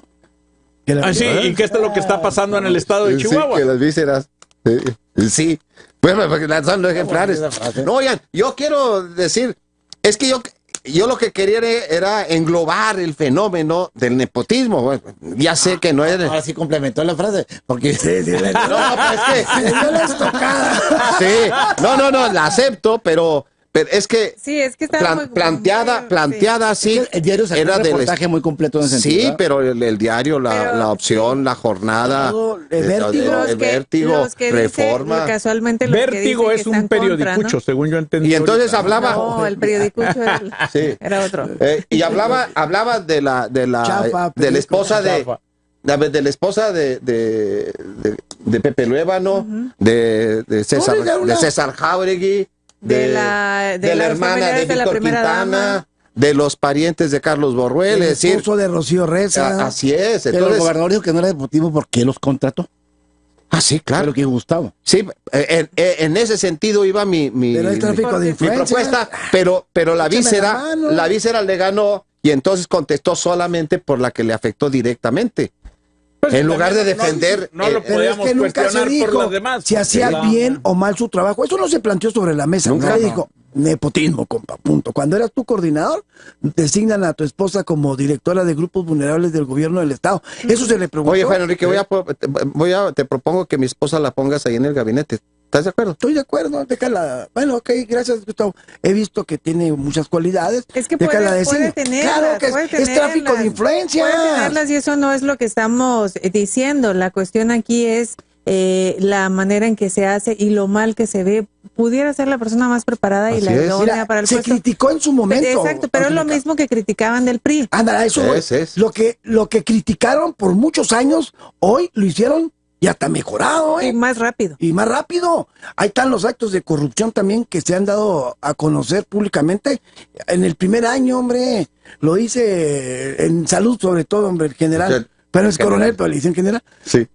Que la- Sí, y que esto es lo que está pasando en el estado de Sí, Chihuahua. que las vísceras. Sí. Bueno, porque son los ejemplares. No, oigan, yo quiero decir, es que yo lo que quería era englobar el fenómeno del nepotismo. Bueno, ya sé que no es... Ahora sí complementó la frase, porque No, pues es que... Le dio la estocada. Sí, no, la acepto, pero es que Sí, es que está muy... planteada así, el diario sacó era un del reportaje muy completo en ese sentido. sí, ¿verdad? pero el diario, Pero- la opción, la jornada, Todo, el vértigo. el vértigo, los que reforma. Dice, casualmente los que Vértigo dicen es que un están contra, periodicucho, ¿no? según yo entendí. Y entonces ahorita. hablaba, No, el periodicucho Sí. era otro. y hablaba de la Chafa, de la esposa Chafa. de la esposa de Pepe Luébano, de César, Oiga, una- de César Jáuregui, De la- de la los hermana de familiares de la Víctor primera Quintana, dama. de los parientes de Carlos Borruel, El es decir, esposo de Rocío Reza. así es. Pero el Entonces, gobernador dijo que no era deportivo porque los contrató. Ah, sí, Claro claro. que Gustavo. Sí, en ese sentido iba mi Pero hay tráfico de mi influencia. propuesta, pero la Échame la víscera, mano. la víscera le ganó y entonces contestó solamente por la que le afectó directamente. Pues En lugar de también defender, no lo Pero es podíamos que nunca se cuestionar por dijo las demás. si hacía Sí. bien o mal su trabajo. Eso no se planteó sobre la mesa. Nunca, Nunca no. dijo nepotismo, compa, punto. Cuando eras tu coordinador, designan a tu esposa como directora de grupos vulnerables del gobierno del Estado. Eso se le preguntó. Oye, Juan Enrique, te propongo que mi esposa la pongas ahí en el gabinete. ¿Estás de acuerdo? Estoy de acuerdo, déjala. Bueno, ok, gracias, Gustavo. He visto que tiene muchas cualidades. Es que déjala puede decir. tenerlas. Claro que puede es tráfico de tenerlas. influencia. Puede tenerlas y eso no es lo que estamos diciendo. La cuestión aquí es la manera en que se hace y lo mal que se ve. Pudiera ser la persona más preparada y Así la es. idónea Mira, para el se puesto. criticó en su momento. Exacto, pero es lo Angélica. mismo que criticaban del PRI. Ándale, eso voy. Es. Lo que criticaron por muchos años, hoy lo hicieron y hasta mejorado, Y más rápido. Y más rápido. Ahí están los actos de corrupción también que se han dado a conocer públicamente. En el primer año, hombre, lo hice en salud sobre todo, hombre, el general. El Pero es general. coronel, pero le dicen general. Sí.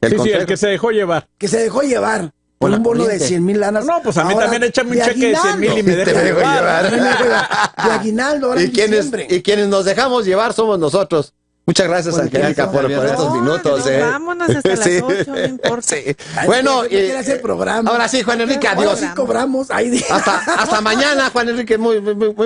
Sí, el que se dejó llevar. Que se dejó llevar por la un bono de corriente. 100,000 lanas. No, pues a mí Ahora, también échame un de cheque de 100,000 y me aguinaldo. deja Te dejó llevar. llevar. De aguinaldo, ahora Y en quienes, diciembre. y quienes nos dejamos llevar somos nosotros. Muchas gracias, Bueno, Angélica, gracias, por estos No, minutos. no, vámonos hasta las 8, no importa. Sí. Ay, Bueno, no quiere hacer programa. ahora sí, Juan Enrique, Ahora adiós. sí cobramos. Ay, Hasta mañana, Juan Enrique. Muy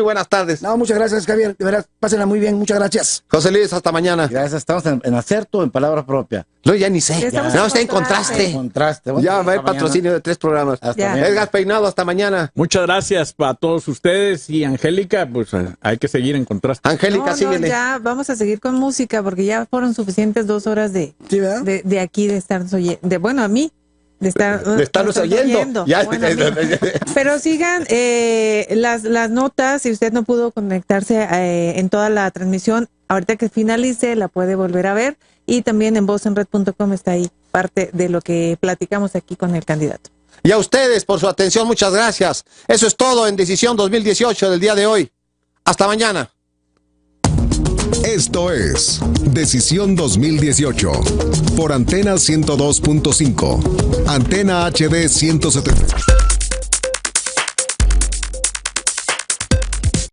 buenas tardes. No, muchas gracias, Javier. De verdad, pásenla muy bien. Muchas gracias. José Luis, hasta mañana. Gracias, estamos en acerto, en palabras propias. No, ya ni sé. Ya estamos No, en está en contraste. contraste. Contraste. Bueno, Ya va a haber hasta mañana. patrocinio de 3 programas. Hasta Ya. mañana. Edgar Peinado, hasta mañana. Muchas gracias para todos ustedes y Angélica, pues hay que seguir en contraste. Angélica, No, síguele. ya vamos a seguir con música porque ya fueron suficientes 2 horas Sí, ¿verdad? de aquí de estar oyendo. Bueno, a mí. De estarnos oyendo. Ya. Bueno, a mí. Pero sigan las notas. Si usted no pudo conectarse en toda la transmisión, ahorita que finalice la puede volver a ver. Y también en vozenred.com está ahí parte de lo que platicamos aquí con el candidato. Y a ustedes por su atención, muchas gracias. Eso es todo en Decisión 2018 del día de hoy. Hasta mañana. Esto es Decisión 2018 por Antena 102.5, Antena HD 170.